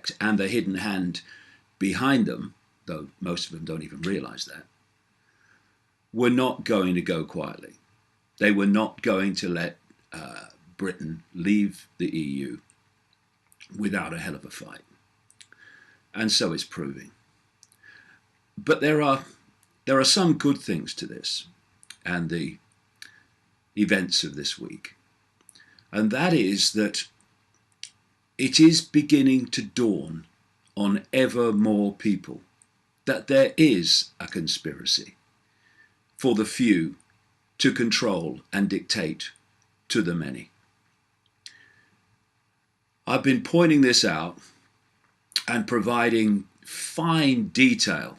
fact, and the hidden hand behind them, though most of them don't even realize that, were not going to go quietly. They were not going to let Britain leave the EU without a hell of a fight. And so it's proving. But there are some good things to this and the events of this week. And that is that it is beginning to dawn on ever more people that there is a conspiracy for the few to control and dictate to the many. I've been pointing this out and providing fine detail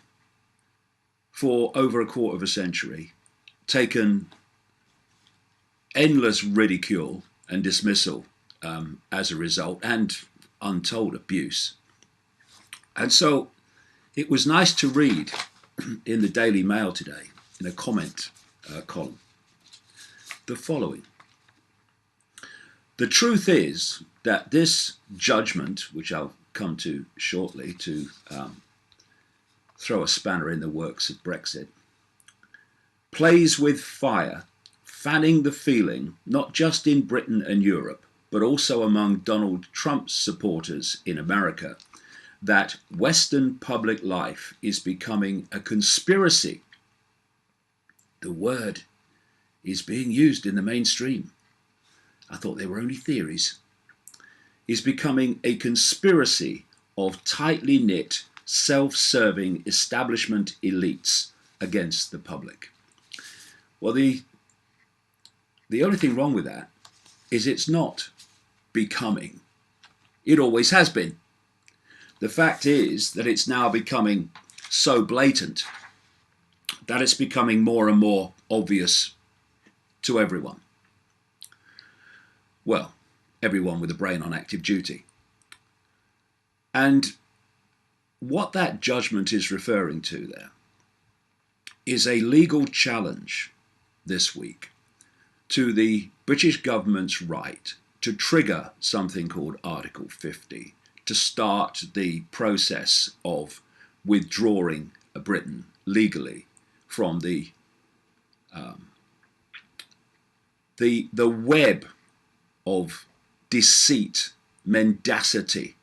for over a quarter of a century, taken endless ridicule and dismissal as a result, and untold abuse. And so it was nice to read in the Daily Mail today, in a comment column, the following. The truth is that this judgment, which I'll come to shortly to throw a spanner in the works of Brexit, plays with fire, fanning the feeling, not just in Britain and Europe, but also among Donald Trump's supporters in America, that Western public life is becoming a conspiracy. The word is being used in the mainstream. I thought they were only theories. Is becoming a conspiracy of tightly knit, self-serving establishment elites against the public. Well, the only thing wrong with that is it's not becoming. It always has been. The fact is that it's now becoming so blatant that it's becoming more and more obvious to everyone. Well, everyone with a brain on active duty. And what that judgment is referring to there is a legal challenge this week to the British government's right to trigger something called Article 50, to start the process of withdrawing Britain legally from the web of deceit, mendacity,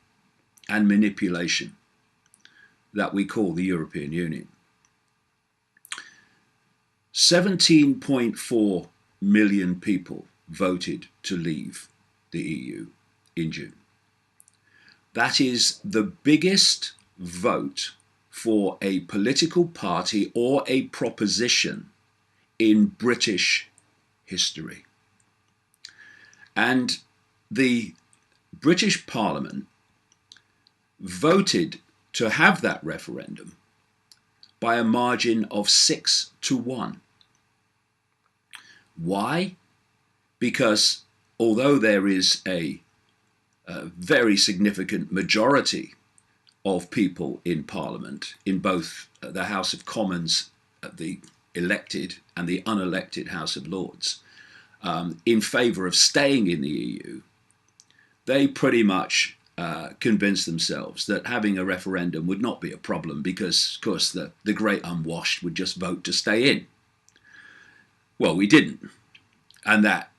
and manipulation that we call the European Union. 17.4 million people voted to leave the EU in June. That is the biggest vote for a political party or a proposition in British history. And the British Parliament voted to have that referendum by a margin of 6-1. Why? Because although there is a very significant majority of people in Parliament, in both the House of Commons, the elected, and the unelected House of Lords, in favour of staying in the EU, they pretty much convinced themselves that having a referendum would not be a problem because, of course, the great unwashed would just vote to stay in. Well, we didn't. And that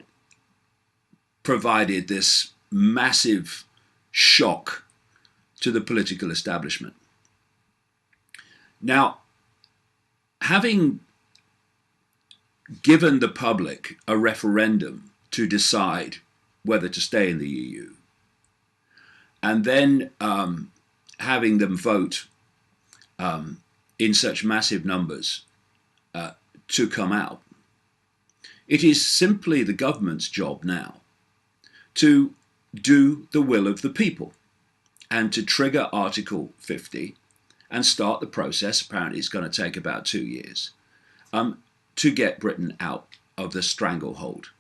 provided this massive shock to the political establishment. Now, having given the public a referendum to decide whether to stay in the EU, and then having them vote in such massive numbers to come out, it is simply the government's job now to do the will of the people and to trigger Article 50 and start the process. Apparently it's going to take about 2 years to get Britain out of the stranglehold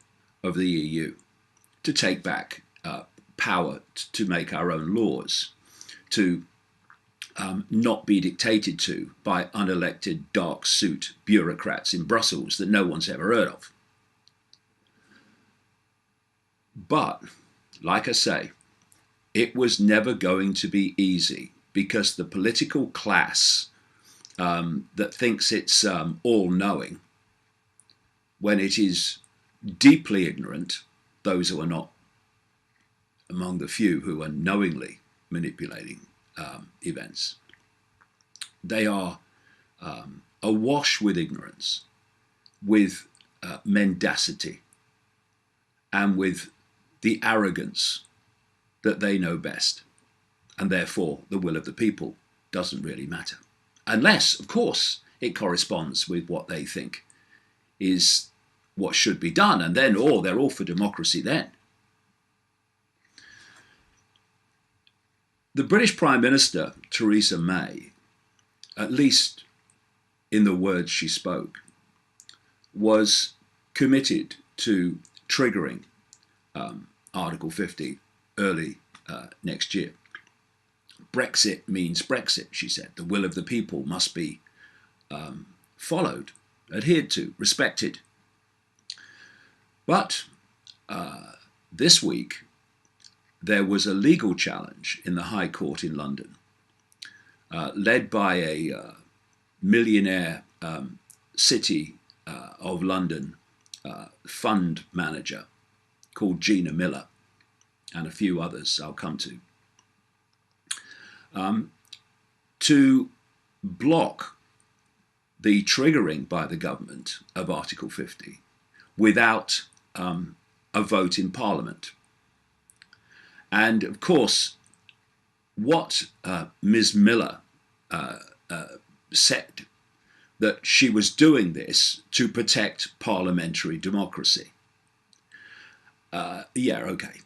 of the EU, to take back power to make our own laws, to not be dictated to by unelected dark suit bureaucrats in Brussels that no one's ever heard of. But, like I say, it was never going to be easy, because the political class that thinks it's all-knowing, when it is deeply ignorant, those who are not among the few who are knowingly manipulating events, they are awash with ignorance, with mendacity, and with the arrogance that they know best, and therefore the will of the people doesn't really matter. Unless, of course, it corresponds with what they think is what should be done, and then, they're all for democracy then. The British Prime Minister, Theresa May, at least in the words she spoke, was committed to triggering Article 50 early next year. Brexit means Brexit, she said. The will of the people must be followed, adhered to, respected. But this week, there was a legal challenge in the High Court in London, led by a millionaire City of London fund manager called Gina Miller, and a few others I'll come to block the triggering by the government of Article 50 without a vote in Parliament. And of course, what Ms. Miller said, that she was doing this to protect parliamentary democracy. Yeah, okay.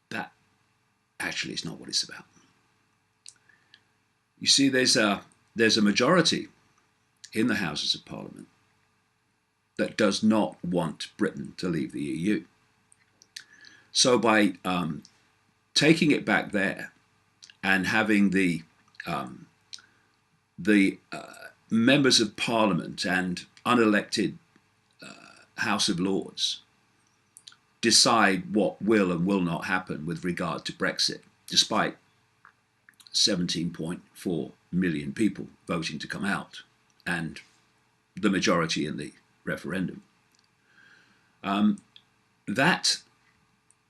That actually is not what it's about. You see, there's a majority in the Houses of Parliament that does not want Britain to leave the EU. So by taking it back there and having the members of Parliament and unelected House of Lords decide what will and will not happen with regard to Brexit, despite 17.4 million people voting to come out and the majority in the referendum. That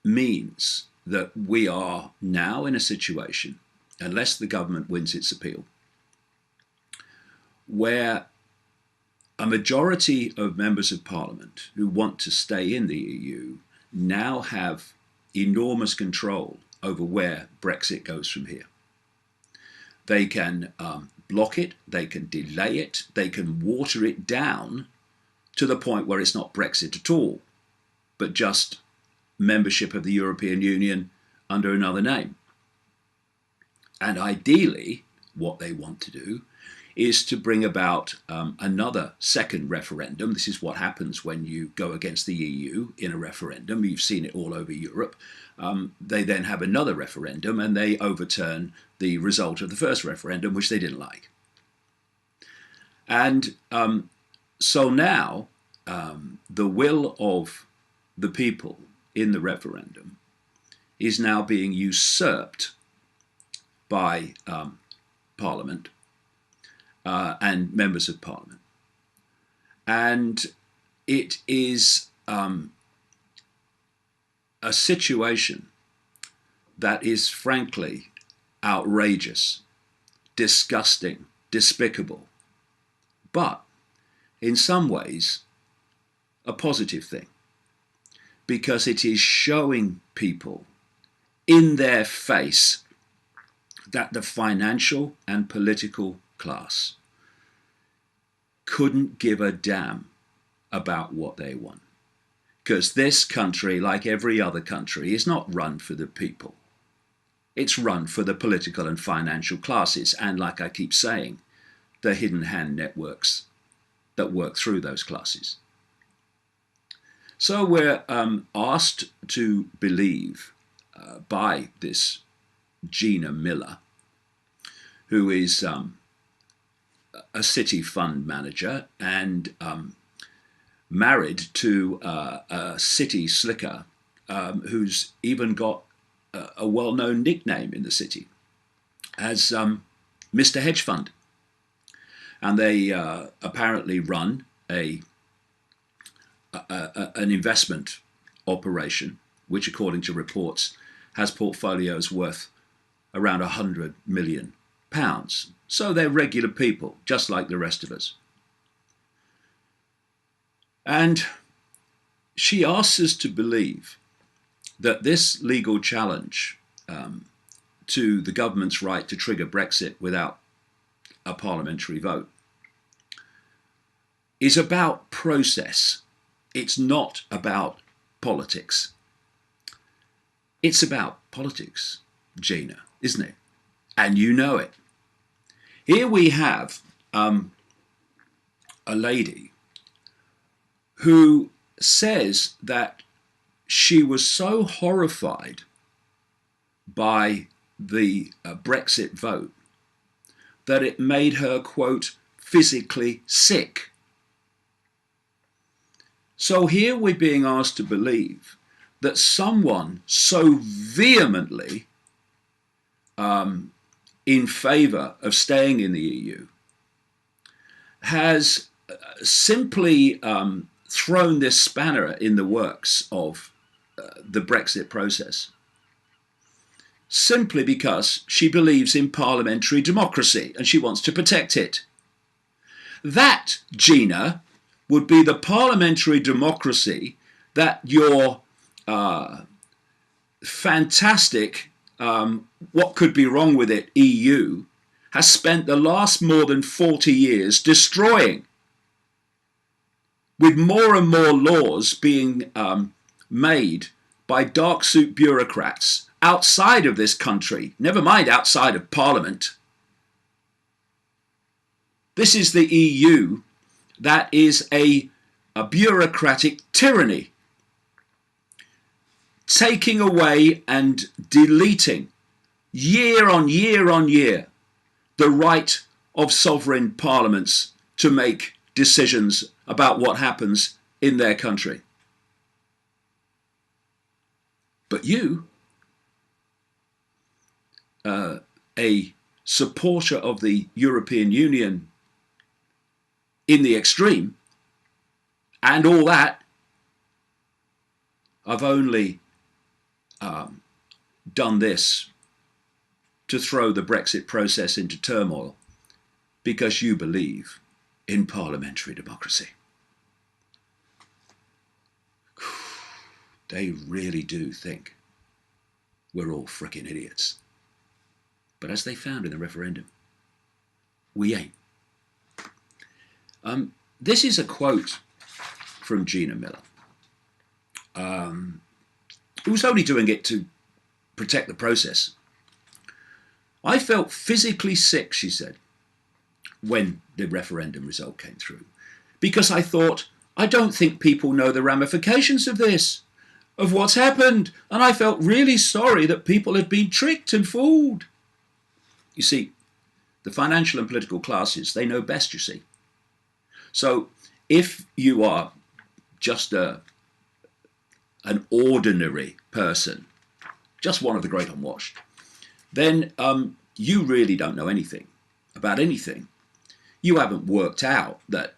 means that we are now in a situation, unless the government wins its appeal, where a majority of members of Parliament who want to stay in the EU now have enormous control over where Brexit goes from here. They can block it, they can delay it, they can water it down to the point where it's not Brexit at all, but just membership of the European Union under another name. And ideally, what they want to do is to bring about another second referendum. This is what happens when you go against the EU in a referendum. You've seen it all over Europe. They then have another referendum and they overturn the result of the first referendum, which they didn't like. And so now the will of the people in the referendum is now being usurped by Parliament and members of Parliament. And it is a situation that is frankly outrageous, disgusting, despicable, but in some ways a positive thing, because it is showing people in their face that the financial and political class couldn't give a damn about what they want. Because this country, like every other country, is not run for the people. It's run for the political and financial classes, and like I keep saying, the hidden hand networks that work through those classes. So we're asked to believe by this Gina Miller, who is a city fund manager and married to a city slicker who's even got a well-known nickname in the city as Mr. Hedge Fund. And they apparently run an investment operation, which, according to reports, has portfolios worth around £100 million. So they're regular people, just like the rest of us. And she asks us to believe that this legal challenge to the government's right to trigger Brexit without a parliamentary vote is about process. It's not about politics. It's about politics, Gina, isn't it? And you know it. Here we have a lady who says that she was so horrified by the Brexit vote that it made her, quote, physically sick. So here we're being asked to believe that someone so vehemently in favour of staying in the EU has simply thrown this spanner in the works of the Brexit process, simply because she believes in parliamentary democracy and she wants to protect it. That, Gina, would be the parliamentary democracy that your fantastic, what could be wrong with it, EU has spent the last more than 40 years destroying, with more and more laws being made by dark suit bureaucrats outside of this country, never mind outside of Parliament. This is the EU that is a bureaucratic tyranny, taking away and deleting year on year on year the right of sovereign parliaments to make decisions about what happens in their country. But you, a supporter of the European Union in the extreme, and all that, I've only done this to throw the Brexit process into turmoil because you believe in parliamentary democracy. They really do think we're all frickin' idiots. But as they found in the referendum, we ain't. This is a quote from Gina Miller, who was only doing it to protect the process. I felt physically sick, she said, when the referendum result came through, because I thought, I don't think people know the ramifications of this, of what's happened, and I felt really sorry that people had been tricked and fooled. You see, the financial and political classes, they know best, you see. So if you are just an ordinary person, just one of the great unwashed, then you really don't know anything about anything. You haven't worked out that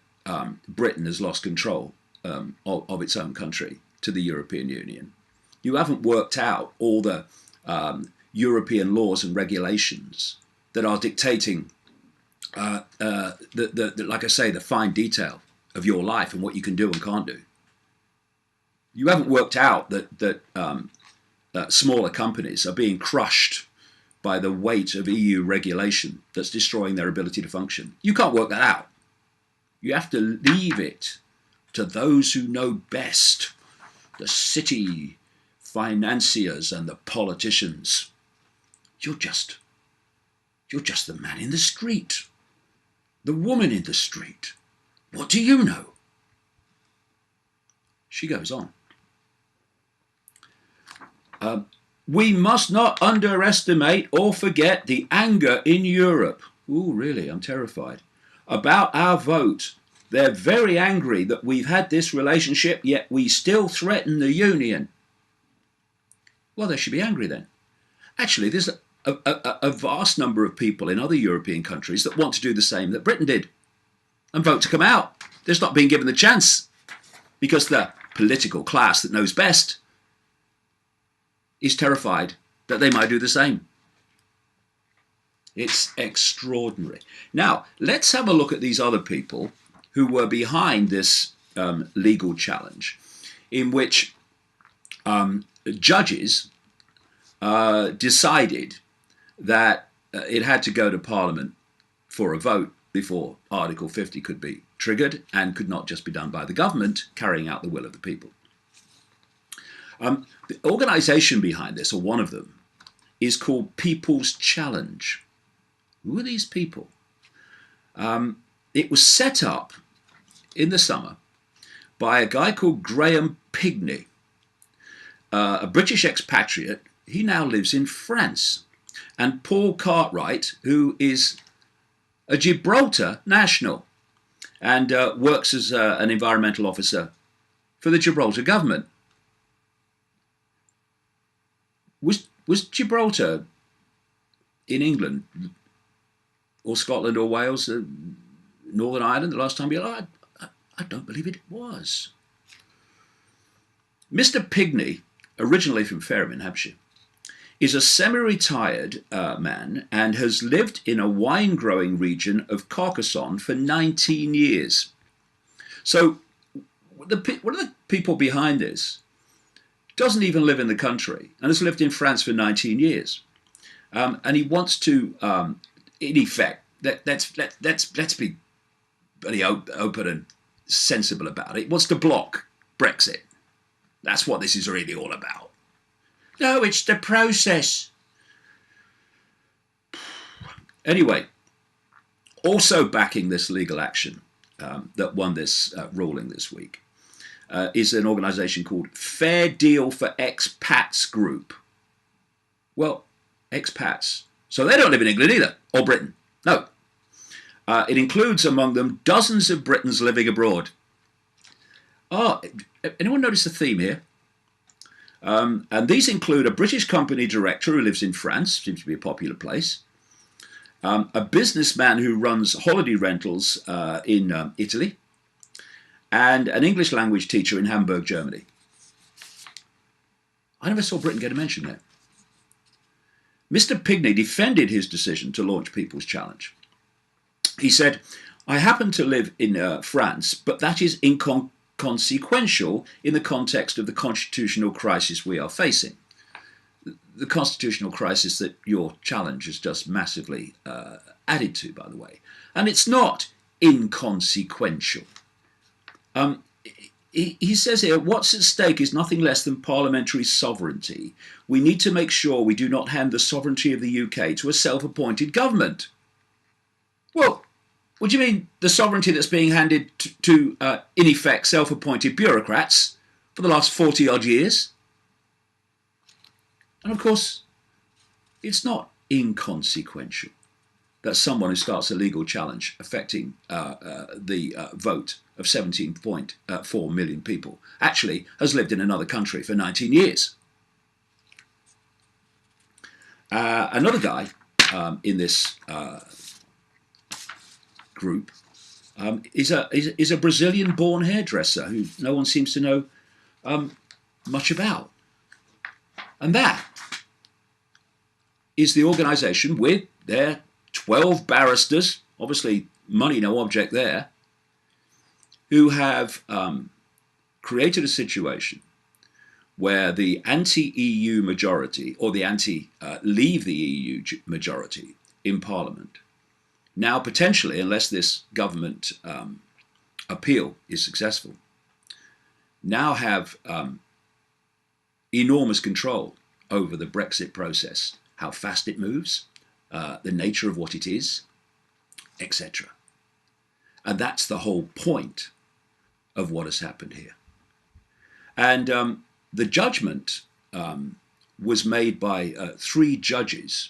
Britain has lost control of its own country to the European Union. You haven't worked out all the European laws and regulations that are dictating, like I say, the fine detail of your life and what you can do and can't do. You haven't worked out that smaller companies are being crushed by the weight of EU regulation that's destroying their ability to function. You can't work that out. You have to leave it to those who know best, the city financiers and the politicians. You're just the man in the street, the woman in the street. What do you know? She goes on. We must not underestimate or forget the anger in Europe. Ooh, really, I'm terrified. About our vote. They're very angry that we've had this relationship, yet we still threaten the union. Well, they should be angry then. Actually, there's a vast number of people in other European countries that want to do the same that Britain did and vote to come out. They're just not being given the chance because the political class that knows best is terrified that they might do the same. It's extraordinary. Now, let's have a look at these other people who were behind this legal challenge, in which judges decided that it had to go to Parliament for a vote before Article 50 could be triggered and could not just be done by the government carrying out the will of the people. The organisation behind this, or one of them, is called People's Challenge. Who are these people? It was set up in the summer by a guy called Graham Pigney, a British expatriate. He now lives in France. And Paul Cartwright, who is a Gibraltar national and works as an environmental officer for the Gibraltar government. Was Gibraltar in England or Scotland or Wales, Northern Ireland the last time you alive? I don't believe it was. Mr. Pigney, originally from Fareham in Hampshire, is a semi-retired man and has lived in a wine-growing region of Carcassonne for 19 years. So one of the people behind this doesn't even live in the country and has lived in France for 19 years. And he wants to, in effect, let's be very open and sensible about it. He wants to block Brexit. That's what this is really all about. No, it's the process. Anyway, also backing this legal action that won this ruling this week is an organisation called Fair Deal for Expats Group. Well, expats. So they don't live in England either, or Britain. No. It includes among them dozens of Britons living abroad. Oh, anyone notice a theme here? And these include a British company director who lives in France, seems to be a popular place, a businessman who runs holiday rentals in Italy, and an English language teacher in Hamburg, Germany. I never saw Britain get a mention there. Mr. Pigney defended his decision to launch People's Challenge. He said, I happen to live in France, but that is inconsequential in the context of the constitutional crisis we are facing. The constitutional crisis that your challenge has just massively added to, by the way. And it's not inconsequential. He says here, what's at stake is nothing less than parliamentary sovereignty. We need to make sure we do not hand the sovereignty of the UK to a self-appointed government. Well, what do you mean the sovereignty that's being handed to in effect, self-appointed bureaucrats for the last 40-odd years? And of course, it's not inconsequential that someone who starts a legal challenge affecting the vote of 17.4 million people actually has lived in another country for 19 years. Another guy in this group is a Brazilian-born hairdresser who no one seems to know much about. And that is the organisation with their 12 barristers, obviously money no object there, who have created a situation where the anti-EU majority, or the anti-leave the EU majority in Parliament, now potentially, unless this government appeal is successful, now have enormous control over the Brexit process, how fast it moves, the nature of what it is, etc. And that's the whole point of what has happened here. And the judgment was made by 3 judges,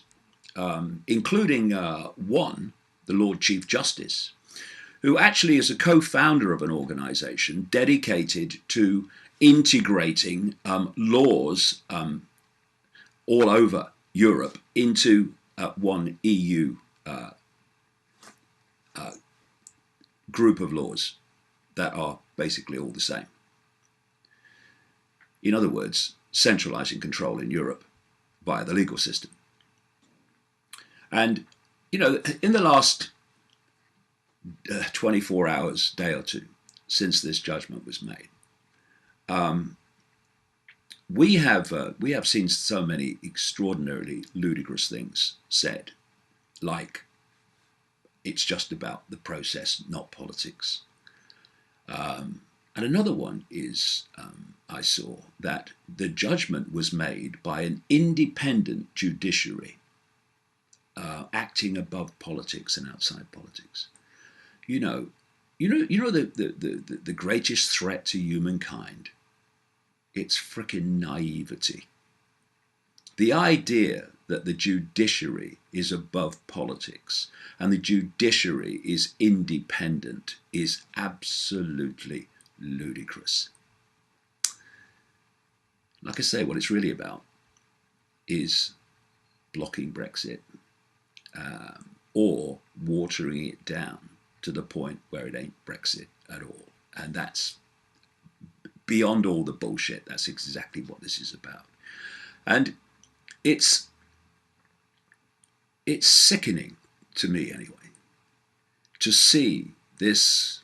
including one, the Lord Chief Justice, who actually is a co-founder of an organisation dedicated to integrating laws all over Europe into one EU group of laws that are basically all the same. In other words, centralizing control in Europe via the legal system. And, you know, in the last 24 hours, day or two, since this judgment was made, we have seen so many extraordinarily ludicrous things said, like it's just about the process, not politics. And another one is, I saw that the judgment was made by an independent judiciary, acting above politics and outside politics. You know the greatest threat to humankind. It's frickin' naivety. The idea that the judiciary is above politics and the judiciary is independent is absolutely ludicrous. Like I say, what it's really about is blocking Brexit, or watering it down to the point where it ain't Brexit at all. And that's beyond all the bullshit. That's exactly what this is about. And it's sickening to me anyway to see this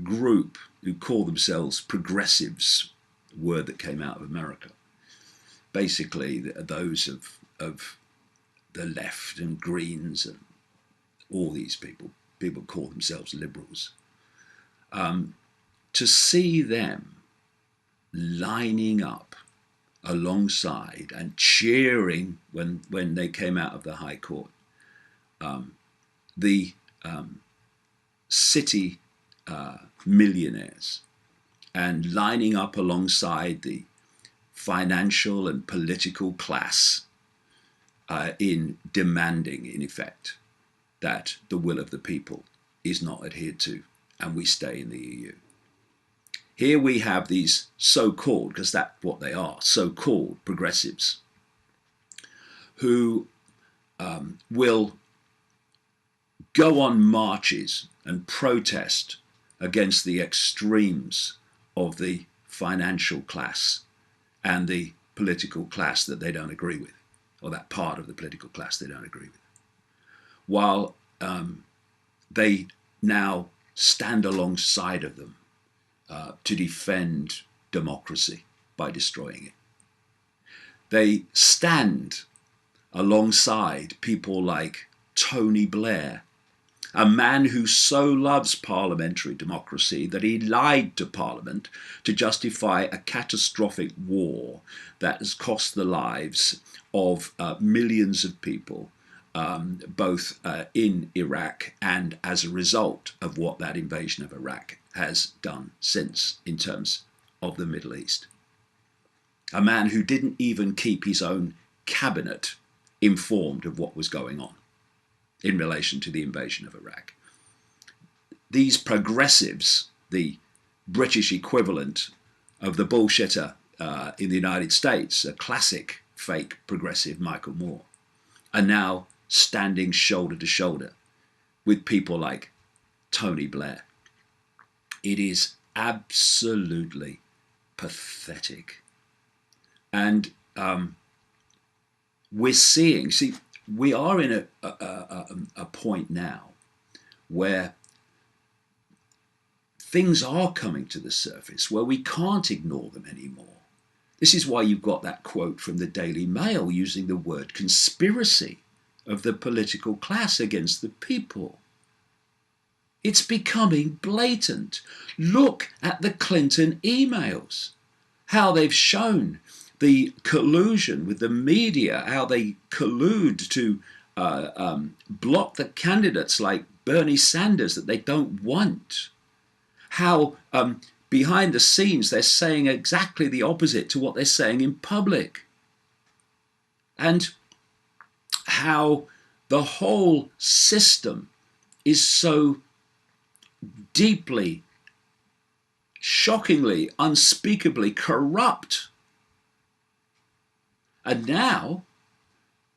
group who call themselves progressives, word that came out of America, basically those of the left and Greens and all these people call themselves liberals, to see them lining up alongside and cheering when they came out of the High Court, the city millionaires, and lining up alongside the financial and political class in demanding, in effect, that the will of the people is not adhered to and we stay in the EU. Here we have these so-called, because that's what they are, so-called progressives, who will go on marches and protest against the extremes of the financial class and the political class that they don't agree with, or that part of the political class they don't agree with, while they now stand alongside of them to defend democracy by destroying it. They stand alongside people like Tony Blair, a man who so loves parliamentary democracy that he lied to Parliament to justify a catastrophic war that has cost the lives of millions of people, both in Iraq and as a result of what that invasion of Iraq has done since in terms of the Middle East. A man who didn't even keep his own cabinet informed of what was going on in relation to the invasion of Iraq. These progressives, the British equivalent of the bullshitter in the United States, a classic fake progressive Michael Moore, are now standing shoulder to shoulder with people like Tony Blair. It is absolutely pathetic. And we're seeing, we are in a point now where things are coming to the surface where we can't ignore them anymore. This is why you've got that quote from the Daily Mail using the word conspiracy of the political class against the people. It's becoming blatant. Look at the Clinton emails, how they've shown the collusion with the media, how they collude to block the candidates like Bernie Sanders that they don't want. How behind the scenes they're saying exactly the opposite to what they're saying in public. And how the whole system is so deeply, shockingly, unspeakably corrupt. And now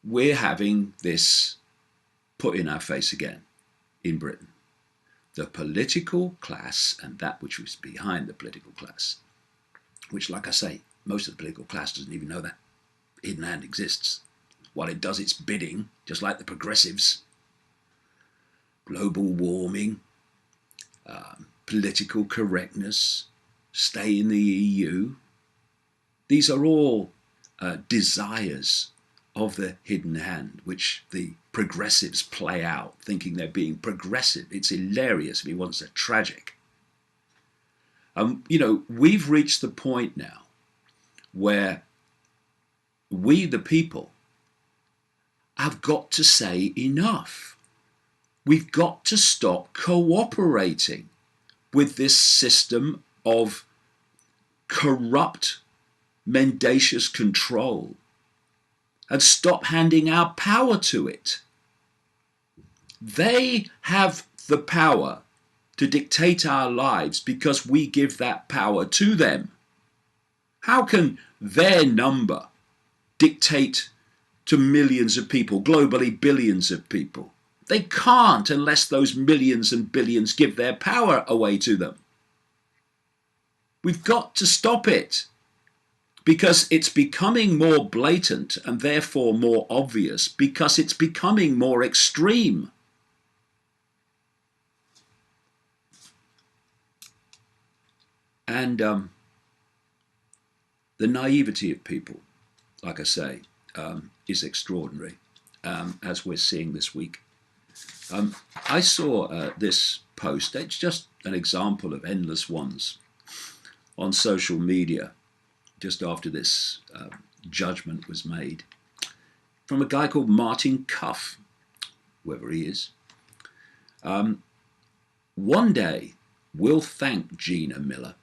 we're having this put in our face again in Britain. The political class and that which was behind the political class, which, like I say, most of the political class doesn't even know that hidden hand exists. While it does its bidding, just like the progressives, global warming, political correctness, stay in the EU, these are all desires of the hidden hand, which the progressives play out, thinking they're being progressive. It's hilarious if he wants it tragic. You know, we've reached the point now where we, the people, have got to say enough. We've got to stop cooperating with this system of corrupt, mendacious control and stop handing our power to it. They have the power to dictate our lives because we give that power to them. How can their number dictate to millions of people, globally billions of people? They can't unless those millions and billions give their power away to them. We've got to stop it because it's becoming more blatant and therefore more obvious because it's becoming more extreme. And the naivety of people, like I say, is extraordinary, as we're seeing this week. I saw this post. It's just an example of endless ones on social media just after this judgment was made, from a guy called Martin Cuff, whoever he is. One day we'll thank Gina Miller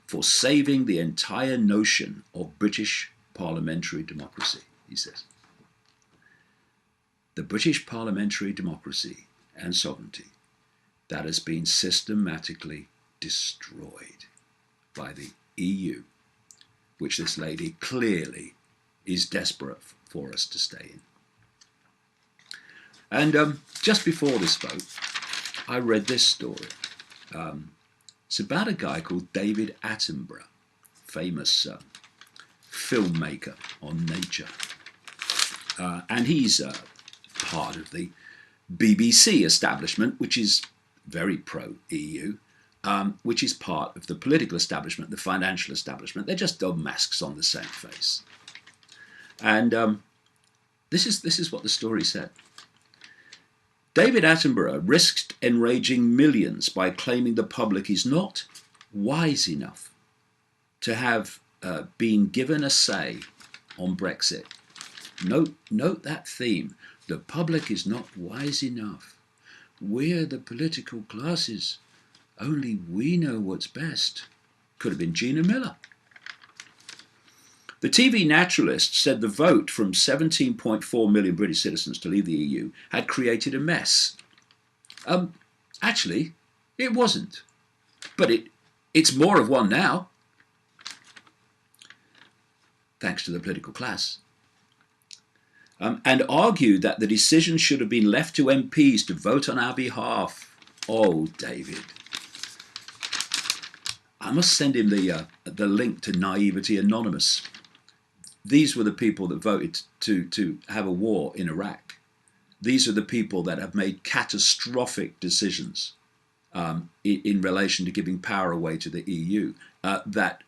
for saving the entire notion of British parliamentary democracy, he says. The British parliamentary democracy and sovereignty that has been systematically destroyed by the EU, which this lady clearly is desperate for us to stay in. And just before this vote, I read this story. It's about a guy called David Attenborough, famous filmmaker on nature. And he's part of the BBC establishment, which is very pro-EU, which is part of the political establishment, the financial establishment. They're just dumb masks on the same face. And this is what the story said. David Attenborough risked enraging millions by claiming the public is not wise enough to have been given a say on Brexit. Note that theme. The public is not wise enough. We're the political classes. Only we know what's best. Could have been Gina Miller. The TV naturalist said the vote from 17.4 million British citizens to leave the EU had created a mess. Actually, it wasn't. But it's more of one now, thanks to the political class. And argued that the decision should have been left to MPs to vote on our behalf. Oh, David. I must send him the link to Naivety Anonymous. These were the people that voted to have a war in Iraq. These are the people that have made catastrophic decisions in relation to giving power away to the EU, that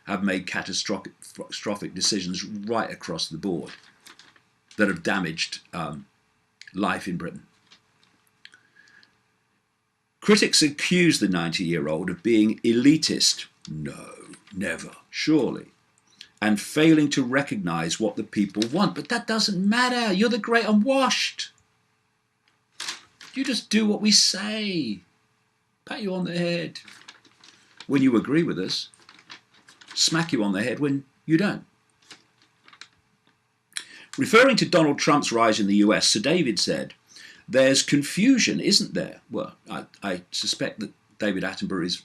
have made catastrophic decisions right across the board that have damaged life in Britain. Critics accuse the 90-year-old of being elitist. No, never, surely. And failing to recognise what the people want. But that doesn't matter. You're the great unwashed. You just do what we say. Pat you on the head when you agree with us. Smack you on the head when you don't. Referring to Donald Trump's rise in the US, Sir David said, "There's confusion, isn't there?" Well, I suspect that David Attenborough is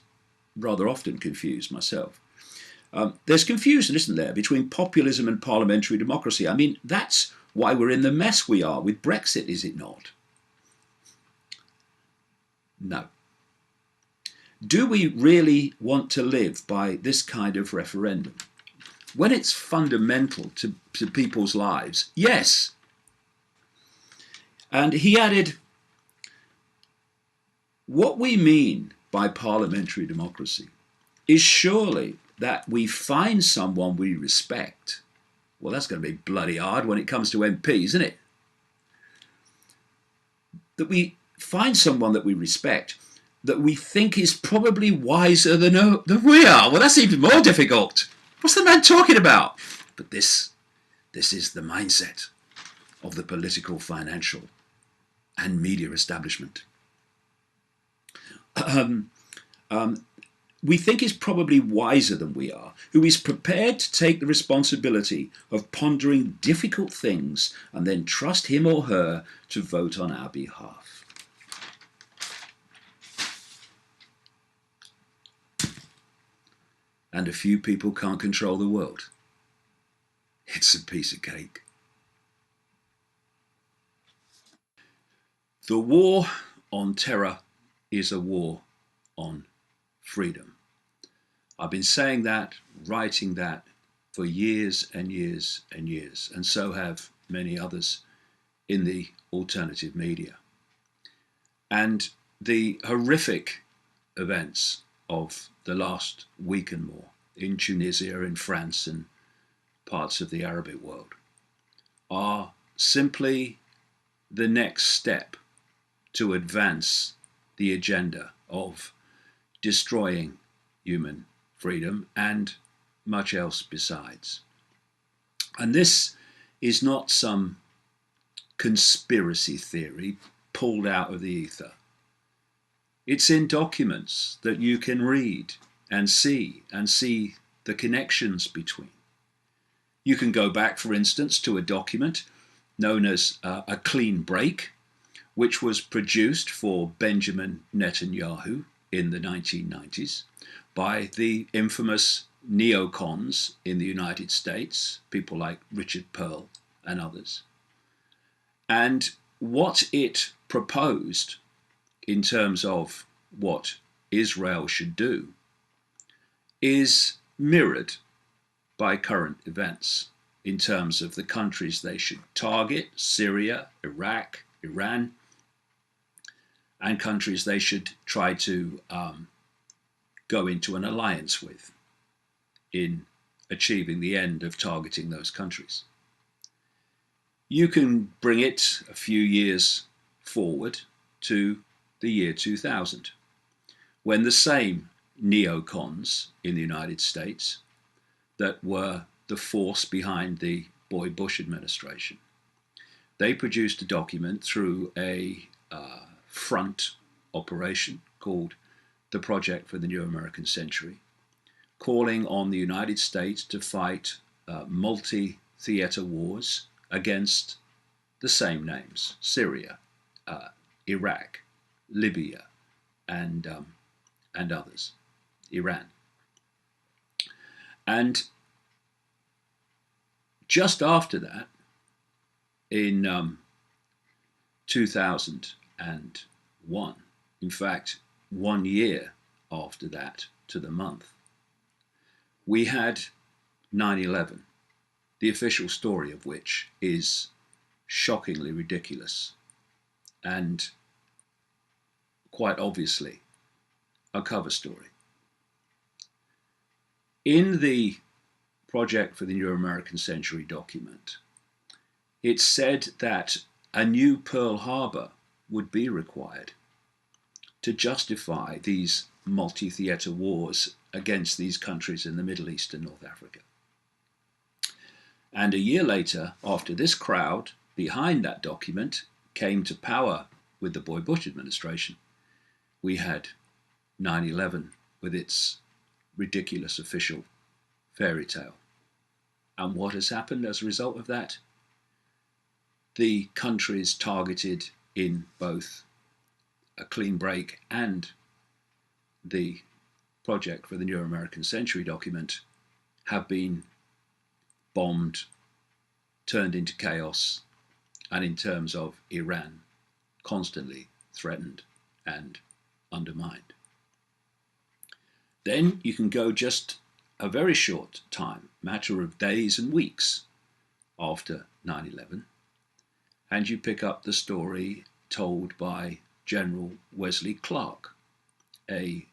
rather often confused myself. There's confusion, isn't there, between populism and parliamentary democracy. I mean, that's why we're in the mess we are with Brexit, is it not? No. Do we really want to live by this kind of referendum? When it's fundamental to people's lives, yes. And he added, what we mean by parliamentary democracy is surely that we find someone we respect. Well, that's going to be bloody hard when it comes to MPs, isn't it? That we find someone that we respect, that we think is probably wiser than we are. Well, that's even more difficult. What's the man talking about? But this is the mindset of the political, financial, and media establishment. We think is probably wiser than we are, who is prepared to take the responsibility of pondering difficult things and then trust him or her to vote on our behalf. And a few people can't control the world. It's a piece of cake. The war on terror is a war on freedom. I've been saying that, writing that for years and years and years, and so have many others in the alternative media. And the horrific events of the last week and more in Tunisia, in France, and parts of the Arabic world are simply the next step to advance the agenda of destroying human freedom and much else besides. And this is not some conspiracy theory pulled out of the ether. It's in documents that you can read and see the connections between. You can go back, for instance, to a document known as a clean break, which was produced for Benjamin Netanyahu in the 1990s by the infamous neocons in the United States, people like Richard Pearl and others. And what it proposed in terms of what Israel should do is mirrored by current events in terms of the countries they should target: Syria, Iraq, Iran, and countries they should try to go into an alliance with in achieving the end of targeting those countries. You can bring it a few years forward to the year 2000, when the same neocons in the United States that were the force behind the Bush administration, they produced a document through a front operation called the Project for the New American Century, calling on the United States to fight multi-theater wars against the same names: Syria, Iraq, Libya, and others, Iran. And just after that, in 2001, in fact, 1 year after that to the month, we had 9/11, the official story of which is shockingly ridiculous and quite obviously a cover story. In the Project for the New American Century document, it said that a new Pearl Harbor would be required to justify these multi-theater wars against these countries in the Middle East and North Africa. And a year later, after this crowd behind that document came to power with the Bush administration, we had 9/11 with its ridiculous official fairy tale. And what has happened as a result of that? The countries targeted in both a clean break and the Project for the New American Century document have been bombed, turned into chaos, and in terms of Iran, constantly threatened and undermined. Then you can go just a very short time, matter of days and weeks after 9/11, and you pick up the story told by General Wesley Clark, a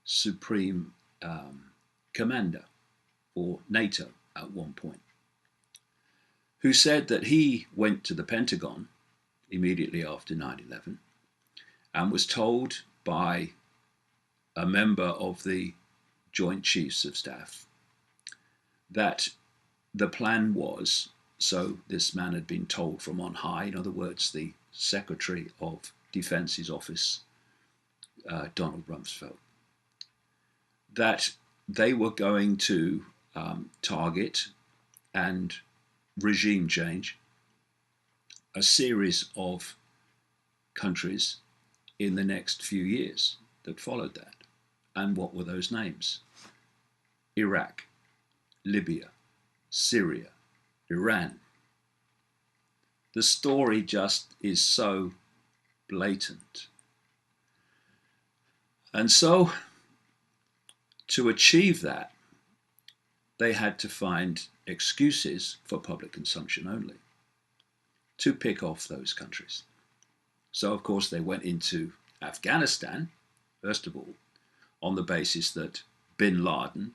supreme commander for NATO at one point, who said that he went to the Pentagon immediately after 9/11 and was told by a member of the Joint Chiefs of Staff that the plan was, so this man had been told from on high, in other words, the Secretary of Defense's office, Donald Rumsfeld, that they were going to target and regime change a series of countries in the next few years that followed that. And what were those names? Iraq, Libya, Syria, Iran. The story just is so blatant. And so, to achieve that, they had to find excuses for public consumption only to pick off those countries. So, of course, they went into Afghanistan, first of all, on the basis that bin Laden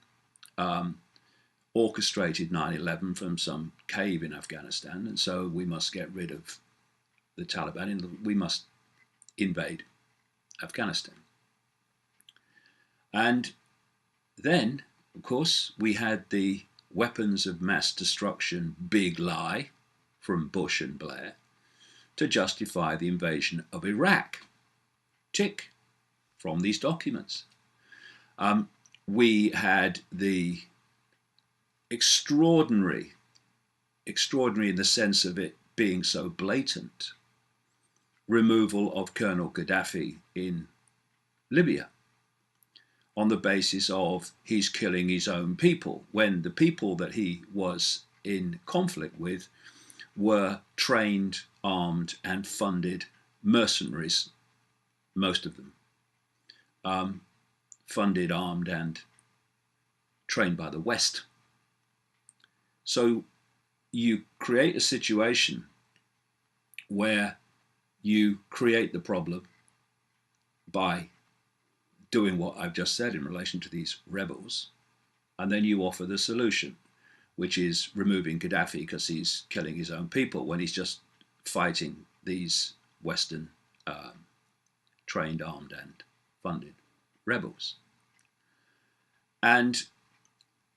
orchestrated 9/11 from some cave in Afghanistan, and so we must get rid of the Taliban, and we must invade Afghanistan. And then, of course, we had the weapons of mass destruction big lie from Bush and Blair to justify the invasion of Iraq. Tick, from these documents. We had the extraordinary in the sense of it being so blatant, removal of Colonel Gaddafi in Libya on the basis of he's killing his own people, when the people that he was in conflict with were trained, armed, and funded mercenaries, most of them, funded, armed, and trained by the West. So you create a situation where you create the problem by doing what I've just said in relation to these rebels, and then you offer the solution, which is removing Gaddafi because he's killing his own people when he's just fighting these Western trained, armed, and funded rebels. And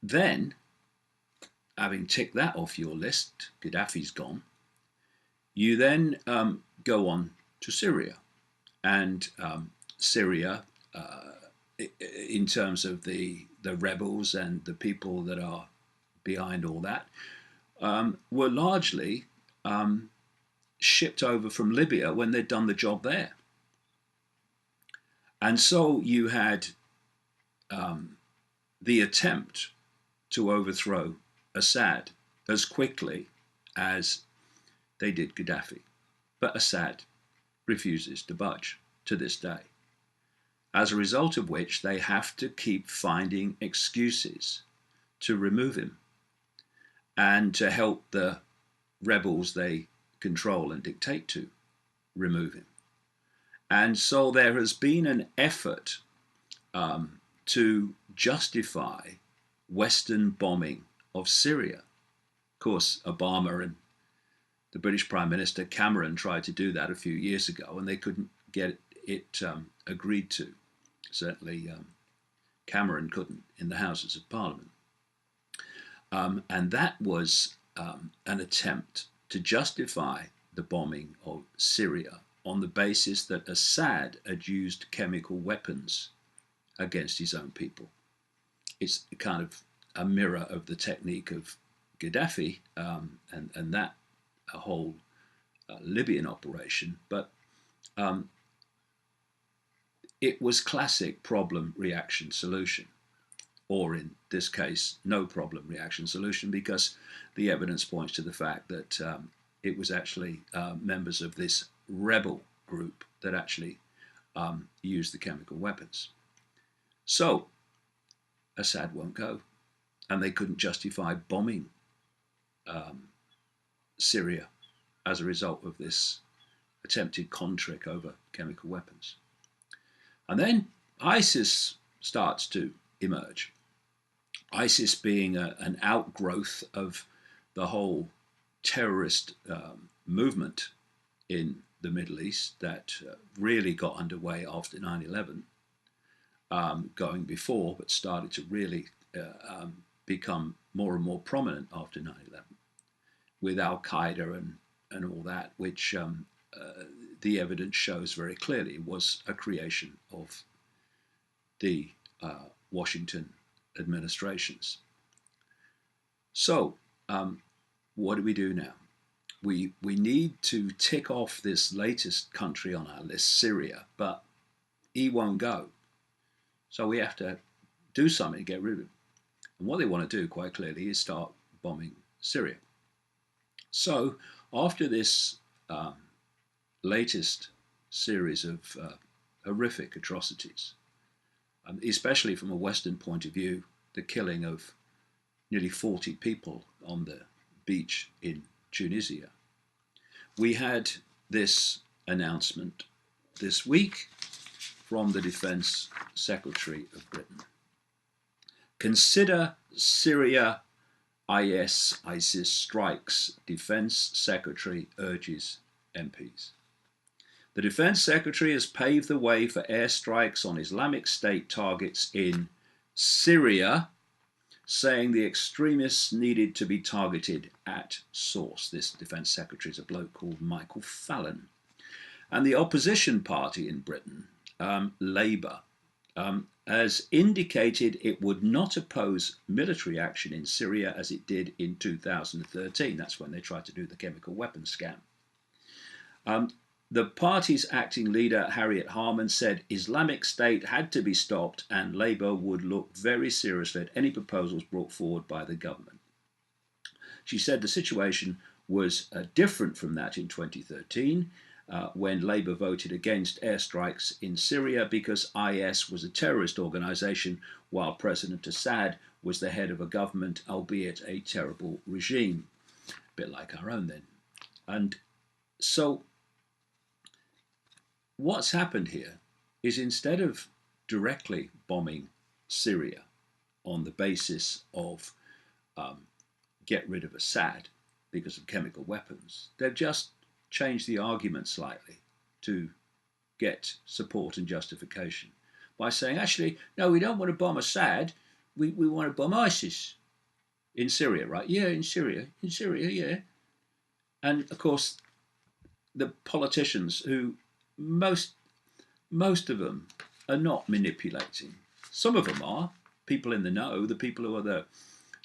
then, having ticked that off your list, Gaddafi's gone, you then go on to Syria. And Syria, in terms of the rebels and the people that are behind all that, were largely shipped over from Libya when they'd done the job there. And so you had the attempt to overthrow Assad as quickly as they did Gaddafi. But Assad refuses to budge to this day, as a result of which they have to keep finding excuses to remove him and to help the rebels they control and dictate to remove him. And so there has been an effort to justify Western bombing of Syria. Of course, Obama and the British Prime Minister Cameron tried to do that a few years ago, and they couldn't get it agreed to. Certainly, Cameron couldn't in the Houses of Parliament. And that was an attempt to justify the bombing of Syria on the basis that Assad had used chemical weapons against his own people. It's kind of a mirror of the technique of Gaddafi and that a whole Libyan operation, but it was classic problem, reaction, solution, or in this case, no problem, reaction, solution, because the evidence points to the fact that it was actually members of this rebel group that actually used the chemical weapons. So Assad won't go, and they couldn't justify bombing Syria as a result of this attempted con trick over chemical weapons. And then ISIS starts to emerge. ISIS being an outgrowth of the whole terrorist movement in the Middle East that really got underway after 9/11, going before, but started to really become more and more prominent after 9/11, with Al-Qaeda and all that, which the evidence shows very clearly was a creation of the Washington administrations. So what do we do now? We need to tick off this latest country on our list, Syria, but he won't go. So we have to do something to get rid of him. And what they want to do, quite clearly, is start bombing Syria. So after this latest series of horrific atrocities, especially from a Western point of view, the killing of nearly 40 people on the beach in Tunisia, we had this announcement this week from the Defense Secretary of Britain. Consider Syria ISIS strikes, Defense Secretary urges MPs. The Defense Secretary has paved the way for airstrikes on Islamic State targets in Syria, saying the extremists needed to be targeted at source. This Defense Secretary is a bloke called Michael Fallon. And the opposition party in Britain, Labour, has indicated it would not oppose military action in Syria as it did in 2013. That's when they tried to do the chemical weapons scam. The party's acting leader, Harriet Harman, said Islamic State had to be stopped and Labour would look very seriously at any proposals brought forward by the government. She said the situation was different from that in 2013, when Labour voted against airstrikes in Syria because IS was a terrorist organisation, while President Assad was the head of a government, albeit a terrible regime. A bit like our own then. And so what's happened here is, instead of directly bombing Syria on the basis of get rid of Assad because of chemical weapons, they've just changed the argument slightly to get support and justification by saying, actually, no, we don't want to bomb Assad, we want to bomb ISIS in Syria, right? Yeah, in Syria, yeah. And of course, the politicians who most of them are not manipulating. Some of them are people in the know, the people who are the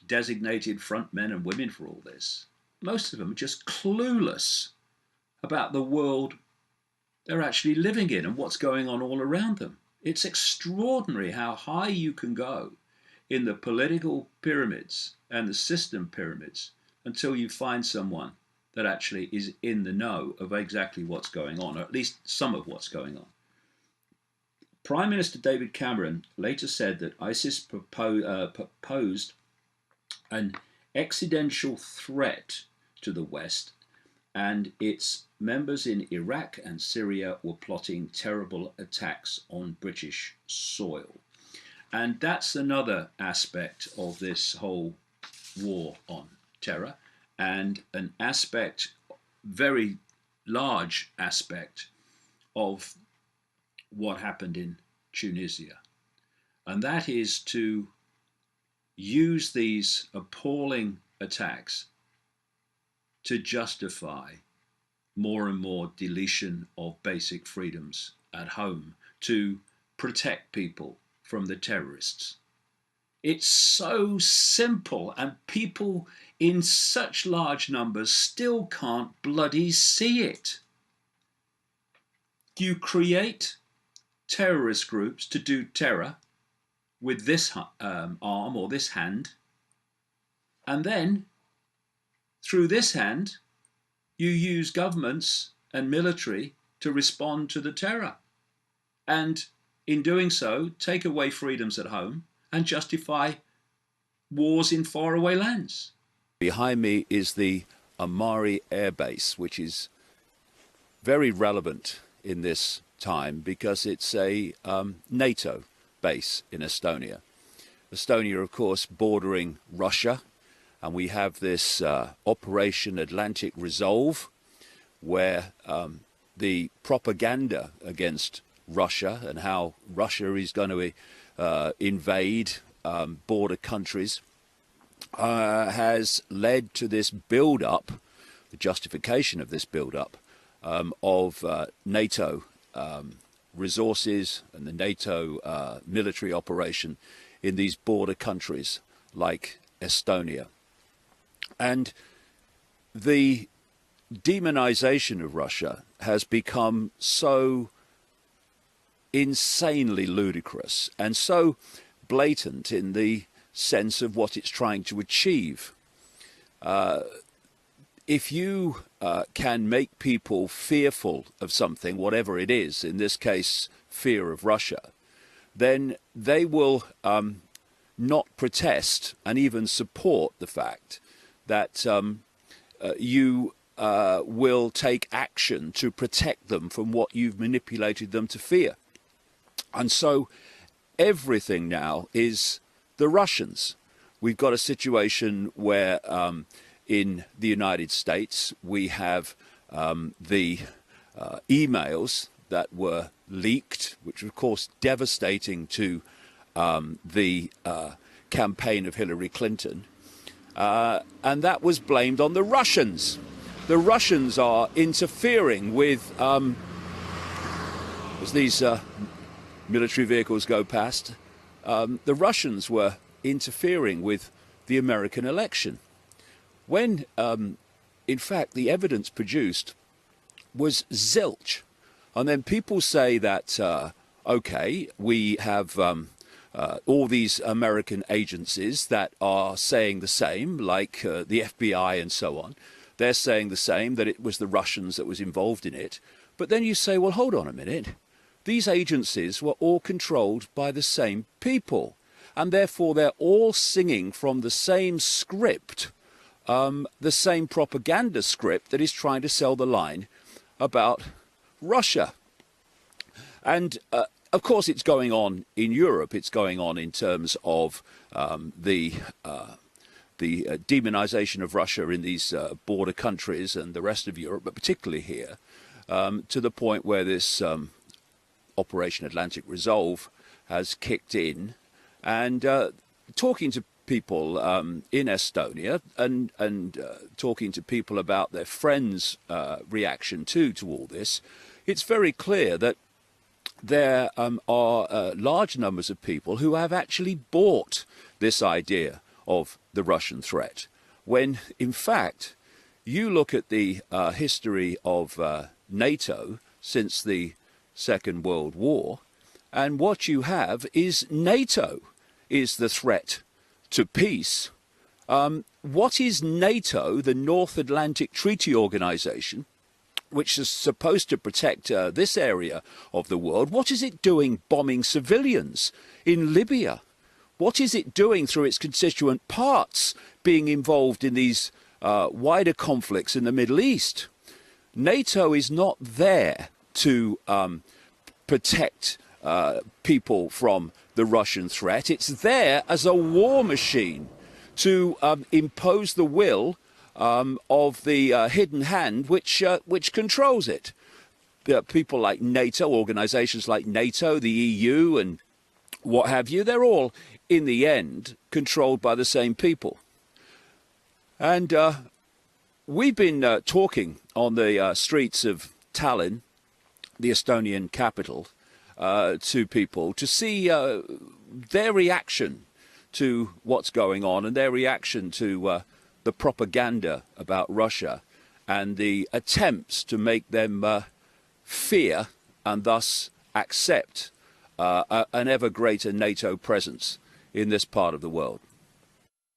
designated front men and women for all this. Most of them are just clueless about the world they're actually living in and what's going on all around them. It's extraordinary how high you can go in the political pyramids and the system pyramids until you find someone that actually is in the know of exactly what's going on, or at least some of what's going on. Prime Minister David Cameron later said that ISIS posed an existential threat to the West, and its members in Iraq and Syria were plotting terrible attacks on British soil. And that's another aspect of this whole war on terror, and an aspect, very large aspect, of what happened in Tunisia. And that is to use these appalling attacks to justify more and more deletion of basic freedoms at home, to protect people from the terrorists. It's so simple, and people in such large numbers still can't bloody see it. You create terrorist groups to do terror with this arm or this hand, and then through this hand you use governments and military to respond to the terror. And in doing so, take away freedoms at home and justify wars in faraway lands. Behind me is the Amari Air Base, which is very relevant in this time because it's a NATO base in Estonia. Estonia, of course, bordering Russia, and we have this Operation Atlantic Resolve, where the propaganda against Russia and how Russia is going to invade border countries has led to this build-up, the justification of this build-up of NATO resources and the NATO military operation in these border countries like Estonia. And the demonization of Russia has become so insanely ludicrous and so blatant in the sense of what it's trying to achieve. If you can make people fearful of something, whatever it is, in this case fear of Russia, then they will not protest and even support the fact that you will take action to protect them from what you've manipulated them to fear. And so everything now is the Russians. We've got a situation where in the United States we have the emails that were leaked, which were of course devastating to the campaign of Hillary Clinton, and that was blamed on the Russians. The Russians are interfering with, as these military vehicles go past, the Russians were interfering with the American election, when in fact the evidence produced was zilch. And then people say that, okay, we have all these American agencies that are saying the same, like the FBI and so on. They're saying the same, that it was the Russians that was involved in it. But then you say, well, hold on a minute. These agencies were all controlled by the same people, and therefore they're all singing from the same script, the same propaganda script that is trying to sell the line about Russia. And of course it's going on in Europe. It's going on in terms of the demonization of Russia in these border countries and the rest of Europe, but particularly here, to the point where this Operation Atlantic Resolve has kicked in. And talking to people in Estonia and talking to people about their friends' reaction to all this, it's very clear that there are large numbers of people who have actually bought this idea of the Russian threat, when in fact you look at the history of NATO since the Second World War, and what you have is NATO is the threat to peace. What is NATO, the North Atlantic Treaty Organization, which is supposed to protect this area of the world? What is it doing bombing civilians in Libya? What is it doing through its constituent parts being involved in these wider conflicts in the Middle East? NATO is not there to protect people from the Russian threat. It's there as a war machine to impose the will of the hidden hand which controls it. People like NATO, organizations like NATO, the EU and what have you, they're all in the end controlled by the same people. And we've been talking on the streets of Tallinn, the Estonian capital, to people to see their reaction to what's going on and their reaction to the propaganda about Russia and the attempts to make them fear and thus accept an ever greater NATO presence in this part of the world.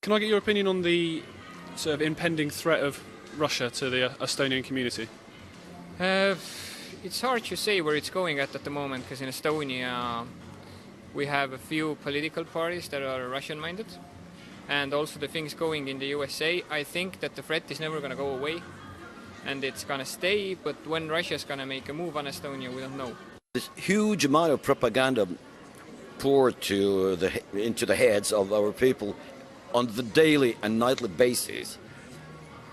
Can I get your opinion on the sort of impending threat of Russia to the Estonian community? It's hard to say where it's going at the moment, because in Estonia we have a few political parties that are Russian-minded, and also the things going in the USA. I think that the threat is never going to go away, and it's going to stay, but when Russia's going to make a move on Estonia, we don't know. This huge amount of propaganda poured into the heads of our people on the daily and nightly basis.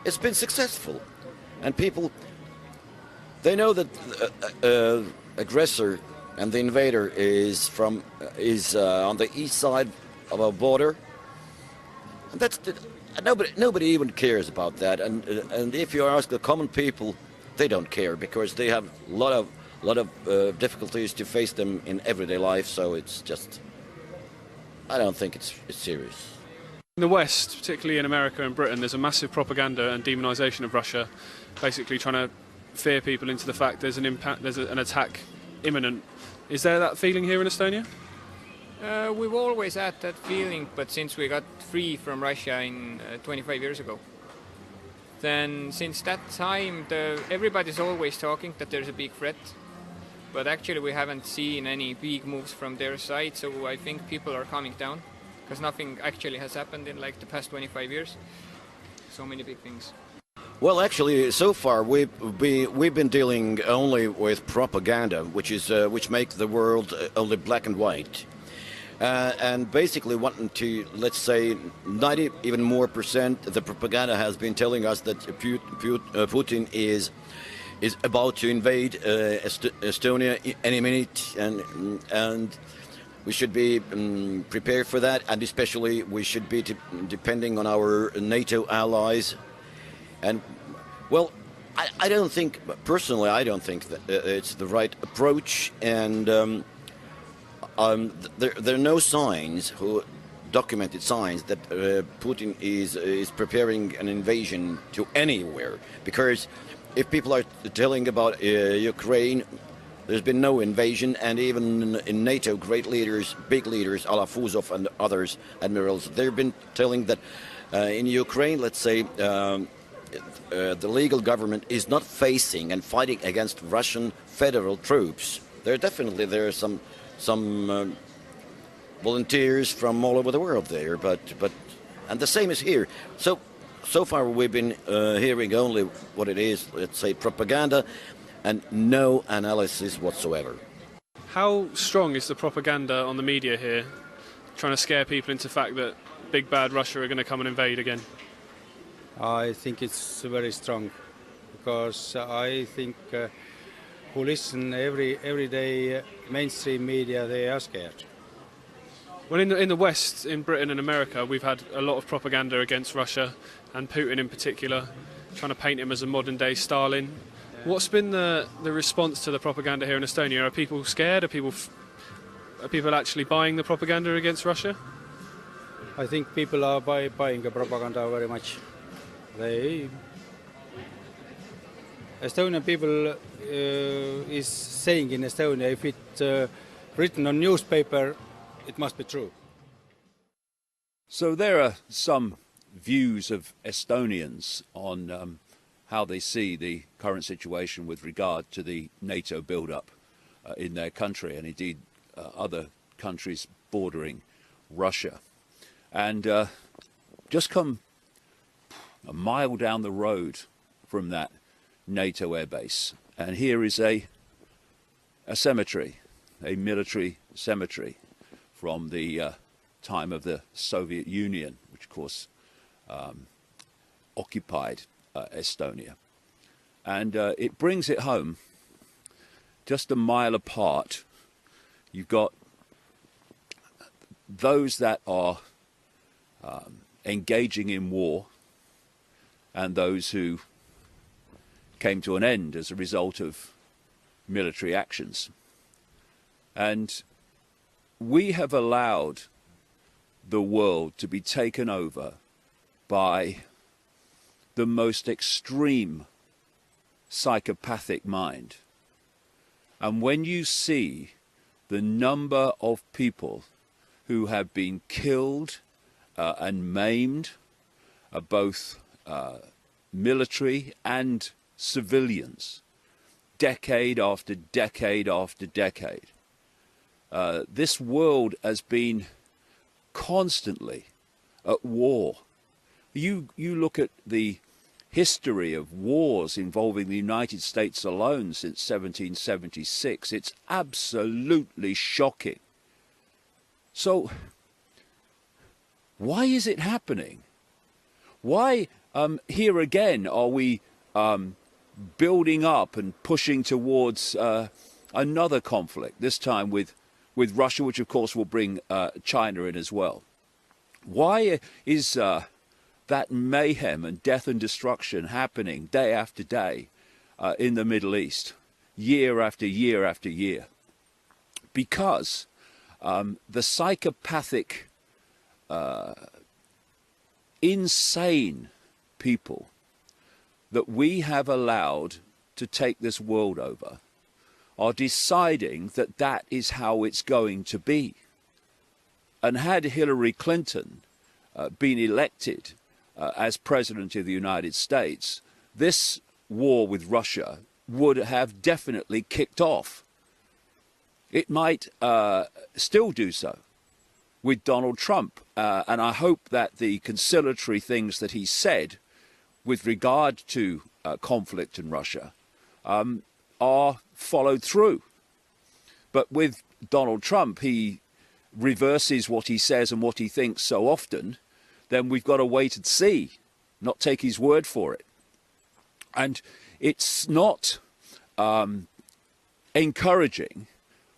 It's been successful, and people, they know that aggressor and the invader is on the east side of our border. And nobody even cares about that. And if you ask the common people, they don't care, because they have a lot of difficulties to face them in everyday life. So it's just, I don't think it's serious. In the West, particularly in America and Britain, there's a massive propaganda and demonisation of Russia, basically trying to fear people into the fact there's an attack imminent. Is there that feeling here in Estonia? We've always had that feeling, but since we got free from Russia 25 years ago, then since that time everybody's always talking that there's a big threat, but actually we haven't seen any big moves from their side, so I think people are calming down, because nothing actually has happened in like the past 25 years. So many big things. Well, actually, so far we've been dealing only with propaganda, which makes the world only black and white, and basically wanting to, let's say, 90 even more percent, the propaganda has been telling us that Putin is about to invade Estonia any minute, and we should be prepared for that, and especially we should be depending on our NATO allies. And, well, I don't think, personally, I don't think that it's the right approach, and there are no signs, documented signs, that Putin is preparing an invasion to anywhere. Because if people are telling about Ukraine, there's been no invasion, and even in NATO, great leaders, big leaders, a la Fuzov and others, admirals, they've been telling that in Ukraine, let's say, the legal government is not facing and fighting against Russian federal troops. There are some volunteers from all over the world there, but and the same is here. So far we've been hearing only what it is, let's say, propaganda, and no analysis whatsoever. How strong is the propaganda on the media here, trying to scare people into the fact that big bad Russia are going to come and invade again? I think it's very strong, because I think who listen every day mainstream media, they are scared. Well, in the West, in Britain and America, we've had a lot of propaganda against Russia, and Putin in particular, trying to paint him as a modern-day Stalin. Yeah. What's been the response to the propaganda here in Estonia? Are people scared? Are people actually buying the propaganda against Russia? I think people are buying the propaganda very much. Estonian people is saying in Estonia, if it's written on newspaper, it must be true. So there are some views of Estonians on how they see the current situation with regard to the NATO build-up in their country, and indeed other countries bordering Russia. And just come a mile down the road from that NATO airbase, and here is a cemetery, a military cemetery from the time of the Soviet Union, which of course occupied Estonia. And it brings it home. Just a mile apart, you've got those that are engaging in war, and those who came to an end as a result of military actions. And we have allowed the world to be taken over by the most extreme psychopathic mind. And when you see the number of people who have been killed and maimed, both military and civilians, decade after decade after decade. This world has been constantly at war. You look at the history of wars involving the United States alone since 1776. It's absolutely shocking. So, why is it happening? Why, here again, are we building up and pushing towards another conflict, this time with Russia, which of course will bring China in as well? Why is that mayhem and death and destruction happening day after day in the Middle East, year after year after year? Because the psychopathic, insane people that we have allowed to take this world over are deciding that that is how it's going to be. And had Hillary Clinton been elected as President of the United States, this war with Russia would have definitely kicked off. It might still do so with Donald Trump. And I hope that the conciliatory things that he said with regard to conflict in Russia are followed through. But with Donald Trump, he reverses what he says and what he thinks so often, then we've got to wait and see, not take his word for it. And it's not encouraging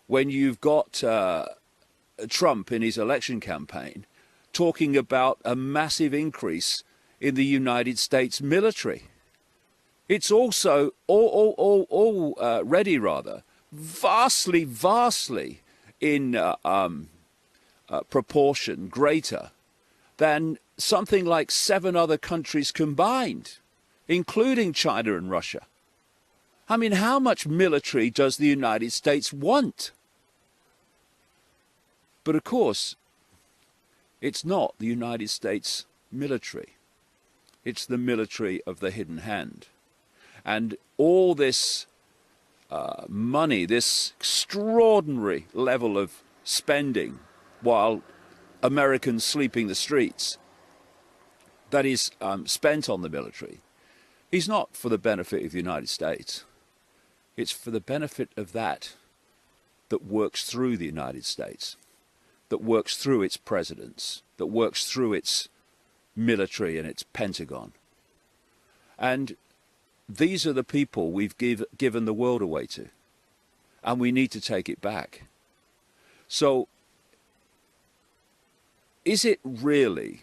when you've got Trump in his election campaign talking about a massive increase in the United States military. It's also already rather vastly in proportion greater than something like 7 other countries combined, including China and Russia. I mean, how much military does the United States want? But of course, it's not the United States military. It's the military of the hidden hand. And all this money, this extraordinary level of spending while Americans sleeping the streets, that is spent on the military, is not for the benefit of the United States. It's for the benefit of that works through the United States, that works through its presidents, that works through its military and its Pentagon. And these are the people we've given the world away to, and we need to take it back. So, is it really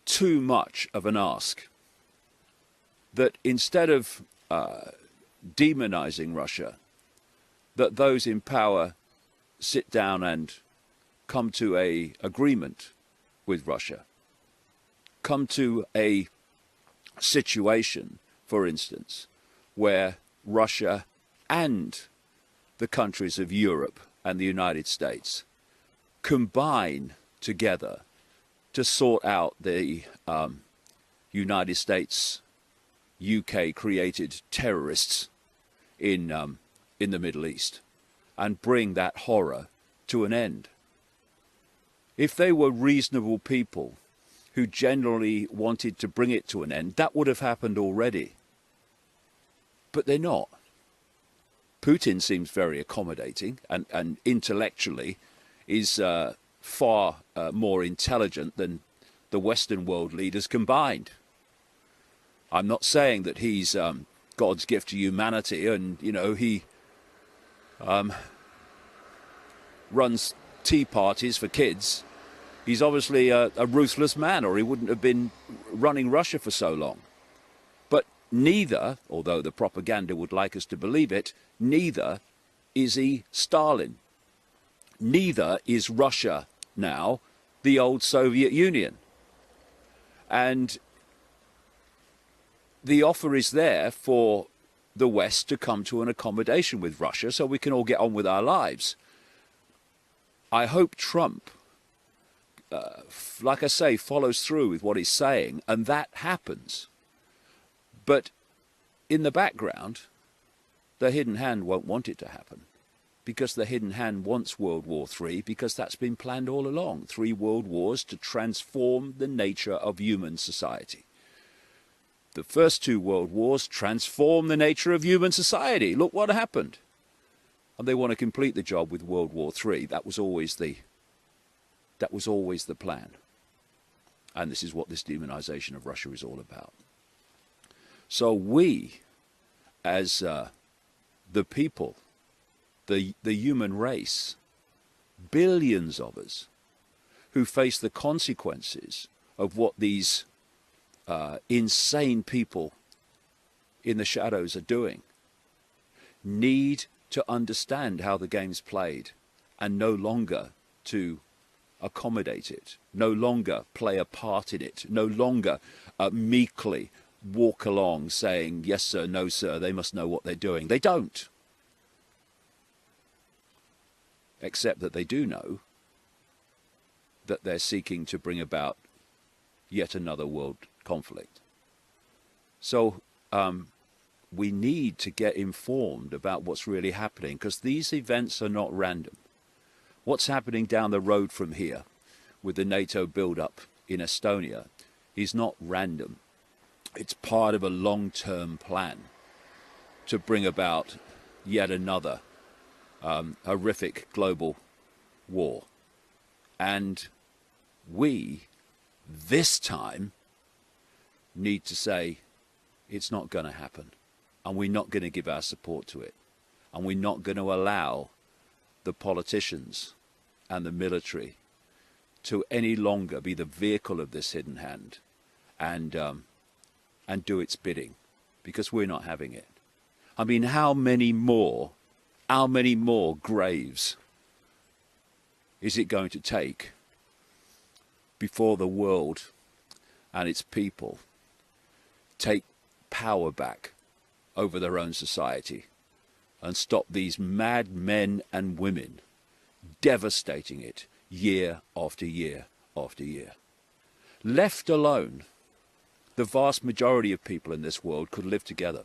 too much of an ask that instead of demonizing Russia, that those in power sit down and come to an agreement with Russia, come to a situation, for instance, where Russia and the countries of Europe and the United States combine together to sort out the United States, UK-created terrorists in the Middle East and bring that horror to an end. If they were reasonable people who generally wanted to bring it to an end, that would have happened already. But they're not. Putin seems very accommodating and intellectually is far more intelligent than the Western world leaders combined. I'm not saying that he's God's gift to humanity and, you know, he runs tea parties for kids. He's obviously a ruthless man, or he wouldn't have been running Russia for so long. But neither, although the propaganda would like us to believe it, neither is he Stalin. Neither is Russia now the old Soviet Union. And the offer is there for the West to come to an accommodation with Russia so we can all get on with our lives. I hope Trump like I say, follows through with what he's saying, and that happens. But in the background, the hidden hand won't want it to happen, because the hidden hand wants World War III, because that's been planned all along. 3 world wars to transform the nature of human society. The first 2 world wars transformed the nature of human society. Look what happened. And they want to complete the job with World War III. That was always the plan. And this is what this demonization of Russia is all about. So we, as the people, the human race, billions of us, who face the consequences of what these insane people in the shadows are doing, need to understand how the game's played, and no longer to accommodate it, no longer play a part in it, no longer meekly walk along saying, yes sir, no sir, they must know what they're doing. They don't. Except that they do know that they're seeking to bring about yet another world conflict. So we need to get informed about what's really happening, because these events are not random. What's happening down the road from here with the NATO build-up in Estonia is not random. It's part of a long-term plan to bring about yet another horrific global war. And we, this time, need to say it's not going to happen. And we're not going to give our support to it. And we're not going to allow the politicians and the military to any longer be the vehicle of this hidden hand and do its bidding, because we're not having it. I mean, how many more graves is it going to take before the world and its people take power back over their own society and stop these mad men and women devastating it year after year after year? Left alone, the vast majority of people in this world could live together.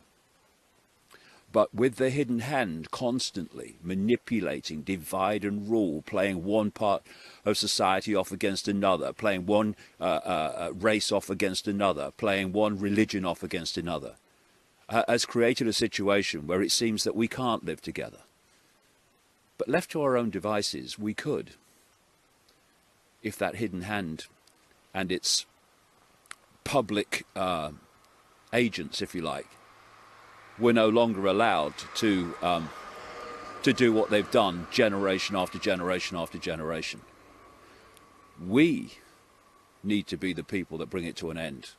But with the hidden hand constantly manipulating, divide and rule, playing one part of society off against another, playing one race off against another, playing one religion off against another, has created a situation where it seems that we can't live together. But left to our own devices, we could, if that hidden hand and its public agents, if you like, were no longer allowed to do what they've done generation after generation after generation. We need to be the people that bring it to an end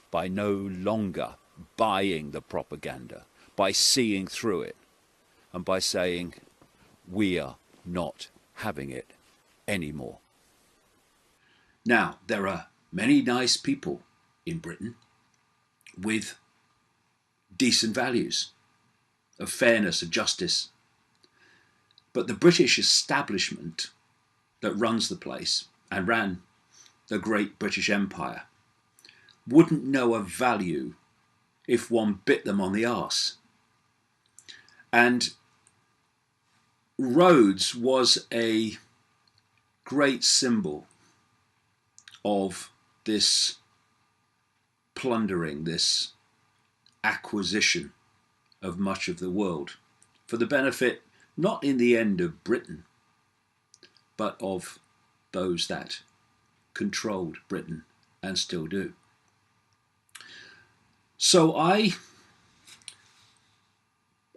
by no longer buying the propaganda, by seeing through it, and by saying we are not having it anymore. Now, there are many nice people in Britain with decent values of fairness, of justice. But the British establishment that runs the place and ran the great British Empire wouldn't know of value if one bit them on the arse. And Rhodes was a great symbol of this plundering, this acquisition of much of the world for the benefit, not in the end of Britain, but of those that controlled Britain and still do. So I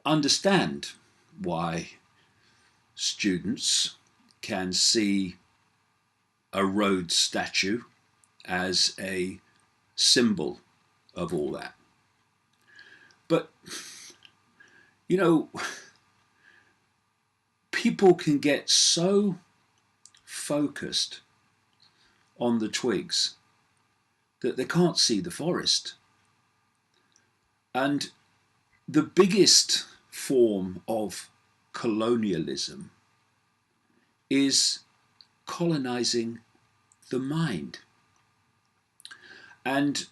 understand why students can see a Rhodes statue as a symbol of all that. But, you know, people can get so focused on the twigs that they can't see the forest. And the biggest form of colonialism is colonizing the mind. And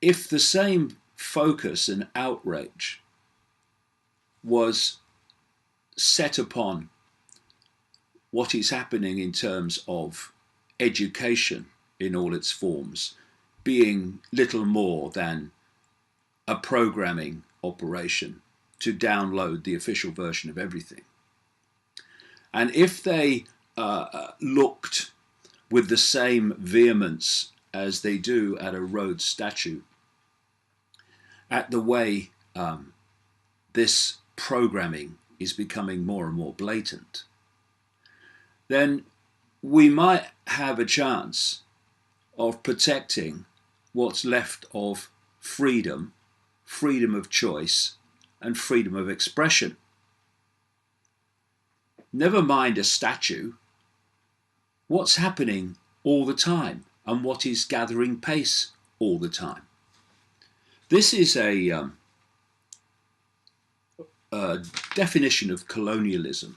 if the same focus and outrage was set upon what is happening in terms of education in all its forms, being little more than a programming operation to download the official version of everything. And if they looked with the same vehemence as they do at a Rhodes statue at the way this programming is becoming more and more blatant, then we might have a chance of protecting what's left of freedom, freedom of choice, and freedom of expression. Never mind a statue. What's happening all the time and what is gathering pace all the time? This is a definition of colonialism.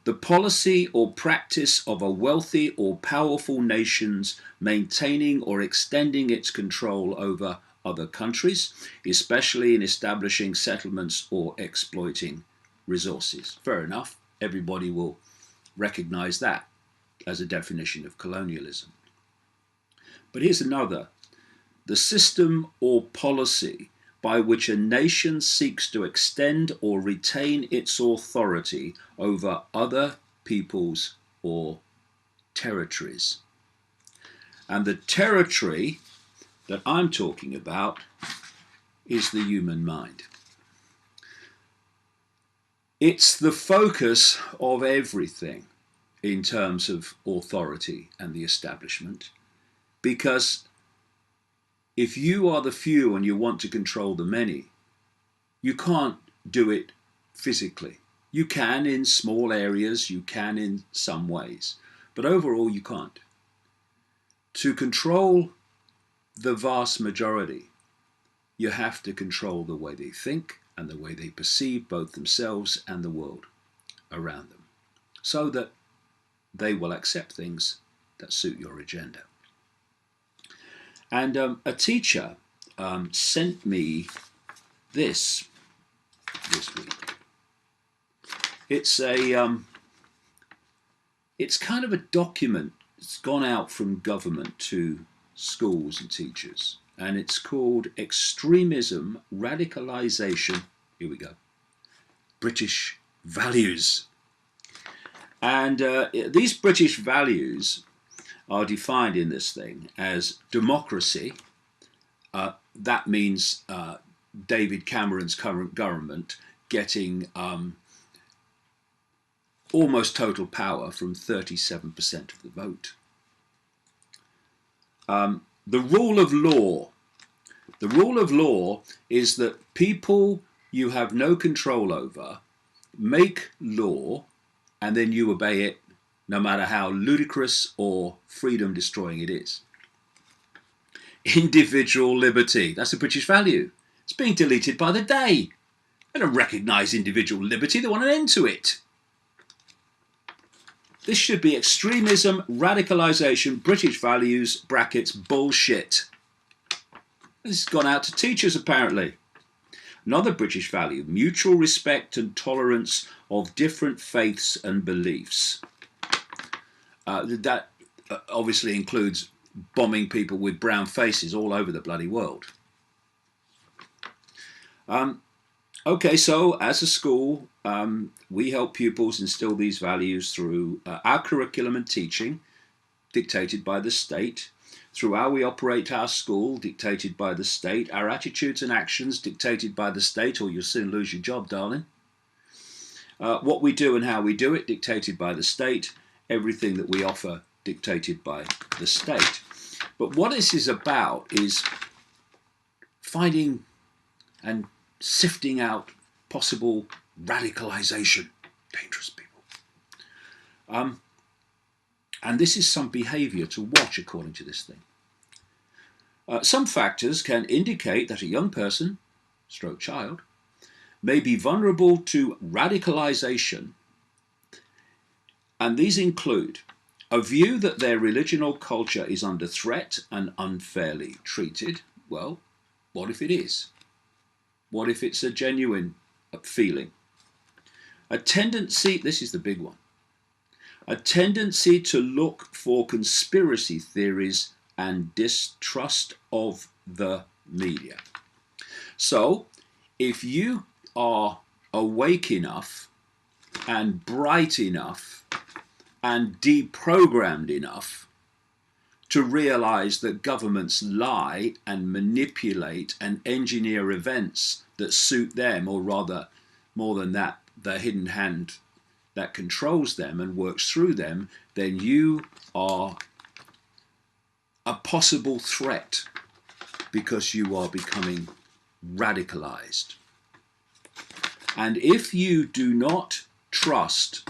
The policy or practice of a wealthy or powerful nation's maintaining or extending its control over other countries, especially in establishing settlements or exploiting resources. Fair enough, everybody will recognize that as a definition of colonialism. But here's another. The system or policy by which a nation seeks to extend or retain its authority over other peoples or territories. And the territory that I'm talking about is the human mind. It's the focus of everything in terms of authority and the establishment, because if you are the few and you want to control the many, you can't do it physically. You can in small areas, you can in some ways, but overall you can't. To control the vast majority, you have to control the way they think and the way they perceive both themselves and the world around them, so that they will accept things that suit your agenda. And a teacher sent me this week. It's it's kind of a document. It's gone out from government to schools and teachers, and it's called Extremism, Radicalization. Here we go. British Values. And these British values are defined in this thing as democracy. That means David Cameron's current government getting almost total power from 37% of the vote. The rule of law. The rule of law is that people you have no control over make law and then you obey it, no matter how ludicrous or freedom destroying it is. Individual liberty, that's a British value. It's being deleted by the day. They don't recognise individual liberty, they want an end to it. This should be extremism, radicalisation, British values, brackets, bullshit. This has gone out to teachers apparently. Another British value, mutual respect and tolerance of different faiths and beliefs. That obviously includes bombing people with brown faces all over the bloody world. Okay, so as a school, we help pupils instill these values through our curriculum and teaching, dictated by the state, through how we operate our school, dictated by the state, our attitudes and actions, dictated by the state, or you'll soon lose your job, darling. What we do and how we do it, dictated by the state. Everything that we offer, dictated by the state. But what this is about is finding and sifting out possible radicalization. Dangerous people. And this is some behavior to watch according to this thing. Some factors can indicate that a young person, stroke child, may be vulnerable to radicalization, and these include A view that their religion or culture is under threat and unfairly treated. Well, what if it is? What if it's a genuine feeling? A tendency, this is the big one, a tendency to look for conspiracy theories and distrust of the media. So, if you are awake enough and bright enough and deprogrammed enough to realize that governments lie and manipulate and engineer events that suit them, or rather, more than that, the hidden hand that controls them and works through them, then you are a possible threat because you are becoming radicalized. And if you do not trust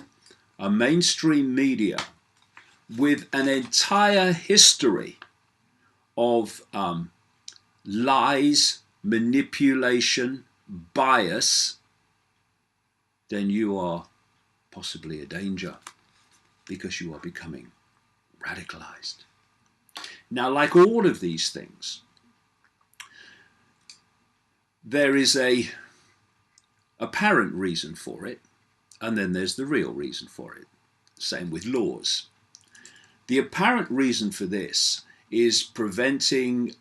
a mainstream media with an entire history of lies, manipulation, bias, then you are possibly a danger because you are becoming radicalized. Now, like all of these things, there is a apparent reason for it, and then there's the real reason for it. Same with laws. The apparent reason for this is preventing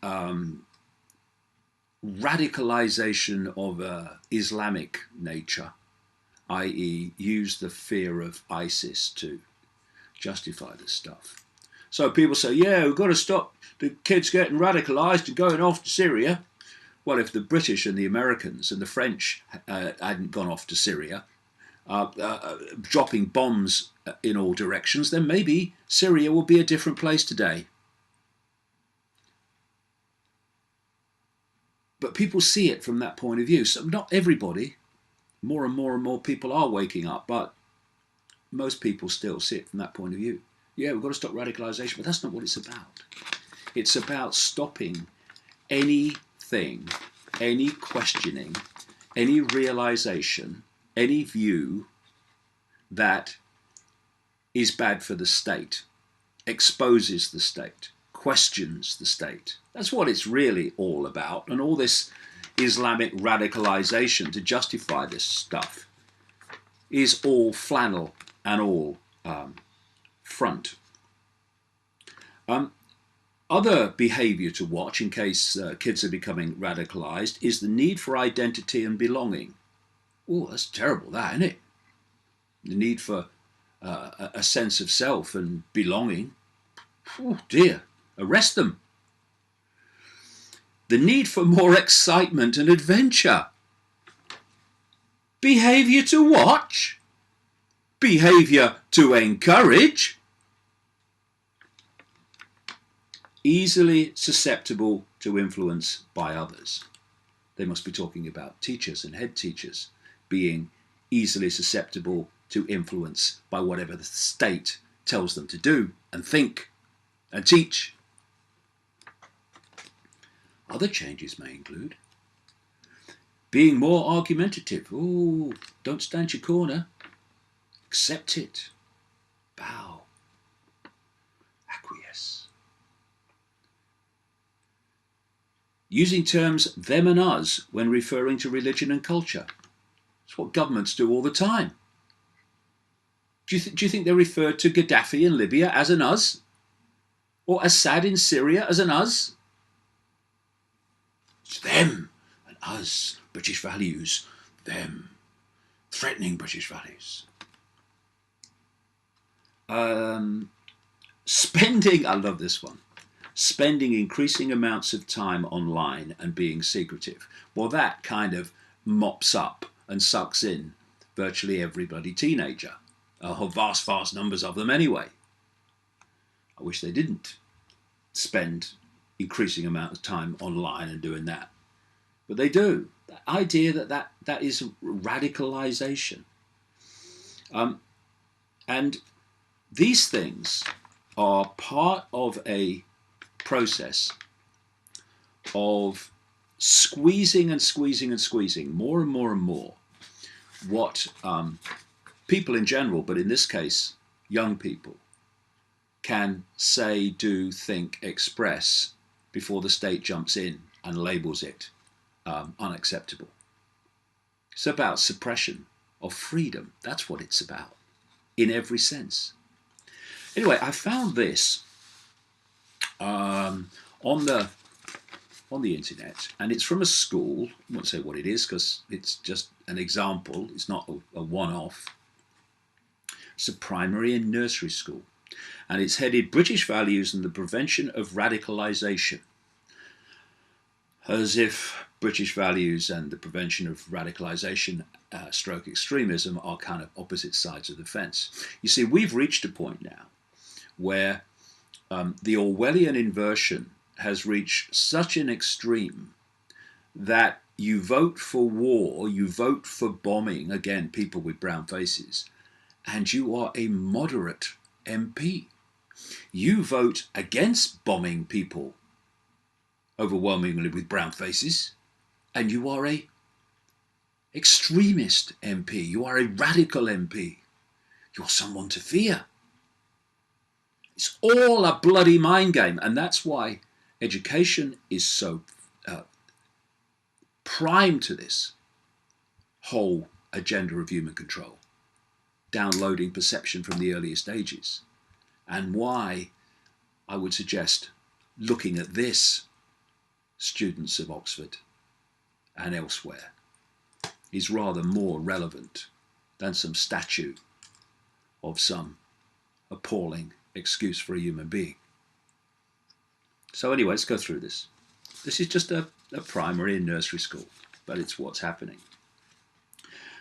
radicalization of Islamic nature, i.e. use the fear of ISIS to justify this stuff. So people say, yeah, we've got to stop the kids getting radicalized and going off to Syria. Well, if the British and the Americans and the French hadn't gone off to Syria, dropping bombs in all directions, then maybe Syria would be a different place today. But people see it from that point of view. So not everybody, more and more and more people are waking up, but most people still see it from that point of view. Yeah, we've got to stop radicalization, but that's not what it's about. It's about stopping anything, any questioning, any realization, any view that is bad for the state, exposes the state, questions the state. That's what it's really all about. And all this Islamic radicalization to justify this stuff is all flannel and all front. Other behavior to watch in case kids are becoming radicalized is the need for identity and belonging. Oh, that's terrible, that, isn't it? The need for a sense of self and belonging. Oh dear, arrest them. The need for more excitement and adventure. Behavior to watch. Behavior to encourage. Easily susceptible to influence by others. They must be talking about teachers and head teachers being easily susceptible to influence by whatever the state tells them to do and think and teach. Other changes may include being more argumentative. Oh, don't stand your corner. Accept it. Bow. Acquiesce. Using terms them and us when referring to religion and culture. It's what governments do all the time. Do you think they refer to Gaddafi in Libya as an us? Or Assad in Syria as an us? It's them and us, British values, them, threatening British values. Spending, I love this one, spending increasing amounts of time online and being secretive. Well, that kind of mops up and sucks in virtually every bloody teenager. Vast numbers of them anyway. I wish they didn't spend increasing amount of time online and doing that. But they do. The idea that is radicalization. And these things are part of a process of squeezing and squeezing and squeezing more and more and more what people in general, but in this case, young people, can say, do, think, express before the state jumps in and labels it unacceptable. It's about suppression of freedom. That's what it's about, in every sense. Anyway, I found this on the internet, and it's from a school. I won't say what it is because it's just an example. It's not a one-off. It's a primary and nursery school, and it's headed British Values and the Prevention of Radicalisation. As if British values and the prevention of radicalisation stroke extremism are kind of opposite sides of the fence. You see, we've reached a point now where the Orwellian inversion has reached such an extreme that you vote for war, you vote for bombing, again, people with brown faces, and you are a moderate MP. You vote against bombing people overwhelmingly with brown faces, and you are a extremist MP. You are a radical MP. You're someone to fear. It's all a bloody mind game, and that's why education is so prime to this whole agenda of human control, downloading perception from the earliest ages, and why I would suggest looking at this, students of Oxford and elsewhere, is rather more relevant than some statue of some appalling excuse for a human being. So anyway, let's go through this. This is just a primary and nursery school, but it's what's happening.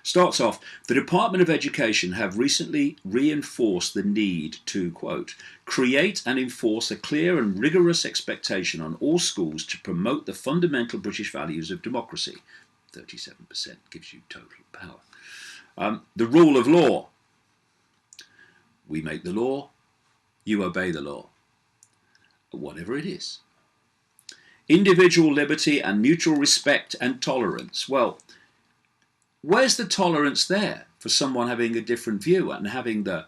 Starts off, the Department of Education have recently reinforced the need to, quote, create and enforce a clear and rigorous expectation on all schools to promote the fundamental British values of democracy. 37% gives you total power. The rule of law. We make the law, you obey the law, whatever it is. Individual liberty and mutual respect and tolerance. Well, where's the tolerance there for someone having a different view and having the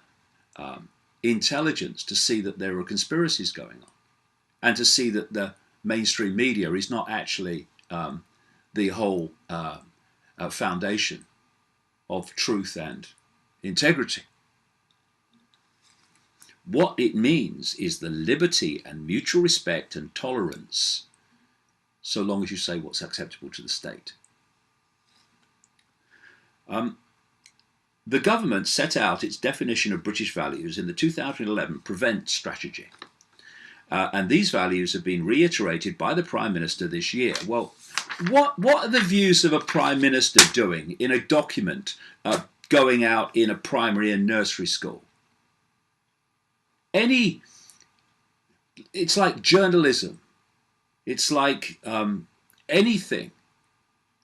intelligence to see that there are conspiracies going on and to see that the mainstream media is not actually the whole foundation of truth and integrity? What it means is the liberty and mutual respect and tolerance, so long as you say what's acceptable to the state. The government set out its definition of British values in the 2011 Prevent strategy. And these values have been reiterated by the Prime Minister this year. Well, what are the views of a Prime Minister doing in a document going out in a primary and nursery school? It's like journalism. It's like anything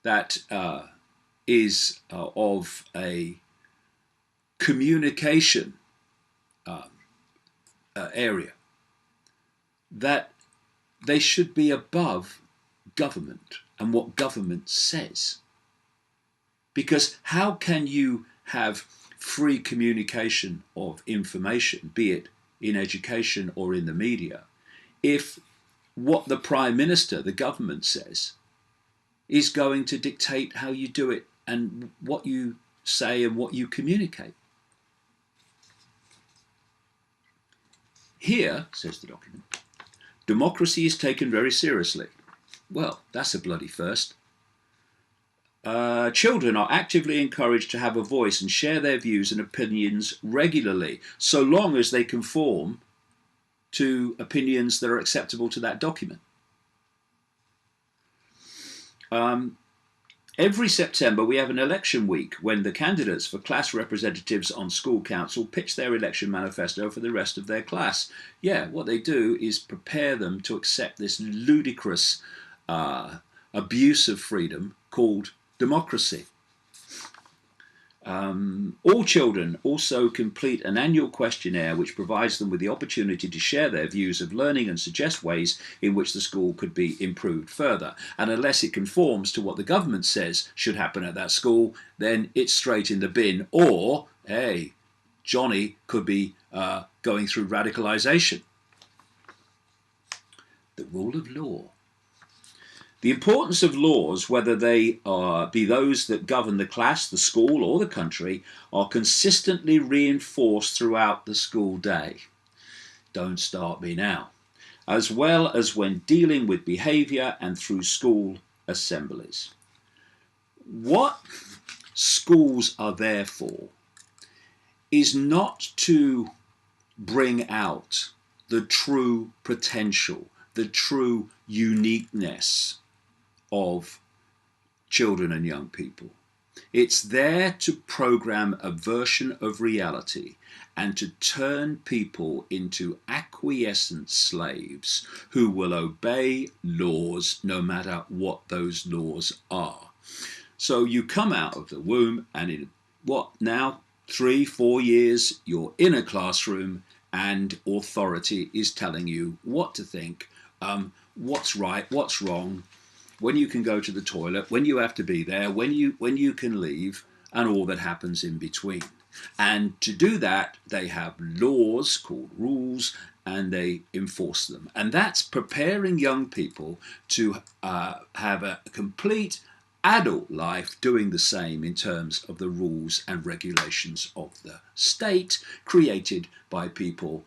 that is of a communication area, that they should be above government and what government says. Because how can you have free communication of information, be it in education or in the media, if what the Prime Minister, the government says, is going to dictate how you do it and what you say and what you communicate? Here, says the document, democracy is taken very seriously. Well, that's a bloody first. Children are actively encouraged to have a voice and share their views and opinions regularly, so long as they conform to opinions that are acceptable to that document. Every September we have an election week when the candidates for class representatives on school council pitch their election manifesto for the rest of their class. Yeah, what they do is prepare them to accept this ludicrous abuse of freedom called democracy. All children also complete an annual questionnaire which provides them with the opportunity to share their views of learning and suggest ways in which the school could be improved further. And unless it conforms to what the government says should happen at that school, then it's straight in the bin. Or, hey, Johnny could be going through radicalization. The rule of law. The importance of laws, whether they be those that govern the class, the school, or the country, are consistently reinforced throughout the school day. Don't start me now. As well as when dealing with behaviour and through school assemblies. What schools are there for is not to bring out the true potential, the true uniqueness of children and young people. It's there to program a version of reality and to turn people into acquiescent slaves who will obey laws no matter what those laws are. So you come out of the womb and in 3-4 years, you're in a classroom and authority is telling you what to think, what's right, what's wrong, when you can go to the toilet, when you have to be there, when you can leave, and all that happens in between. And to do that, they have laws called rules, and they enforce them. And that's preparing young people to have a complete adult life doing the same in terms of the rules and regulations of the state created by people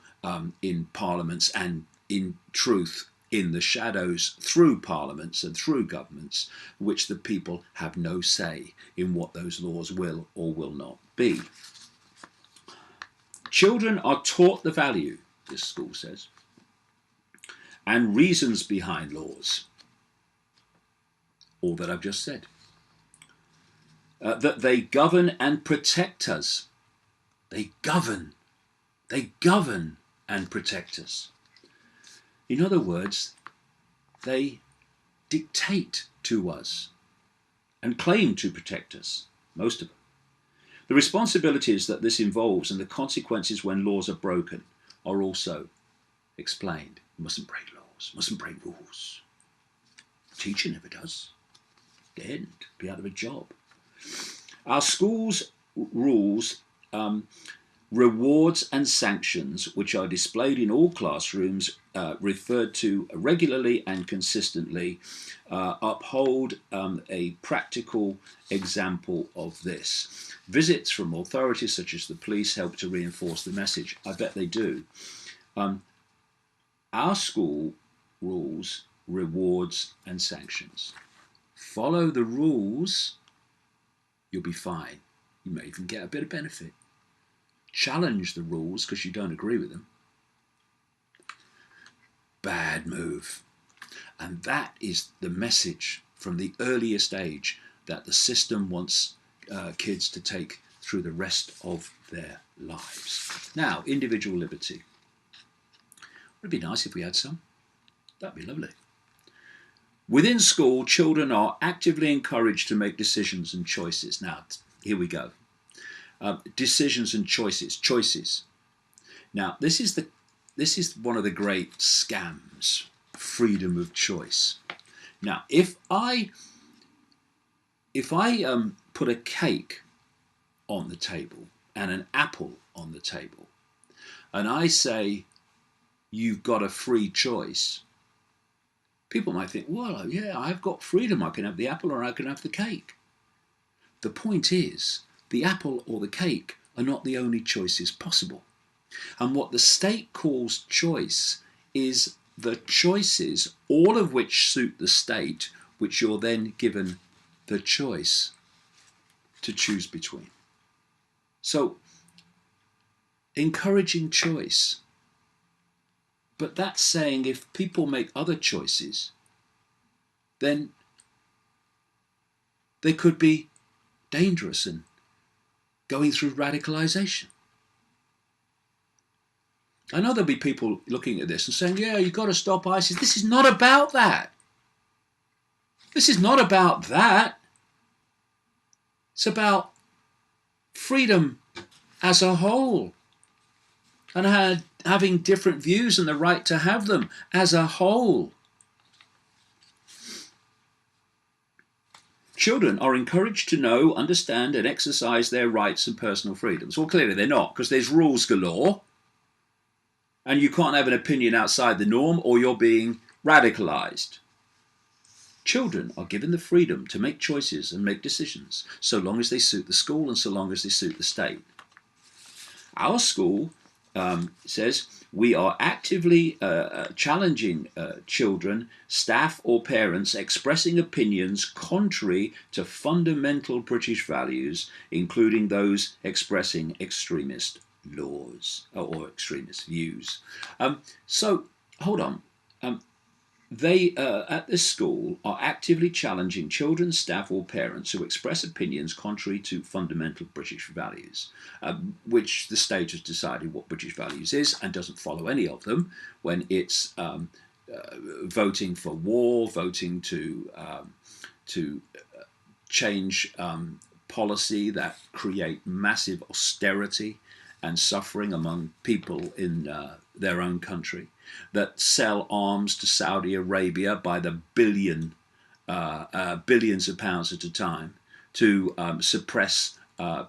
in parliaments and in truth in the shadows through parliaments and through governments, which the people have no say in what those laws will or will not be. Children are taught the value, this school says, and reasons behind laws. All that I've just said. That they govern and protect us. They govern and protect us. In other words, they dictate to us and claim to protect us, most of them. The responsibilities that this involves and the consequences when laws are broken are also explained. You mustn't break laws, mustn't break rules. Teacher never does. Dead, be out of a job. Our schools' rules, rewards and sanctions, which are displayed in all classrooms, referred to regularly and consistently, uphold a practical example of this. Visits from authorities such as the police help to reinforce the message. I bet they do. Our school rules, rewards and sanctions. Follow the rules, you'll be fine. You may even get a bit of benefit. Challenge the rules because you don't agree with them. Bad move. And that is the message from the earliest age that the system wants kids to take through the rest of their lives. Now, individual liberty. Would it be nice if we had some? That'd be lovely. Within school, children are actively encouraged to make decisions and choices. Now, here we go. Decisions and choices. Now, this is one of the great scams, freedom of choice. Now, if I put a cake on the table and an apple on the table, and I say, you've got a free choice, people might think, well, yeah, I've got freedom. I can have the apple or I can have the cake. The point is, the apple or the cake are not the only choices possible. And what the state calls choice is the choices, all of which suit the state, which you're then given the choice to choose between. So, encouraging choice. But that's saying if people make other choices, then they could be dangerous and going through radicalization. I know there'll be people looking at this and saying, yeah, you've got to stop ISIS. This is not about that. This is not about that. It's about freedom as a whole and having different views and the right to have them as a whole. Children are encouraged to know, understand and exercise their rights and personal freedoms. Well, clearly they're not, because there's rules galore. and you can't have an opinion outside the norm, or you're being radicalized. Children are given the freedom to make choices and make decisions, so long as they suit the school and so long as they suit the state. Our school says we are actively challenging children, staff or parents expressing opinions contrary to fundamental British values, including those expressing extremist laws or extremist views. So, hold on. They, at this school, are actively challenging children, staff or parents who express opinions contrary to fundamental British values, which the state has decided what British values is and doesn't follow any of them when it's voting for war, voting to change policy that create massive austerity and suffering among people in their own country, that sell arms to Saudi Arabia by the billions of pounds at a time to suppress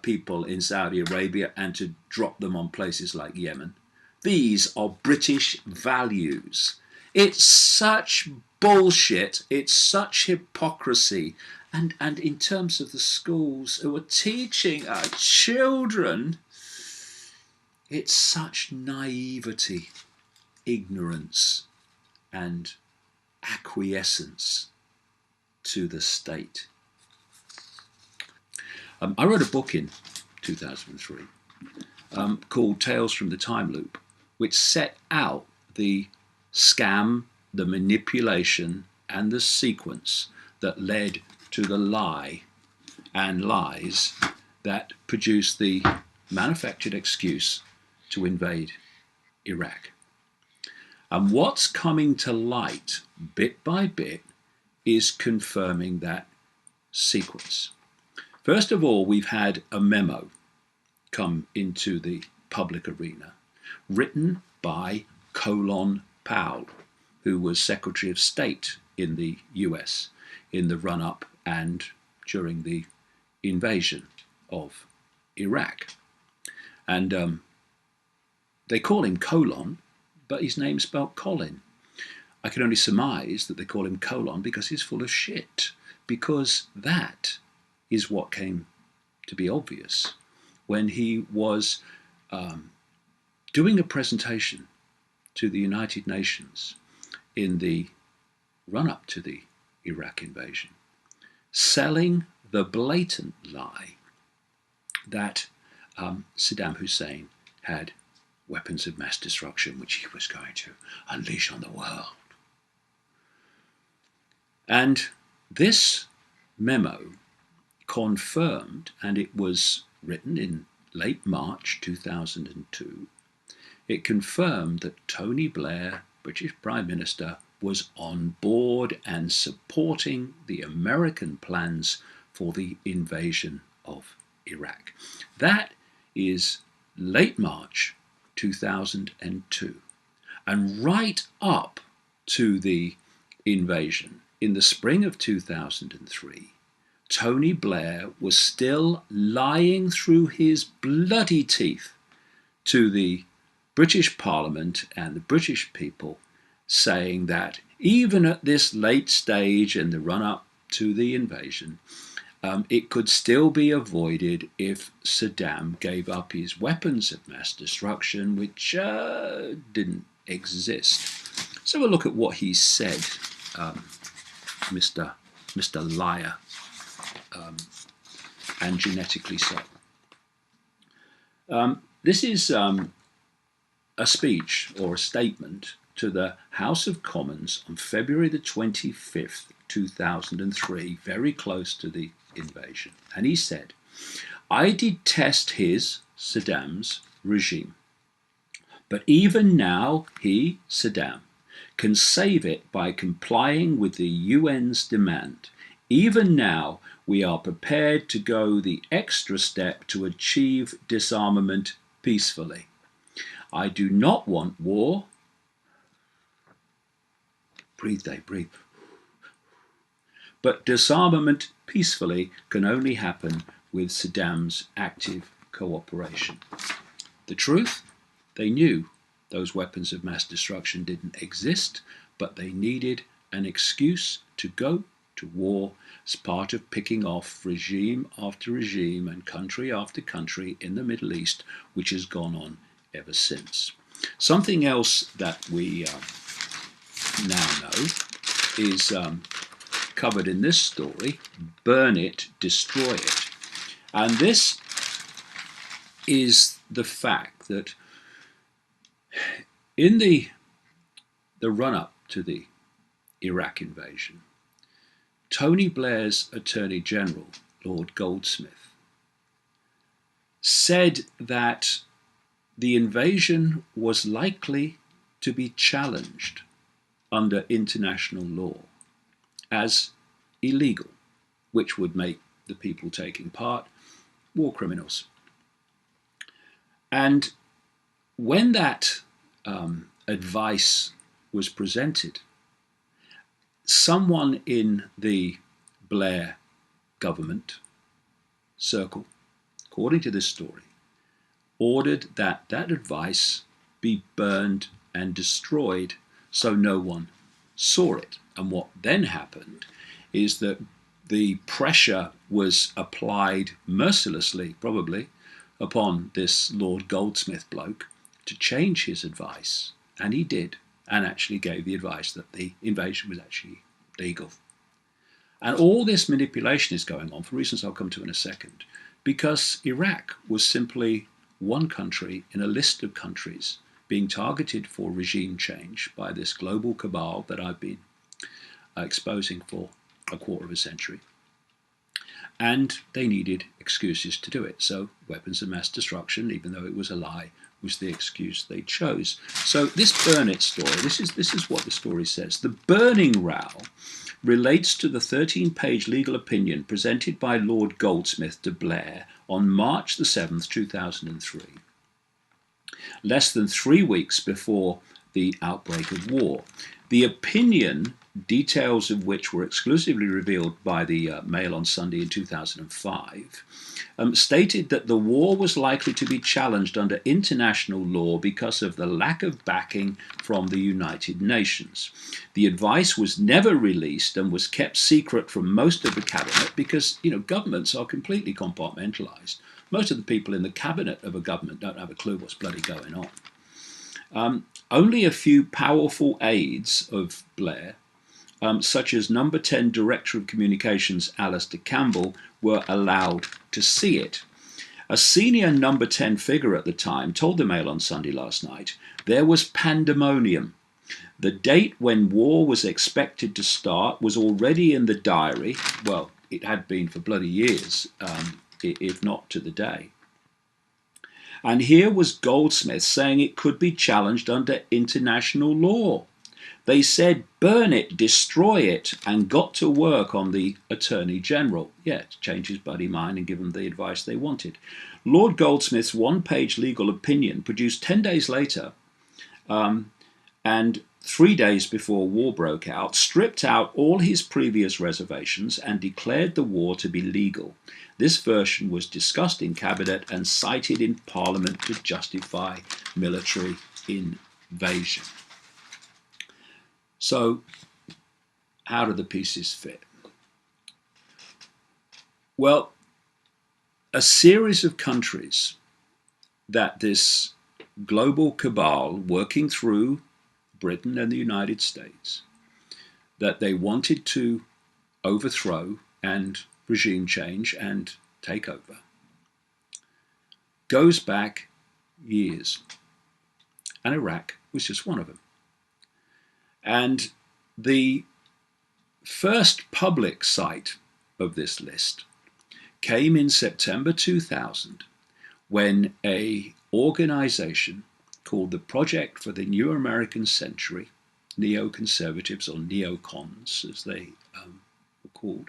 people in Saudi Arabia and to drop them on places like Yemen. These are British values. It's such bullshit. It's such hypocrisy. And in terms of the schools who are teaching our children, it's such naivety, ignorance, and acquiescence to the state. I wrote a book in 2003 called Tales from the Time Loop, which set out the scam, the manipulation, and the sequence that led to the lie and lies that produced the manufactured excuse to invade Iraq. And what's coming to light bit by bit is confirming that sequence. First of all, we've had a memo come into the public arena written by Colin Powell, who was Secretary of State in the US in the run-up and during the invasion of Iraq. And they call him Colin, but his name's spelled Colin. I can only surmise that they call him Colin because he's full of shit, because that is what came to be obvious when he was doing a presentation to the United Nations in the run-up to the Iraq invasion, selling the blatant lie that Saddam Hussein had weapons of mass destruction which he was going to unleash on the world. And this memo confirmed, and it was written in late March 2002, it confirmed that Tony Blair, British Prime Minister, was on board and supporting the American plans for the invasion of Iraq. That is late March 2002. And right up to the invasion in the spring of 2003, Tony Blair was still lying through his bloody teeth to the British Parliament and the British people, saying that even at this late stage in the run-up to the invasion, it could still be avoided if Saddam gave up his weapons of mass destruction, which didn't exist. So we'll look at what he said, Mr. Liar, and genetically so. This is a speech or a statement to the House of Commons on February the 25th, 2003, very close to the invasion. And he said, "I detest his, Saddam's, regime. But even now, he, Saddam, can save it by complying with the UN's demand. Even now, we are prepared to go the extra step to achieve disarmament peacefully. I do not want war." Breathe, Dave, breathe. "But disarmament peacefully can only happen with Saddam's active cooperation." The truth? They knew Those weapons of mass destruction didn't exist, but they needed an excuse to go to war as part of picking off regime after regime and country after country in the Middle East, which has gone on ever since. Something else that we now know is covered in this story: burn it, destroy it. And this is the fact that in the run-up to the Iraq invasion, Tony Blair's Attorney General, Lord Goldsmith, said that the invasion was likely to be challenged under international law as illegal, which would make the people taking part war criminals. And when that advice was presented, someone in the Blair government circle, according to this story, ordered that that advice be burned and destroyed so no one saw it. And what then happened is that the pressure was applied mercilessly, probably, upon this Lord Goldsmith bloke to change his advice. And he did, and actually gave the advice that the invasion was actually legal. And all this manipulation is going on for reasons I'll come to in a second, because Iraq was simply one country in a list of countries being targeted for regime change by this global cabal that I've been exposing for a quarter of a century. And they needed excuses to do it. So weapons of mass destruction, even though it was a lie, was the excuse they chose. So this burn it story, this is what the story says. The burning row relates to the 13-page legal opinion presented by Lord Goldsmith to Blair on March the 7th, 2003, less than 3 weeks before the outbreak of war. The opinion, details of which were exclusively revealed by the Mail on Sunday in 2005, stated that the war was likely to be challenged under international law because of the lack of backing from the United Nations. The advice was never released and was kept secret from most of the cabinet because, governments are completely compartmentalized. Most of the people in the cabinet of a government don't have a clue what's bloody going on. Only a few powerful aides of Blair, such as Number 10 Director of Communications Alistair Campbell, were allowed to see it. A senior Number 10 figure at the time told the Mail on Sunday last night there was pandemonium. The date when war was expected to start was already in the diary. Well, it had been for bloody years, if not to the day. And here was Goldsmith saying it could be challenged under international law. They said, burn it, destroy it, and got to work on the Attorney General. Yeah, to change his bloody mind and give them the advice they wanted. Lord Goldsmith's one-page legal opinion, produced 10 days later, and 3 days before war broke out, stripped out all his previous reservations and declared the war to be legal. This version was discussed in Cabinet and cited in Parliament to justify military invasion. So, how do the pieces fit? Well, a series of countries that this global cabal working through Britain and the United States, that they wanted to overthrow and regime change and take over, goes back years. And Iraq was just one of them. And the first public sight of this list came in September 2000 when an organization called the Project for the New American Century, neoconservatives or neocons as they were called,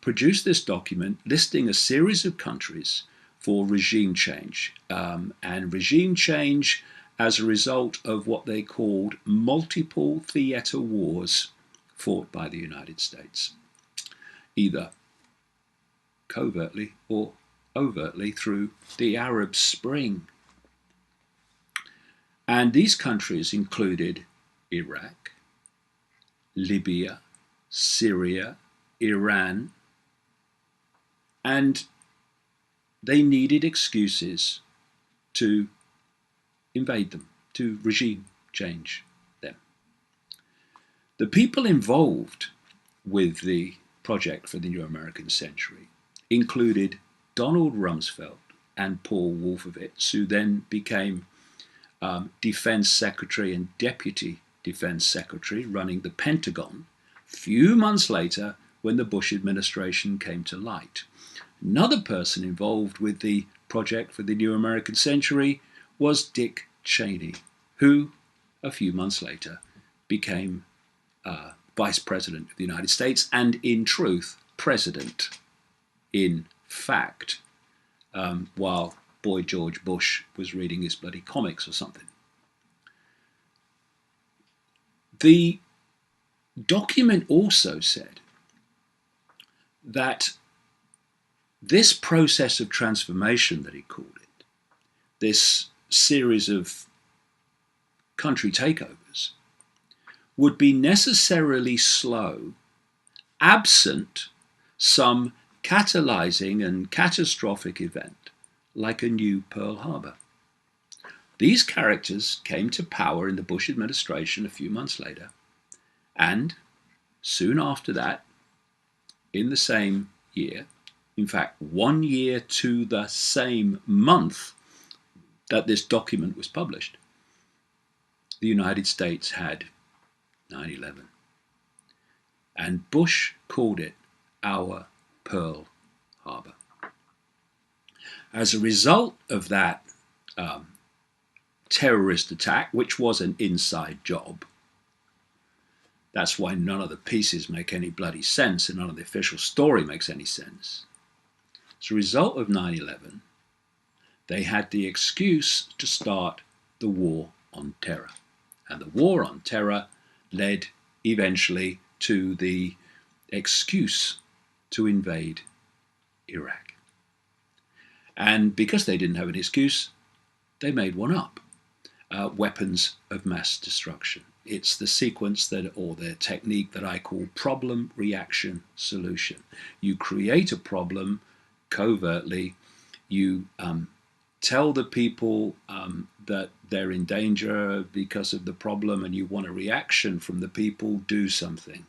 produced this document listing a series of countries for regime change, and regime change as a result of what they called multiple theater wars fought by the United States, either covertly or overtly through the Arab Spring. And these countries included Iraq, Libya, Syria, Iran, and they needed excuses to invade them, to regime change them. The people involved with the project for the new American century included Donald Rumsfeld and Paul Wolfowitz, who then became Defense Secretary and Deputy Defense Secretary running the Pentagon, few months later when the Bush administration came to light. Another person involved with the project for the new American century was Dick Cheney, who a few months later became Vice President of the United States and, in truth, President, in fact, while Boy George Bush was reading his bloody comics or something. The document also said that this process of transformation, that he called it, this series of country takeovers, would be necessarily slow, absent some catalyzing and catastrophic event like a new Pearl Harbor. These characters came to power in the Bush administration a few months later, and soon after that, in the same year, in fact 1 year to the same month that this document was published, the United States had 9/11. And Bush called it our Pearl Harbor. As a result of that terrorist attack, which was an inside job, that's why none of the pieces make any bloody sense and none of the official story makes any sense. As a result of 9/11, they had the excuse to start the war on terror. And the war on terror led eventually to the excuse to invade Iraq. And because they didn't have an excuse, they made one up. Weapons of mass destruction. It's the sequence that, or the technique that I call problem, reaction, solution. You create a problem covertly, you tell the people that they're in danger because of the problem and you want a reaction from the people, do something.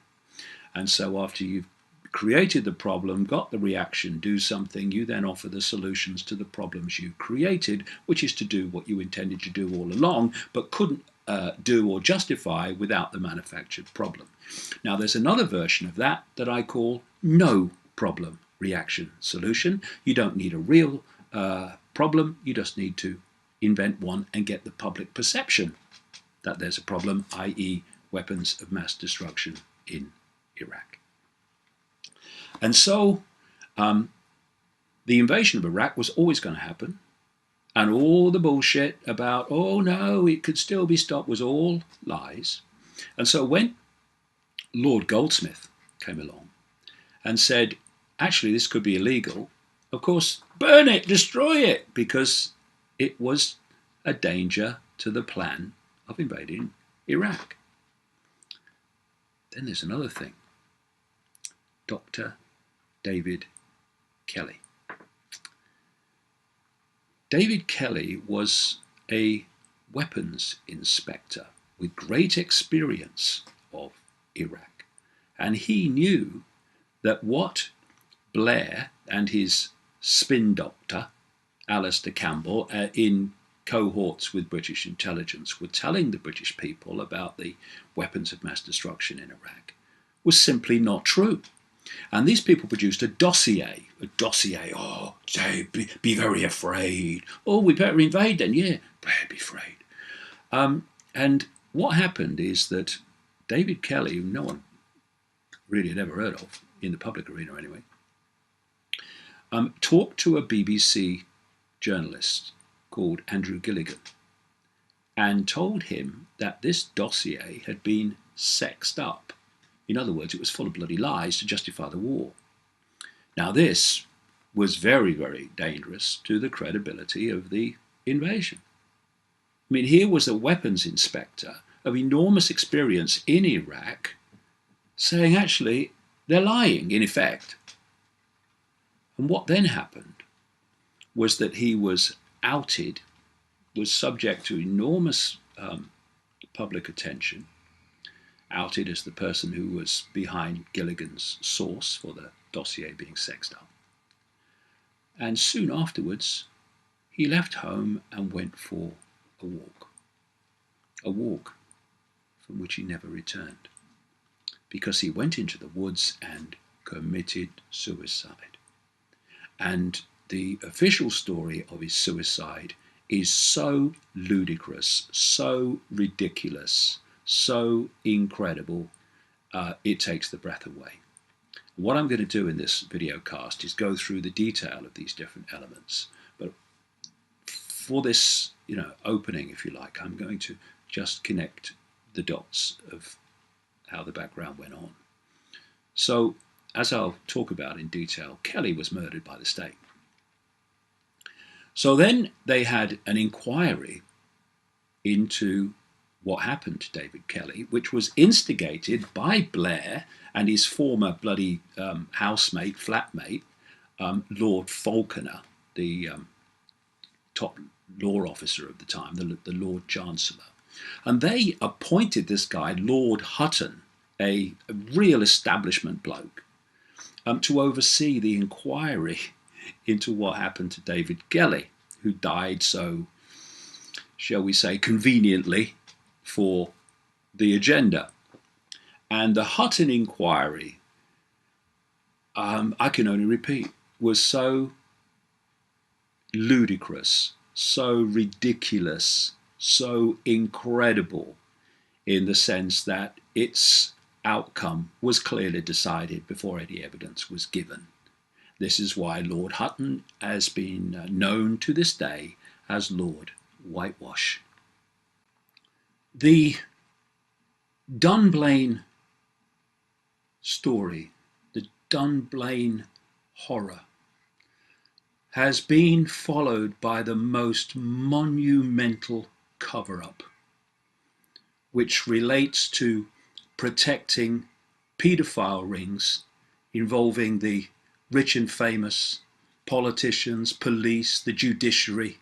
And so after you've created the problem, got the reaction, do something, you then offer the solutions to the problems you created, which is to do what you intended to do all along, but couldn't do or justify without the manufactured problem. Now there's another version of that that I call no problem, reaction, solution. You don't need a real problem, you just need to invent one and get the public perception that there's a problem, i.e. weapons of mass destruction in Iraq. And so the invasion of Iraq was always going to happen, and all the bullshit about, oh no, it could still be stopped, was all lies. And so when Lord Goldsmith came along and said, actually this could be illegal, of course, burn it, destroy it, because it was a danger to the plan of invading Iraq. Then there's another thing. Dr. David Kelly. David Kelly was a weapons inspector with great experience of Iraq. And he knew that what Blair and his spin doctor, Alistair Campbell, in cohorts with British intelligence were telling the British people about the weapons of mass destruction in Iraq was simply not true. And these people produced a dossier, oh, say, be very afraid. Oh, we better invade then, yeah, Blair, be afraid. And what happened is that David Kelly, who no one really had ever heard of, in the public arena anyway, talked to a BBC journalist called Andrew Gilligan and told him that this dossier had been sexed up. In other words, it was full of bloody lies to justify the war. Now this was very, very dangerous to the credibility of the invasion. I mean, here was a weapons inspector of enormous experience in Iraq saying, actually, they're lying, in effect. And what then happened was that he was outed, was subject to enormous public attention, outed as the person who was behind Gilligan's source for the dossier being sexed up. And soon afterwards, he left home and went for a walk from which he never returned, because he went into the woods and committed suicide. And the official story of his suicide is so ludicrous, so ridiculous, so incredible, it takes the breath away. What I'm going to do in this video cast is go through the detail of these different elements. But for this, opening, if you like, I'm going to just connect the dots of how the background went on. So, as I'll talk about in detail, Kelly was murdered by the state. So then they had an inquiry into what happened to David Kelly, which was instigated by Blair and his former bloody housemate, flatmate, Lord Falconer, the top law officer of the time, the Lord Chancellor. And they appointed this guy, Lord Hutton, a real establishment bloke, to oversee the inquiry into what happened to David Kelly, who died so, shall we say, conveniently for the agenda. And the Hutton inquiry, I can only repeat, was so ludicrous, so ridiculous, so incredible, in the sense that its outcome was clearly decided before any evidence was given. This is why Lord Hutton has been known to this day as Lord Whitewash. The Dunblane story, the Dunblane horror, has been followed by the most monumental cover-up, which relates to protecting paedophile rings involving the rich and famous, politicians, police, the judiciary,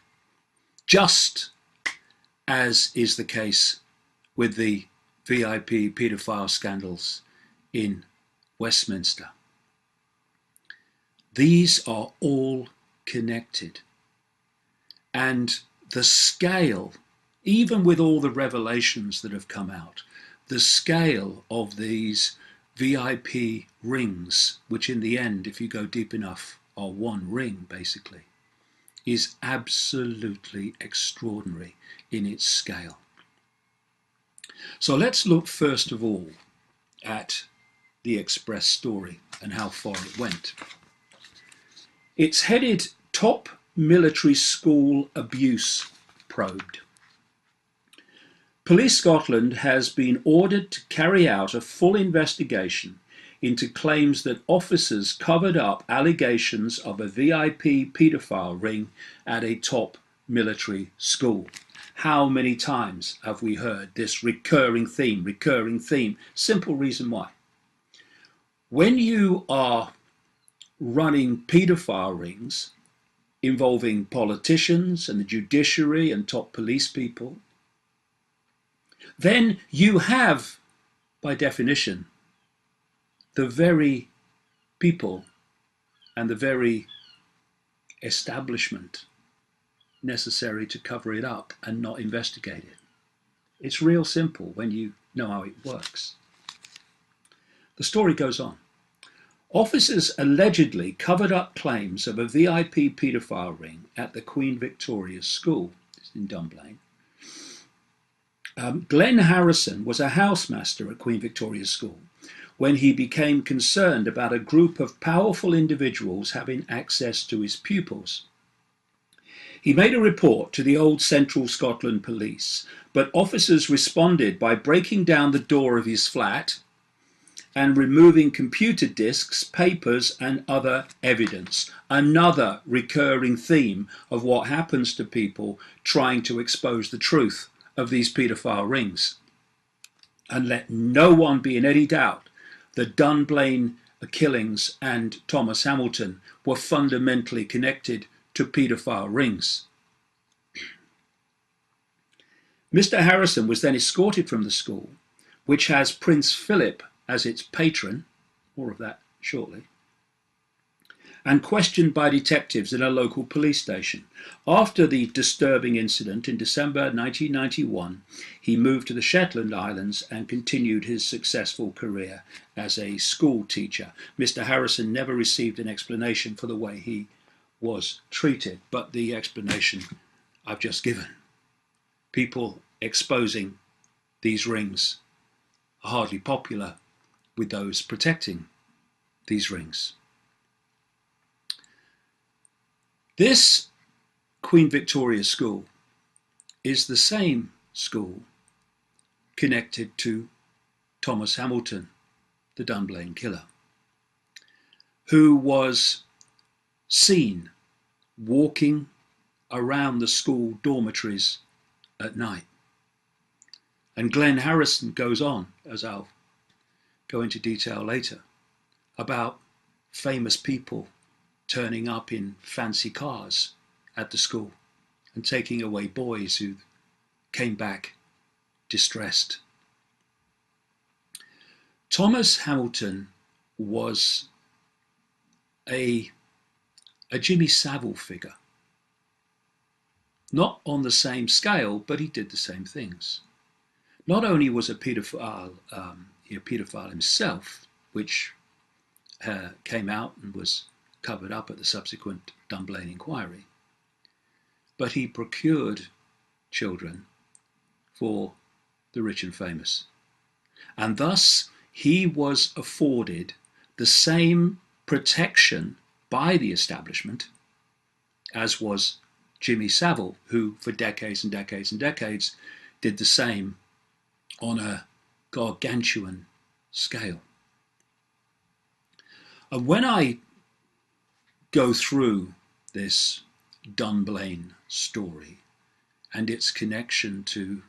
just as is the case with the VIP paedophile scandals in Westminster. These are all connected, and the scale, even with all the revelations that have come out, the scale of these VIP rings, which in the end, if you go deep enough, are one ring basically, is absolutely extraordinary in its scale. So let's look first of all at the Express story and how far it went. It's headed Top Military School Abuse Probed. Police Scotland has been ordered to carry out a full investigation into claims that officers covered up allegations of a VIP paedophile ring at a top military school. How many times have we heard this recurring theme? Simple reason why. When you are running paedophile rings involving politicians and the judiciary and top police people, then you have, by definition, the very people and the very establishment necessary to cover it up and not investigate it. It's real simple when you know how it works. The story goes on. Officers allegedly covered up claims of a VIP paedophile ring at the Queen Victoria's School in Dunblane. Glenn Harrison was a housemaster at Queen Victoria's School when he became concerned about a group of powerful individuals having access to his pupils. He made a report to the old Central Scotland Police, but officers responded by breaking down the door of his flat and removing computer disks, papers, and other evidence. Another recurring theme of what happens to people trying to expose the truth of these paedophile rings. And let no one be in any doubt the Dunblane killings and Thomas Hamilton were fundamentally connected to paedophile rings. Mr. Harrison was then escorted from the school, which has Prince Philip as its patron, more of that shortly, and questioned by detectives in a local police station. After the disturbing incident in December 1991, he moved to the Shetland Islands and continued his successful career as a school teacher. Mr. Harrison never received an explanation for the way he was treated, but the explanation I've just given. People exposing these rings are hardly popular with those protecting these rings. This Queen Victoria School is the same school connected to Thomas Hamilton, the Dunblane killer, who was seen walking around the school dormitories at night. And Glenn Harrison goes on, as I'll go into detail later, about famous people turning up in fancy cars at the school and taking away boys who came back distressed. Thomas Hamilton was a Jimmy Savile figure. Not on the same scale, but he did the same things. Not only was a paedophile himself, which came out and was covered up at the subsequent Dunblane inquiry, but he procured children for the rich and famous. And thus he was afforded the same protection by the establishment as was Jimmy Savile, who for decades and decades and decades did the same on a gargantuan scale. And when I go through this Dunblane story and its connection to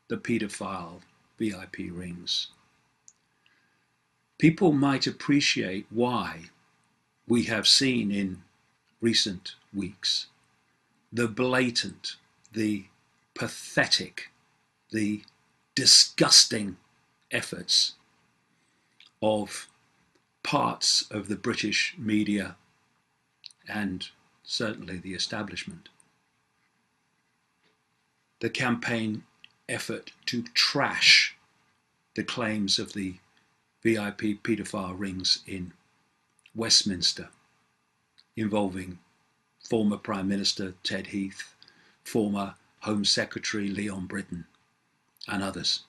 the paedophile VIP rings, people might appreciate why we have seen in recent weeks the blatant, the pathetic, the disgusting efforts of parts of the British media and certainly the establishment. The campaign effort to trash the claims of the VIP paedophile rings in Westminster, involving former Prime Minister Ted Heath, former Home Secretary Leon Britton, and others.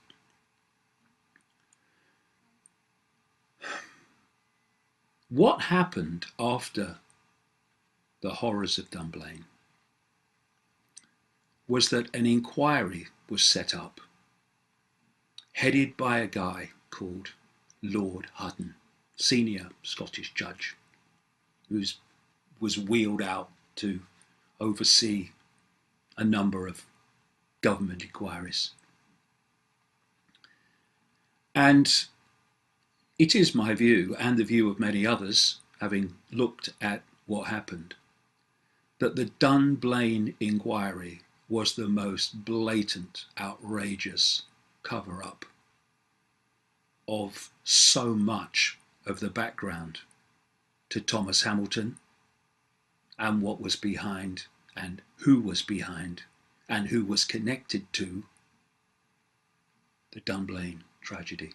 What happened after the horrors of Dunblane was that an inquiry was set up, headed by a guy called Lord Hutton, senior Scottish judge, who was wheeled out to oversee a number of government inquiries. And it is my view, and the view of many others, having looked at what happened, that the Dunblane inquiry was the most blatant, outrageous cover-up of so much of the background to Thomas Hamilton and what was behind and who was behind and who was connected to the Dunblane tragedy.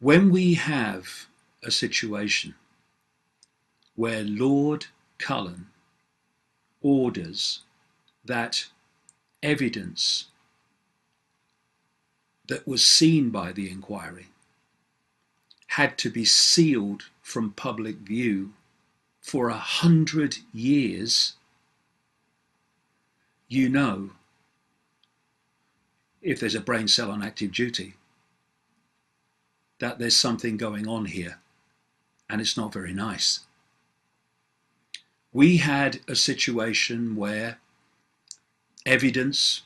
When we have a situation where Lord Cullen orders that evidence that was seen by the inquiry had to be sealed from public view for 100 years, you know, if there's a brain cell on active duty, that there's something going on here, and it's not very nice. We had a situation where evidence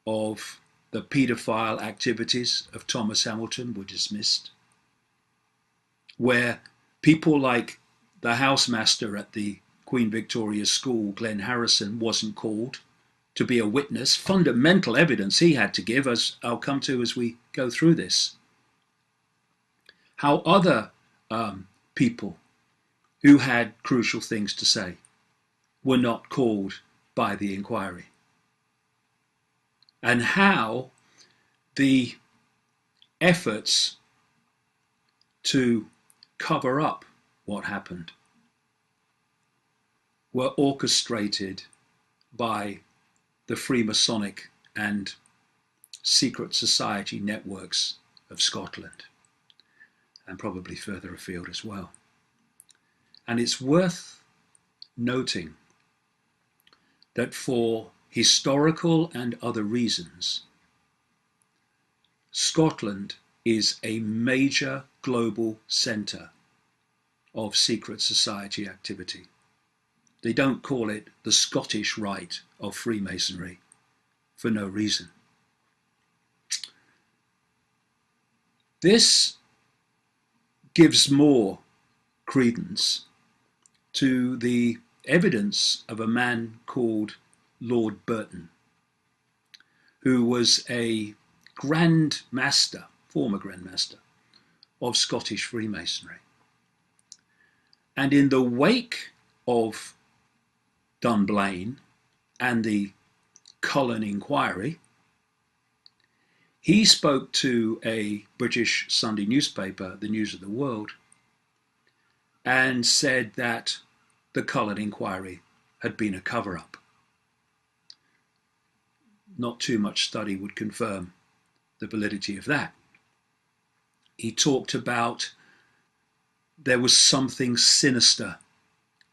of the paedophile activities of Thomas Hamilton were dismissed, where people like the housemaster at the Queen Victoria School, Glenn Harrison, wasn't called to be a witness. Fundamental evidence he had to give, as I'll come to as we go through this. How other people who had crucial things to say were not called by the inquiry. And how the efforts to cover up what happened were orchestrated by the Freemasonic and secret society networks of Scotland, and probably further afield as well. And it's worth noting that for historical and other reasons, Scotland is a major global centre of secret society activity. They don't call it the Scottish Rite of Freemasonry for no reason. This gives more credence to the evidence of a man called Lord Burton, who was a Grand Master, former Grand Master, of Scottish Freemasonry. And in the wake of Dunblane and the Cullen inquiry, he spoke to a British Sunday newspaper, the News of the World, and said that the Cullen inquiry had been a cover-up. Not too much study would confirm the validity of that. He talked about there was something sinister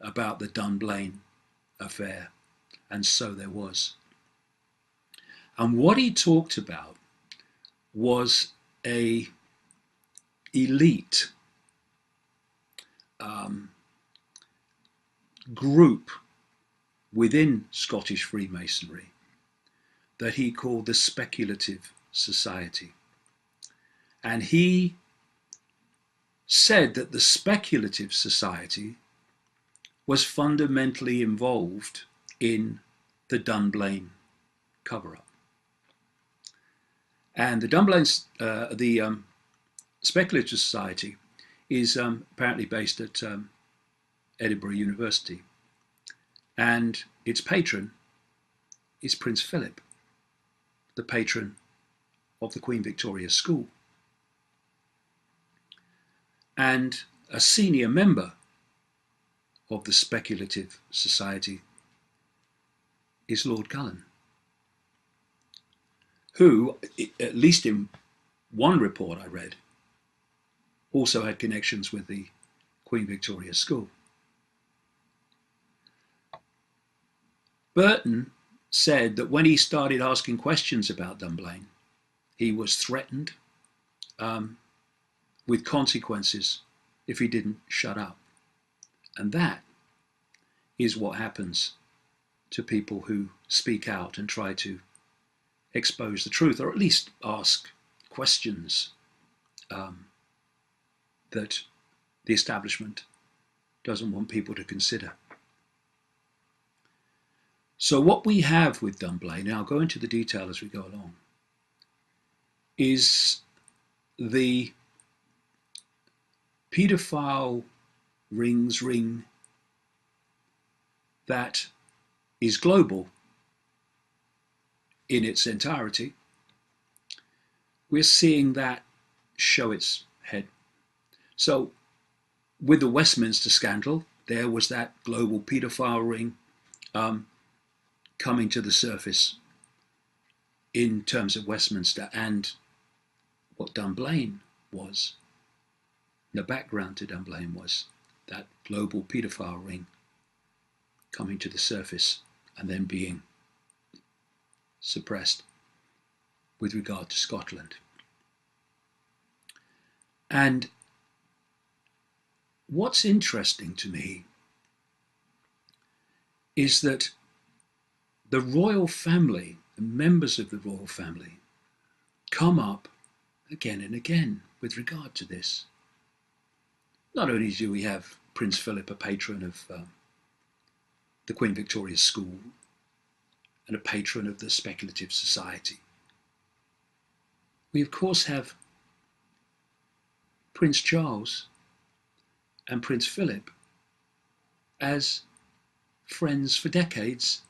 about the Dunblane affair, and so there was. And what he talked about was a elite group within Scottish Freemasonry that he called the Speculative Society. And he said that the Speculative Society was fundamentally involved in the Dunblane cover-up. And the Dunblane, Speculative Society is apparently based at Edinburgh University, and its patron is Prince Philip, the patron of the Queen Victoria School. And a senior member of the Speculative Society is Lord Cullen, who, at least in one report I read, also had connections with the Queen Victoria School. Burton said that when he started asking questions about Dunblane, he was threatened with consequences if he didn't shut up. And that is what happens to people who speak out and try to expose the truth, or at least ask questions that the establishment doesn't want people to consider. So what we have with Dunblane, and I'll go into the detail as we go along, is the paedophile ring that is global in its entirety. We're seeing that show its head. So with the Westminster scandal, there was that global paedophile ring coming to the surface in terms of Westminster, and what Dunblane was, the background to Dunblane was that global paedophile ring coming to the surface and then being suppressed with regard to Scotland. And what's interesting to me is that the royal family, the members of the royal family, come up again and again with regard to this. Not only do we have Prince Philip, a patron of the Queen Victoria's School and a patron of the Speculative Society, we of course have Prince Charles and Prince Philip as friends for decades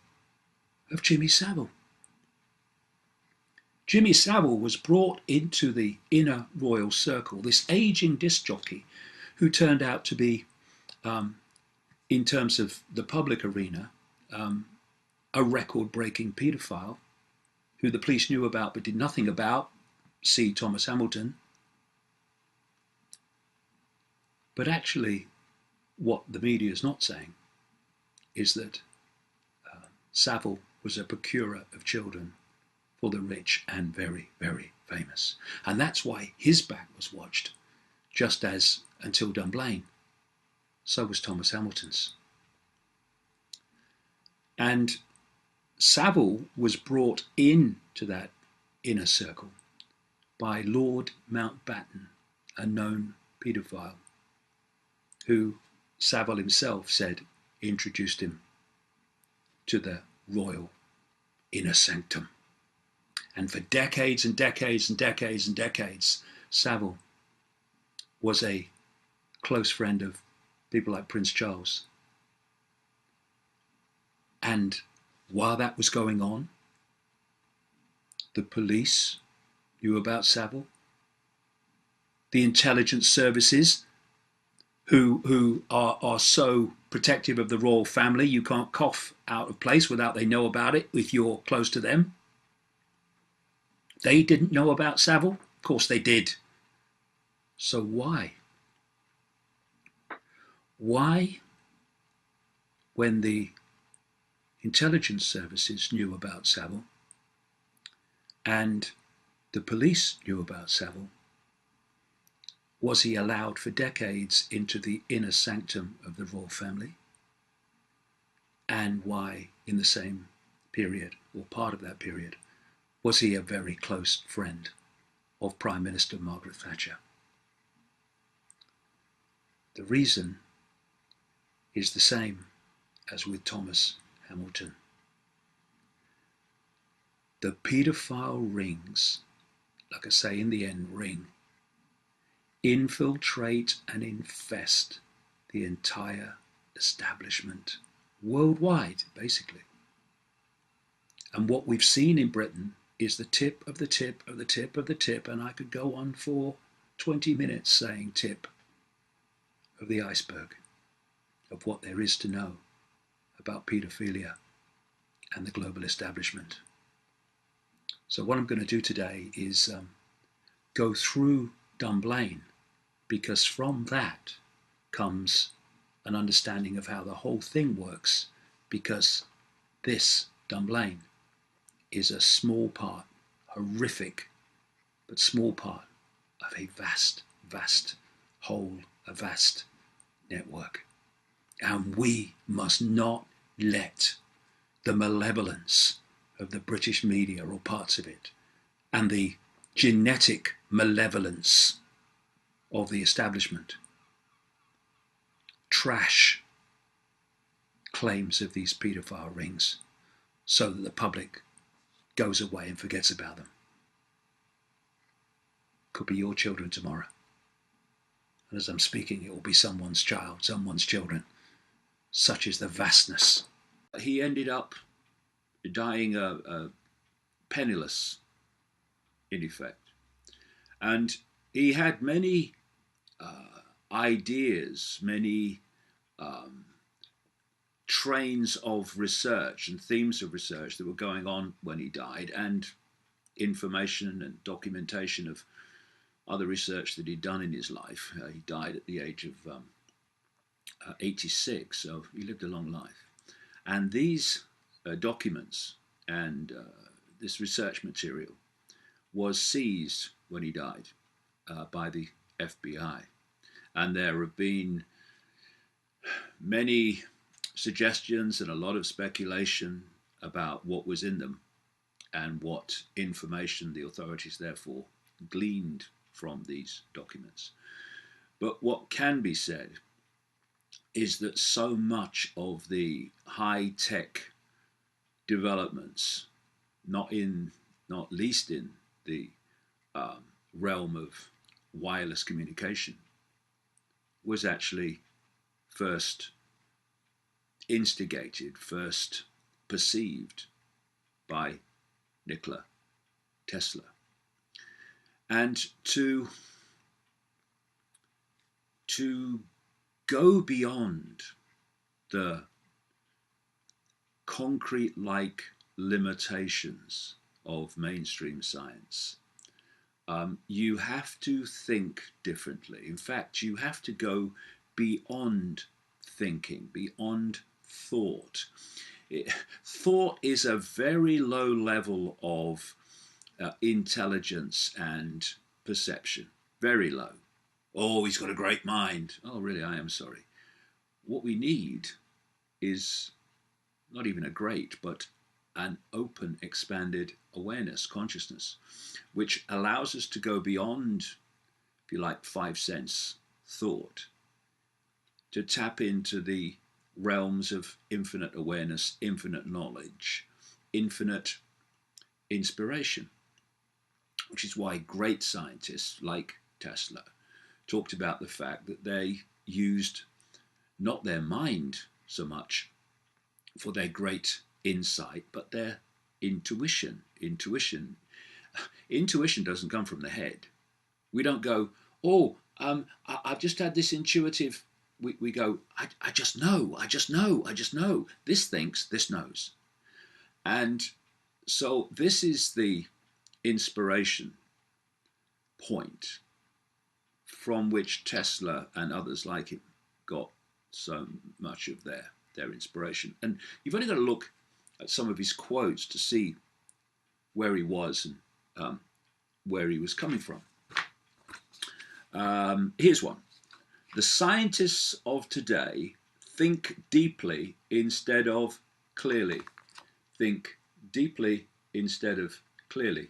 of Jimmy Savile. Jimmy Savile was brought into the inner royal circle, this aging disc jockey who turned out to be, in terms of the public arena, a record-breaking paedophile who the police knew about but did nothing about, see Thomas Hamilton. But actually, what the media is not saying is that Savile was a procurer of children for the rich and very, very famous. And that's why his back was watched, just as, until Dunblane, so was Thomas Hamilton's. And Savile was brought into that inner circle by Lord Mountbatten, a known paedophile, who Savile himself said introduced him to the royal inner sanctum. And for decades and decades and decades and decades, Savile was a close friend of people like Prince Charles. And while that was going on, the police knew about Savile. The intelligence services, who are so protective of the royal family, you can't cough out of place without they know about it if you're close to them. They didn't know about Savile? Of course they did. So why? Why, when the intelligence services knew about Savile and the police knew about Savile, was he allowed for decades into the inner sanctum of the royal family? And why, in the same period, or part of that period, was he a very close friend of Prime Minister Margaret Thatcher? The reason is the same as with Thomas Hamilton. The paedophile rings, like I say, in the end, ring, infiltrate and infest the entire establishment, worldwide, basically. And what we've seen in Britain is the tip of the tip of the tip of the tip, and I could go on for 20 minutes saying tip of the iceberg of what there is to know about paedophilia and the global establishment. So what I'm going to do today is go through Dunblane, because from that comes an understanding of how the whole thing works, because this Dunblane is a small part, horrific, but small part of a vast, vast whole, a vast network. And we must not let the malevolence of the British media, or parts of it, and the genetic malevolence of the establishment trash claims of these paedophile rings so that the public goes away and forgets about them. Could be your children tomorrow. And as I'm speaking, it will be someone's child, someone's children. Such is the vastness. He ended up dying penniless, in effect. And he had many ideas, many trains of research and themes of research that were going on when he died, and information and documentation of other research that he'd done in his life. He died at the age of 86, so he lived a long life. And these documents and this research material was seized when he died by the FBI. And there have been many suggestions and a lot of speculation about what was in them and what information the authorities therefore gleaned from these documents. But what can be said is that so much of the high-tech developments, not least in the realm of wireless communication, was actually first instigated, first perceived by Nikola Tesla. And to go beyond the concrete-like limitations of mainstream science, you have to think differently. In fact, you have to go beyond thinking, beyond thought. Thought is a very low level of intelligence and perception, very low. Oh, he's got a great mind. Oh, really, I am sorry. What we need is not even a great, but an open, expanded awareness, consciousness, which allows us to go beyond, if you like, 5 sense thought, to tap into the realms of infinite awareness, infinite knowledge, infinite inspiration, which is why great scientists like Tesla talked about the fact that they used not their mind so much for their great insight, but their intuition. Intuition doesn't come from the head. We don't go, oh, I've just had this intuitive. We go, I just know. This thinks, this knows. And so this is the inspiration point from which Tesla and others like him got so much of their inspiration. And you've only got to look at some of his quotes to see where he was and where he was coming from. Here's one. The scientists of today think deeply instead of clearly. Think deeply instead of clearly.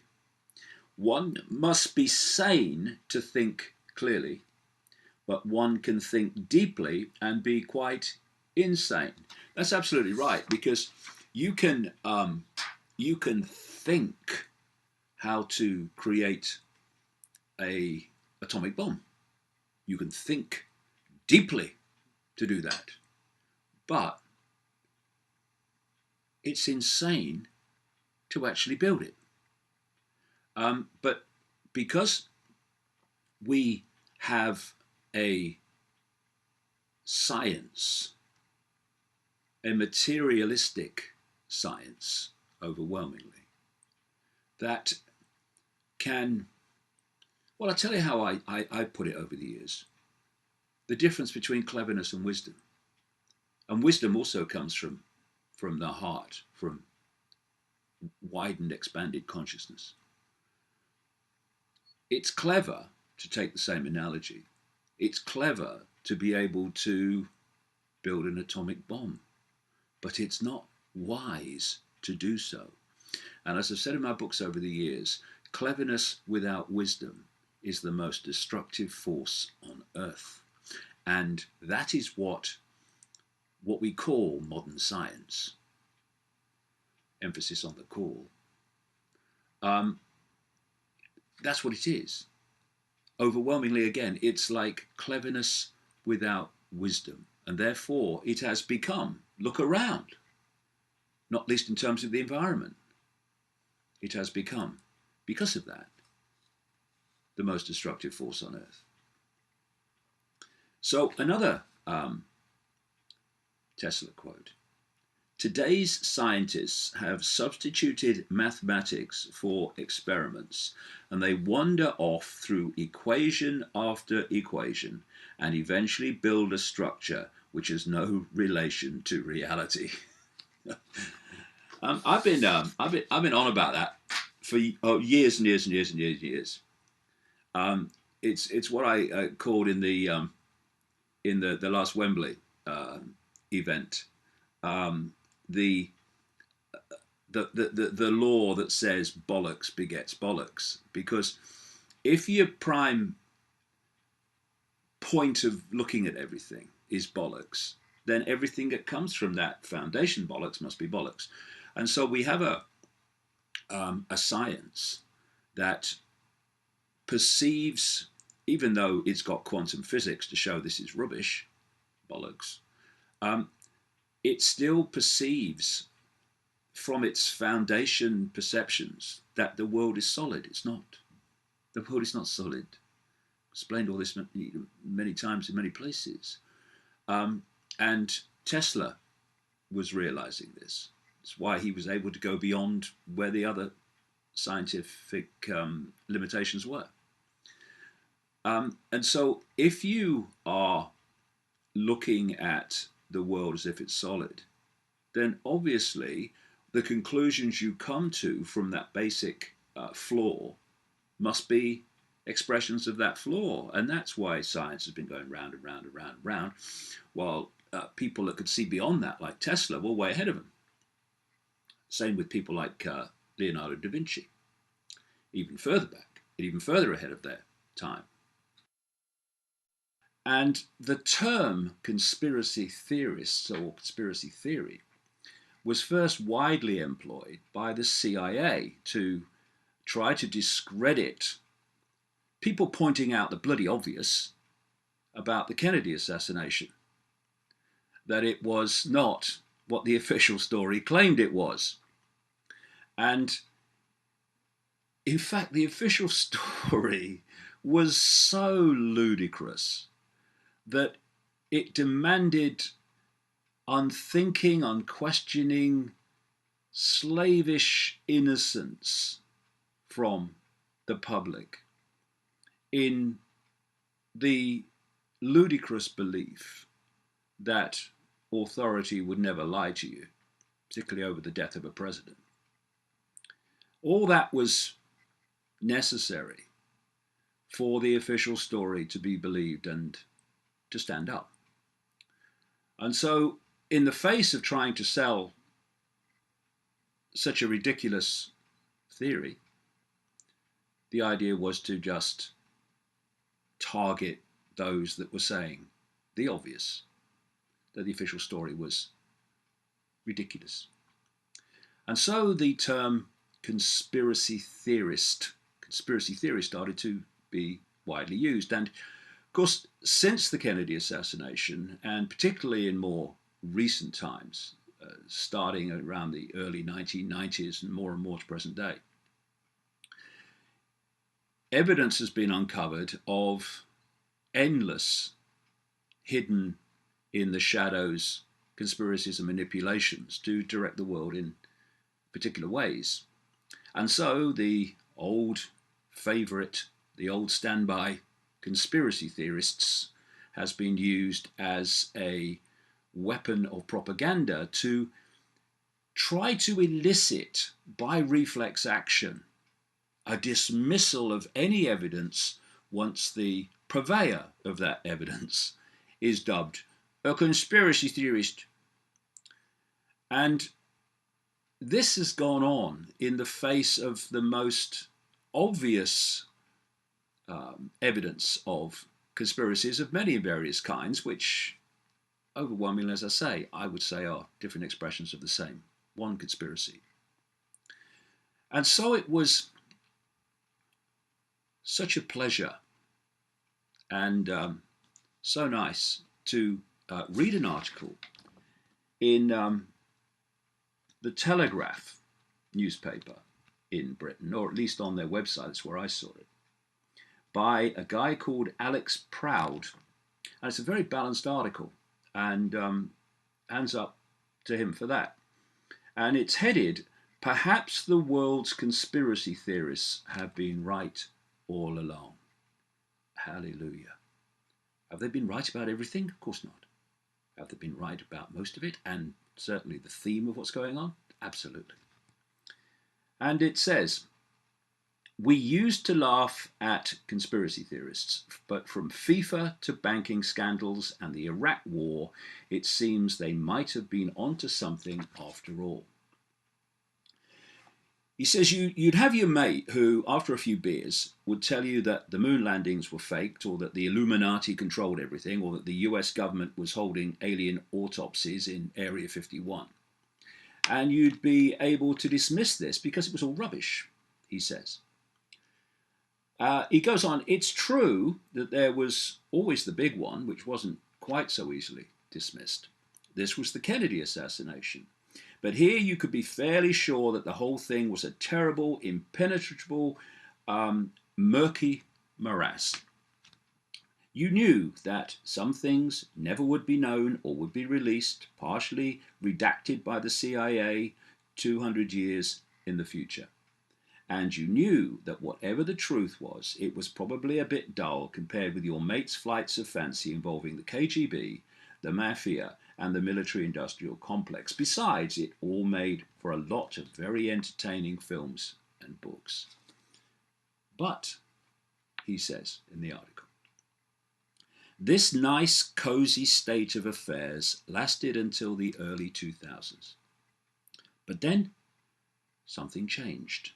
One must be sane to think clearly, but one can think deeply and be quite insane. That's absolutely right, because you can think how to create an atomic bomb. You can think deeply to do that, but it's insane to actually build it. But because we have a science, a materialistic science, overwhelmingly, that can, well, I'll tell you how I put it over the years. The difference between cleverness and wisdom. And wisdom also comes from the heart, from widened, expanded consciousness. It's clever, to take the same analogy, it's clever to be able to build an atomic bomb, but it's not wise to do so. And as I've said in my books over the years, cleverness without wisdom is the most destructive force on earth. And that is what we call modern science. Emphasis on the call. That's what it is. Overwhelmingly, again, it's like cleverness without wisdom. And therefore, it has become, look around, not least in terms of the environment, it has become, because of that, the most destructive force on earth. So another Tesla quote. Today's scientists have substituted mathematics for experiments, and they wander off through equation after equation and eventually build a structure which has no relation to reality. I've been on about that for years and years and years and years and years. it's what I called in the last Wembley event, the the law that says bollocks begets bollocks. Because if your prime point of looking at everything is bollocks, then everything that comes from that foundation bollocks must be bollocks. And so we have a science that perceives, even though it's got quantum physics to show this is rubbish, bollocks, it still perceives from its foundation perceptions that the world is solid. It's not. The world is not solid. Explained all this many times in many places. And Tesla was realizing this. It's why he was able to go beyond where the other scientific limitations were. And so if you are looking at the world as if it's solid, then obviously the conclusions you come to from that basic flaw must be expressions of that flaw. And that's why science has been going round and round and round and round, while people that could see beyond that, like Tesla, were way ahead of him. Same with people like Leonardo da Vinci, even further back, even further ahead of their time. And the term conspiracy theorists or conspiracy theory was first widely employed by the CIA to try to discredit people pointing out the bloody obvious about the Kennedy assassination, that it was not what the official story claimed it was. And in fact, the official story was so ludicrous that it demanded unthinking, unquestioning, slavish innocence from the public in the ludicrous belief that authority would never lie to you, particularly over the death of a president. All that was necessary for the official story to be believed and to stand up. And so, in the face of trying to sell such a ridiculous theory, the idea was to just target those that were saying the obvious, that the official story was ridiculous. And so the term conspiracy theorist started to be widely used. And of course, since the Kennedy assassination, and particularly in more recent times, starting around the early 1990s and more to present day, evidence has been uncovered of endless hidden in the shadows conspiracies and manipulations to direct the world in particular ways. And so the old favourite, the old standby conspiracy theorists has been used as a weapon of propaganda to try to elicit by reflex action a dismissal of any evidence once the purveyor of that evidence is dubbed a conspiracy theorist. And this has gone on in the face of the most obvious evidence of conspiracies of many various kinds, which overwhelmingly, as I say, I would say are different expressions of the same one conspiracy. And so it was such a pleasure and so nice to read an article in the Telegraph newspaper in Britain, or at least on their website, that's where I saw it, by a guy called Alex Proud. And it's a very balanced article, and hands up to him for that. And it's headed, "Perhaps the world's conspiracy theorists have been right all along." Hallelujah. Have they been right about everything? Of course not. Have they been right about most of it, and certainly the theme of what's going on? Absolutely. And it says, We used to laugh at conspiracy theorists, but from FIFA to banking scandals and the Iraq War, it seems they might have been onto something after all. He says you'd have your mate who, after a few beers, would tell you that the moon landings were faked, or that the Illuminati controlled everything, or that the US government was holding alien autopsies in Area 51. And you'd be able to dismiss this because it was all rubbish, he says. He goes on, it's true that there was always the big one, which wasn't quite so easily dismissed. This was the Kennedy assassination. But here you could be fairly sure that the whole thing was a terrible, impenetrable, murky morass. You knew that some things never would be known or would be released, partially redacted by the CIA 200 years in the future. And you knew that whatever the truth was, it was probably a bit dull compared with your mate's flights of fancy involving the KGB, the mafia, and the military-industrial complex. Besides, it all made for a lot of very entertaining films and books. But, he says in the article, this nice, cozy state of affairs lasted until the early 2000s. But then, something changed.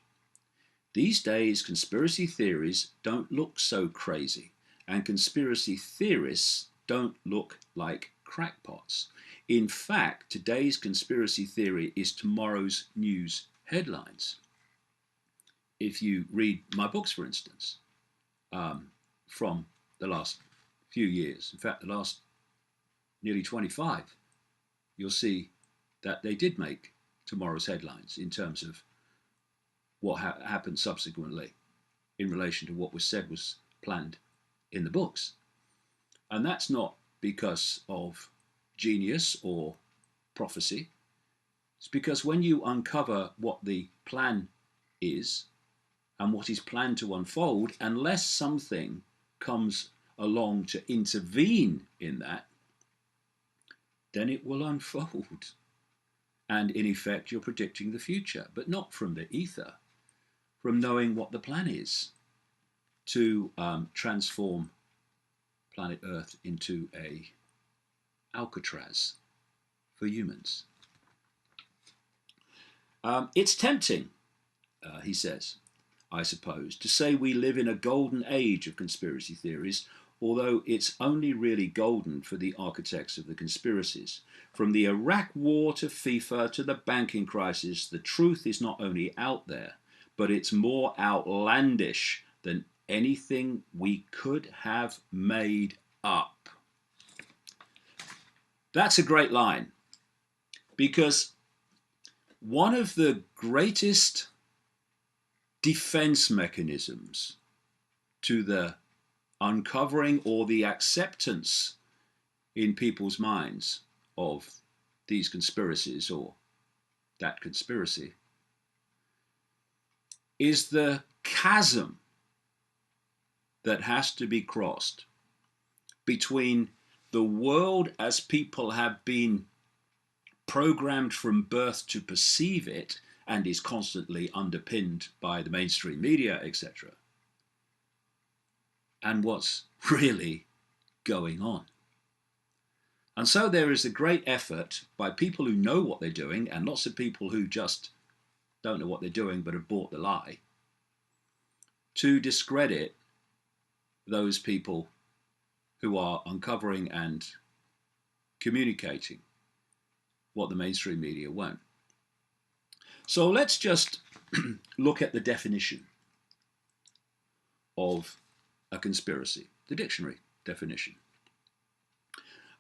These days, conspiracy theories don't look so crazy, and conspiracy theorists don't look like crackpots. In fact, today's conspiracy theory is tomorrow's news headlines. If you read my books, for instance, from the last few years, in fact, the last nearly 25, you'll see that they did make tomorrow's headlines in terms of what happened subsequently in relation to what was said was planned in the books. And that's not because of genius or prophecy. It's because when you uncover what the plan is and what is planned to unfold, unless something comes along to intervene in that, then it will unfold. And in effect, you're predicting the future, but not from the ether, from knowing what the plan is to transform planet Earth into a Alcatraz for humans. It's tempting, he says, I suppose, to say we live in a golden age of conspiracy theories, although it's only really golden for the architects of the conspiracies. From the Iraq War to FIFA to the banking crisis, the truth is not only out there, but it's more outlandish than anything we could have made up. That's a great line, because one of the greatest defense mechanisms to the uncovering or the acceptance in people's minds of these conspiracies or that conspiracy is the chasm that has to be crossed between the world as people have been programmed from birth to perceive it and is constantly underpinned by the mainstream media, etc., and what's really going on. And so there is a great effort by people who know what they're doing, and lots of people who just don't know what they're doing but have bought the lie, to discredit those people who are uncovering and communicating what the mainstream media won't. So let's just look at the definition of a conspiracy, the dictionary definition.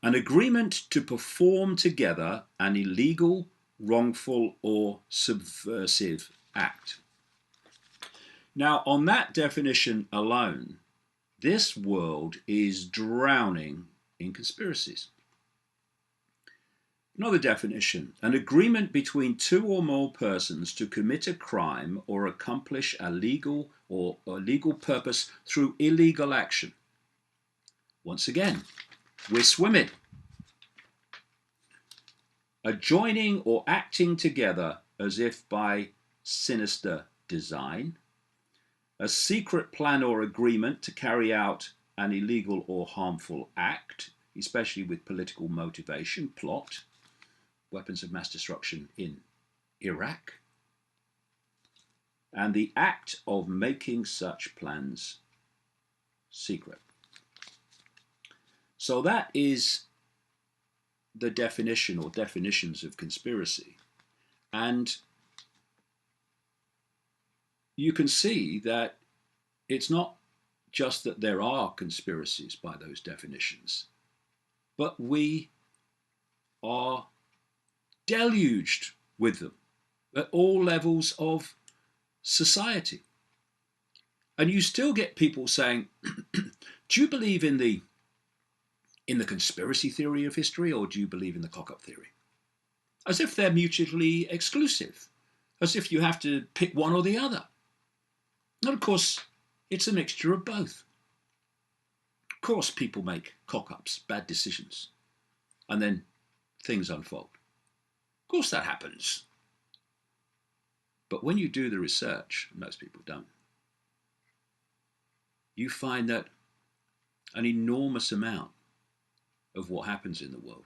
An agreement to perform together an illegal, wrongful, or subversive act. Now, on that definition alone, this world is drowning in conspiracies. Another definition, an agreement between two or more persons to commit a crime or accomplish a legal or legal purpose through illegal action. Once again, we're swimming. A joining or acting together as if by sinister design, a secret plan or agreement to carry out an illegal or harmful act, especially with political motivation, plot, weapons of mass destruction in Iraq, and the act of making such plans secret. So that is the definition or definitions of conspiracy. And you can see that it's not just that there are conspiracies by those definitions, but we are deluged with them at all levels of society. And you still get people saying, do you believe in the conspiracy theory of history, or do you believe in the cock-up theory? As if they're mutually exclusive, as if you have to pick one or the other. And of course, it's a mixture of both. Of course, people make cock-ups, bad decisions, and then things unfold. Of course that happens. But when you do the research, most people don't, you find that an enormous amount of what happens in the world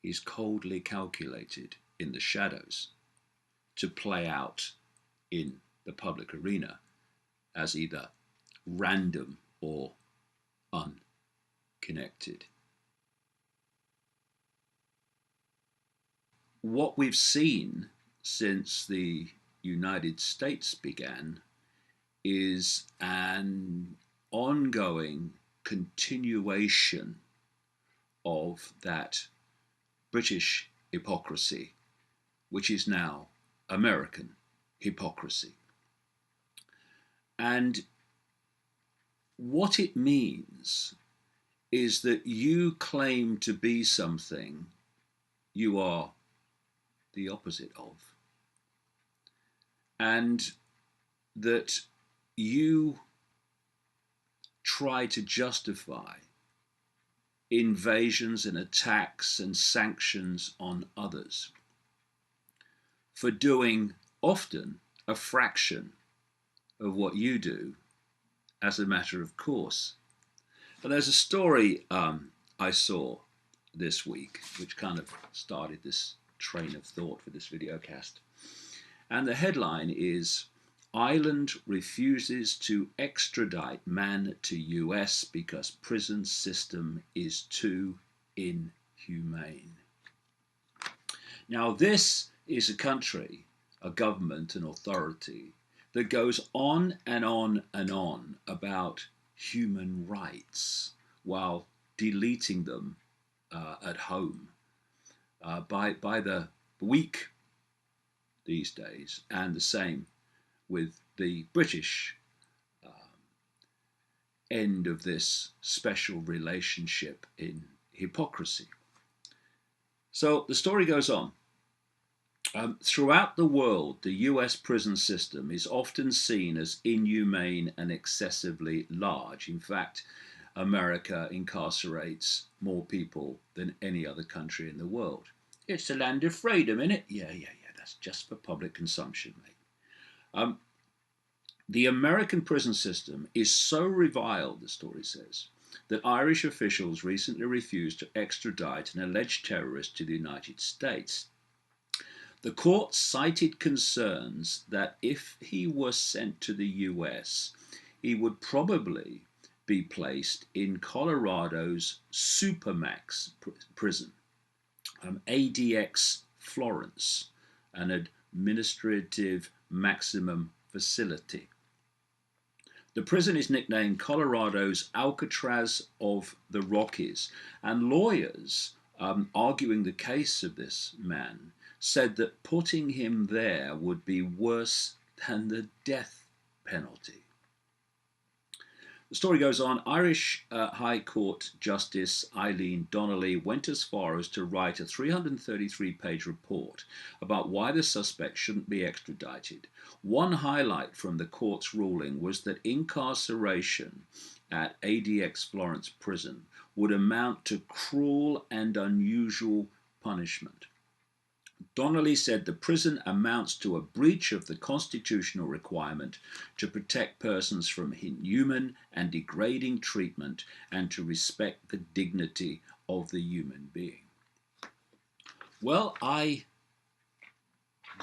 is coldly calculated in the shadows to play out in the public arena as either random or unconnected. What we've seen since the United States began is an ongoing continuation of that British hypocrisy, which is now American hypocrisy. And what it means is that you claim to be something you are the opposite of, and that you try to justify invasions and attacks and sanctions on others for doing often a fraction of what you do as a matter of course. And there's a story I saw this week which kind of started this train of thought for this video cast. And the headline is, Ireland refuses to extradite man to US because prison system is too inhumane. Now this is a country, a government, an authority that goes on and on and on about human rights while deleting them at home by the week these days, and the same with the British end of this special relationship in hypocrisy. So the story goes on. Throughout the world, the US prison system is often seen as inhumane and excessively large. In fact, America incarcerates more people than any other country in the world. It's the land of freedom, isn't it? Yeah. That's just for public consumption, mate. The American prison system is so reviled, the story says, that Irish officials recently refused to extradite an alleged terrorist to the United States. The court cited concerns that if he was sent to the US, he would probably be placed in Colorado's Supermax prison, ADX Florence, an administrative maximum facility. The prison is nicknamed Colorado's Alcatraz of the Rockies, and lawyers arguing the case of this man said that putting him there would be worse than the death penalty. The story goes on. Irish High Court Justice Eileen Donnelly went as far as to write a 333-page report about why the suspect shouldn't be extradited. One highlight from the court's ruling was that incarceration at ADX Florence prison would amount to cruel and unusual punishment. Donnelly said the prison amounts to a breach of the constitutional requirement to protect persons from inhuman and degrading treatment and to respect the dignity of the human being. Well, I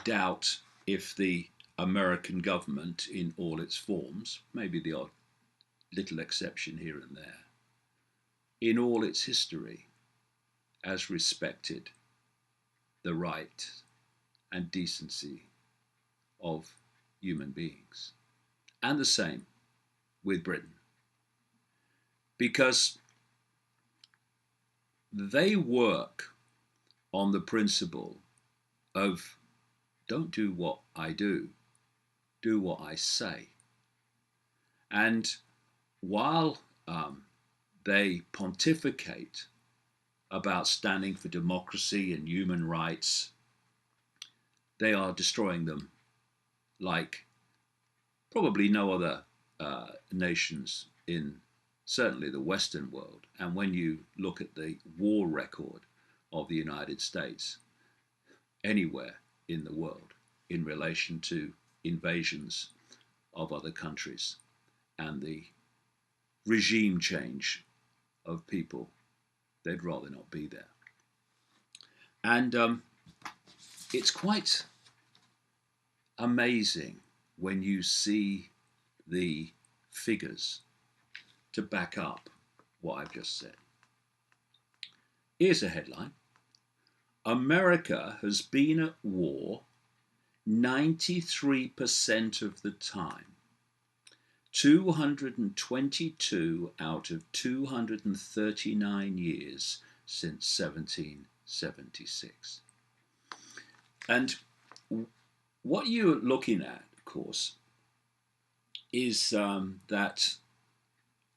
doubt if the American government in all its forms, maybe the odd little exception here and there, in all its history, has respected the right and decency of human beings. And the same with Britain. Because they work on the principle of don't do what I do what I say. And while they pontificate about standing for democracy and human rights, they are destroying them like probably no other nations in certainly the Western world. And when you look at the war record of the United States anywhere in the world in relation to invasions of other countries and the regime change of people, they'd rather not be there. And it's quite amazing when you see the figures to back up what I've just said. Here's a headline. America has been at war 93% of the time. 222 out of 239 years since 1776. And what you're looking at, of course, is that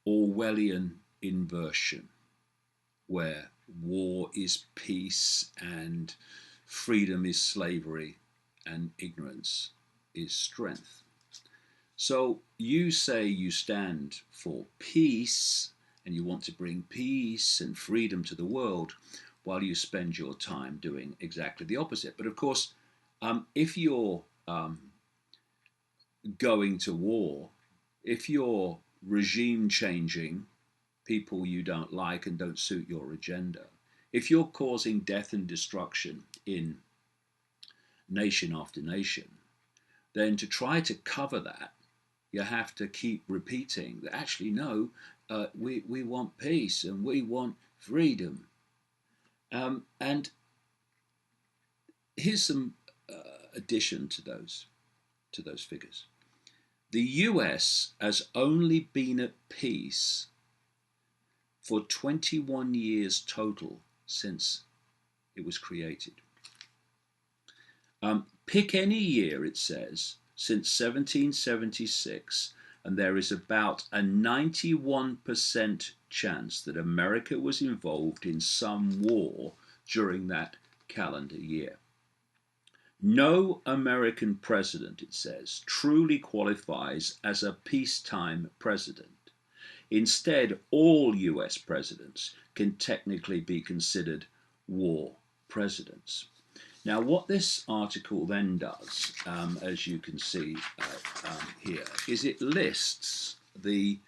Orwellian inversion, where war is peace and freedom is slavery and ignorance is strength. So you say you stand for peace and you want to bring peace and freedom to the world while you spend your time doing exactly the opposite. But of course, if you're going to war, if you're regime changing people you don't like and don't suit your agenda, if you're causing death and destruction in nation after nation, then to try to cover that, you have to keep repeating that actually, no, we want peace and we want freedom. And here's some addition to those figures. The US has only been at peace for 21 years total since it was created. Pick any year, it says, since 1776, and there is about a 91% chance that America was involved in some war during that calendar year. No American president, it says, truly qualifies as a peacetime president. Instead, all US presidents can technically be considered war presidents. Now, what this article then does, as you can see here, is it lists the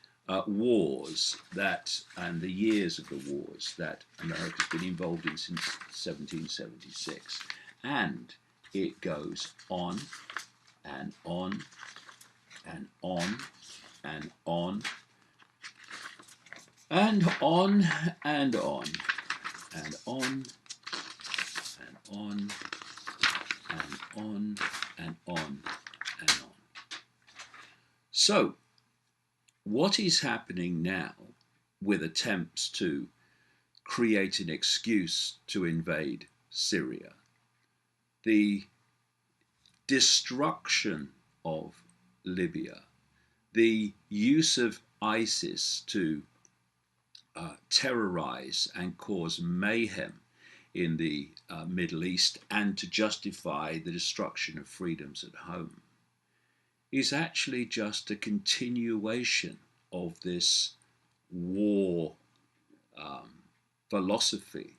wars that, and the years of the wars that America's been involved in since 1776. And it goes on and on and on and on and on and on and on and on and on and on and on. So, what is happening now with attempts to create an excuse to invade Syria? The destruction of Libya, the use of ISIS to terrorize and cause mayhem in the Middle East and to justify the destruction of freedoms at home, is actually just a continuation of this war philosophy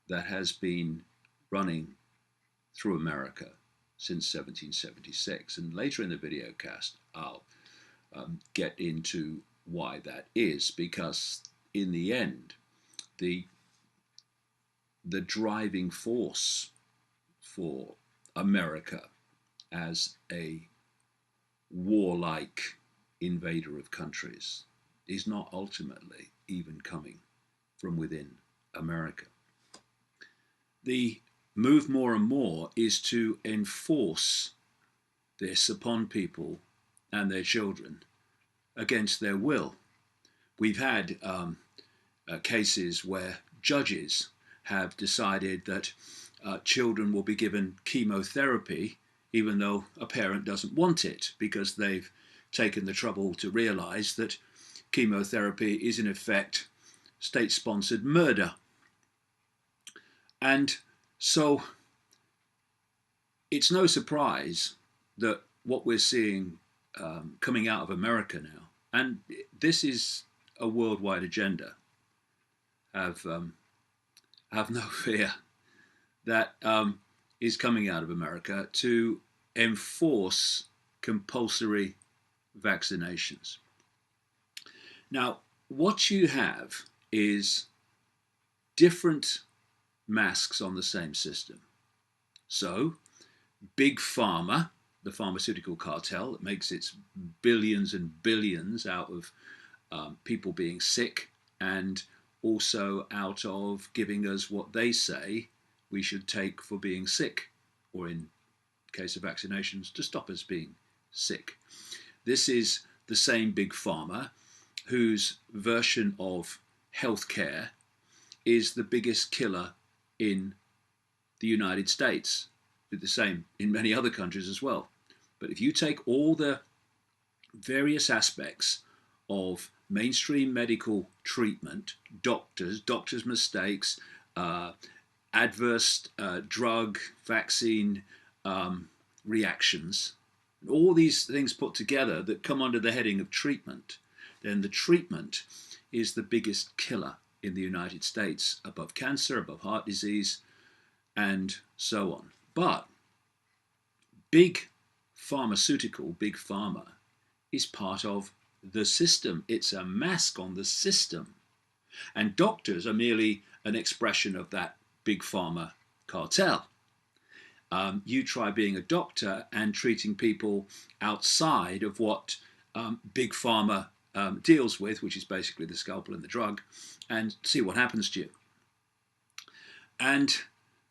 that has been running through America since 1776. And later in the video cast, I'll get into why that is, because in the end, the driving force for America as a warlike invader of countries is not ultimately even coming from within America. The move more and more is to enforce this upon people and their children against their will. We've had cases where judges have decided that children will be given chemotherapy even though a parent doesn't want it, because they've taken the trouble to realize that chemotherapy is in effect state-sponsored murder. And so it's no surprise that what we're seeing coming out of America now, and this is a worldwide agenda, have no fear, that is coming out of America to enforce compulsory vaccinations. Now, what you have is different masks on the same system. So, Big Pharma, the pharmaceutical cartel that makes its billions and billions out of people being sick, and also out of giving us what they say we should take for being sick, or in case of vaccinations, to stop us being sick. This is the same Big Pharma whose version of healthcare is the biggest killer in the United States. The same in many other countries as well. But if you take all the various aspects of mainstream medical treatment, doctors' mistakes, adverse drug, vaccine reactions, all these things put together that come under the heading of treatment, then the treatment is the biggest killer in the United States, above cancer, above heart disease, and so on. But big pharmaceutical, Big Pharma, is part of the system. It's a mask on the system. And doctors are merely an expression of that Big Pharma cartel. You try being a doctor and treating people outside of what Big Pharma deals with, which is basically the scalpel and the drug, and see what happens to you. And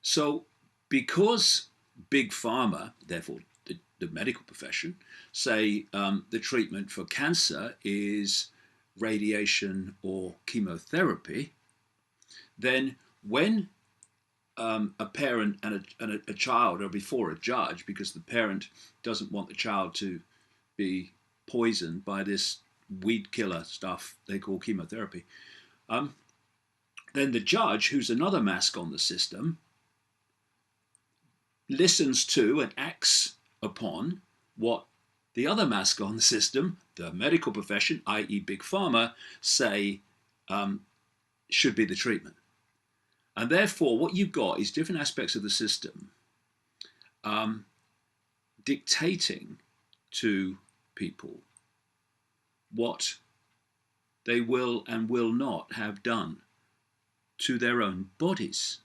so, because Big Pharma, therefore the medical profession, say the treatment for cancer is radiation or chemotherapy, then when a parent and a child are before a judge because the parent doesn't want the child to be poisoned by this weed killer stuff they call chemotherapy, then the judge, who's another mask on the system, listens to and acts upon what the other mask on the system, the medical profession, i.e. Big Pharma, say should be the treatment. And therefore, what you've got is different aspects of the system dictating to people what they will and will not have done to their own bodies.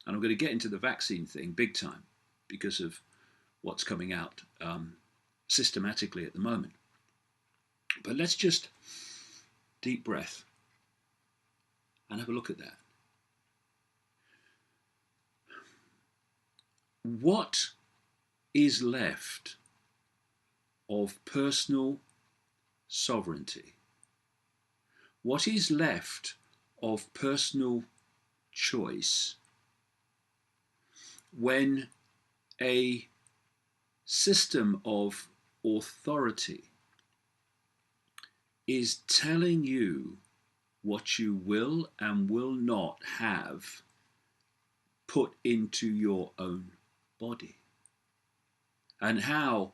And I'm going to get into the vaccine thing big time because of what's coming out systematically at the moment. But let's just deep breath and have a look at that. What is left of personal sovereignty? What is left of personal choice when a system of authority is telling you what you will and will not have put into your own body, and how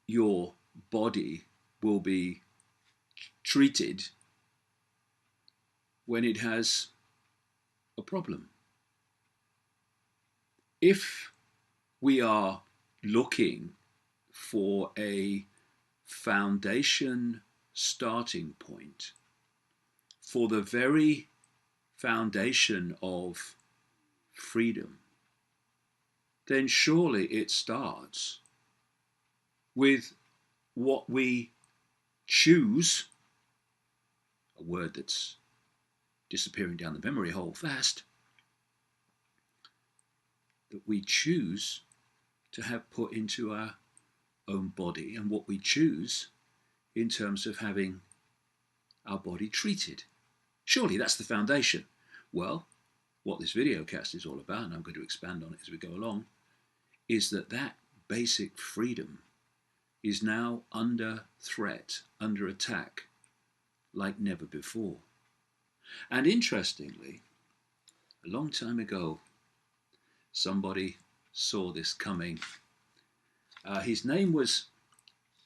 your body will be treated when it has a problem? If we are looking for a foundation starting point for the very foundation of freedom, then surely it starts with what we choose, a word that's disappearing down the memory hole fast, that we choose to have put into our own body, and what we choose in terms of having our body treated. Surely that's the foundation. Well, what this video cast is all about, and I'm going to expand on it as we go along, is that basic freedom is now under threat, under attack, like never before. And interestingly, a long time ago, somebody saw this coming. His name was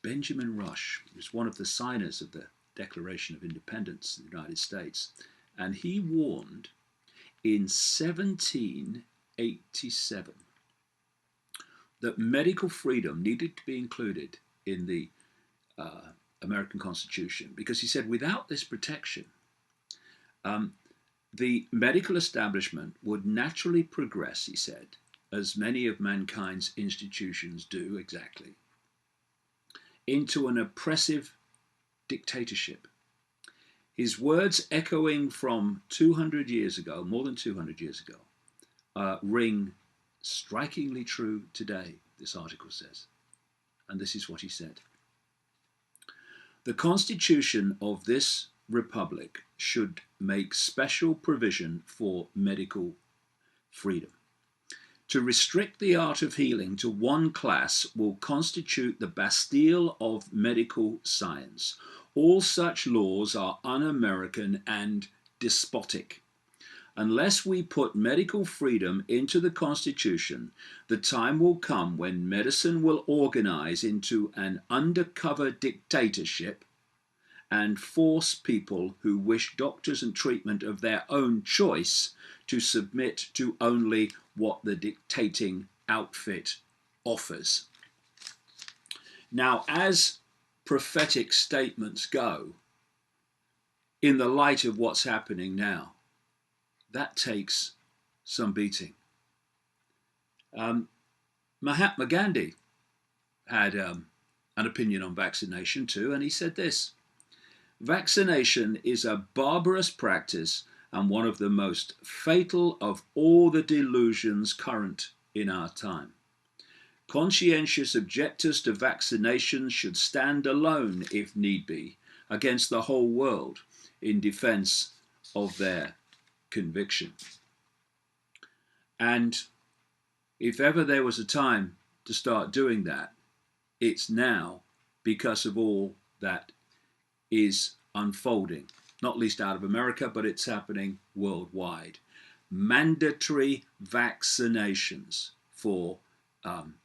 Benjamin Rush. He was one of the signers of the Declaration of Independence in the United States. And he warned in 1787 that medical freedom needed to be included in the American Constitution, because he said without this protection, the medical establishment would naturally progress, he said, as many of mankind's institutions do exactly, into an oppressive dictatorship. His words, echoing from 200 years ago, more than 200 years ago, ring strikingly true today, this article says. And this is what he said. The Constitution of this Republic should make special provision for medical freedom. To restrict the art of healing to one class will constitute the Bastille of medical science. All such laws are un-American and despotic. Unless we put medical freedom into the Constitution, the time will come when medicine will organize into an undercover dictatorship and force people who wish doctors and treatment of their own choice to submit to only what the dictating outfit offers. Now, as prophetic statements go, in the light of what's happening now, that takes some beating. Mahatma Gandhi had an opinion on vaccination too, and he said this: vaccination is a barbarous practice and one of the most fatal of all the delusions current in our time. Conscientious objectors to vaccination should stand alone, if need be, against the whole world in defense of their conviction. And if ever there was a time to start doing that, it's now, because of all that is unfolding, not least out of America, but it's happening worldwide. Mandatory vaccinations for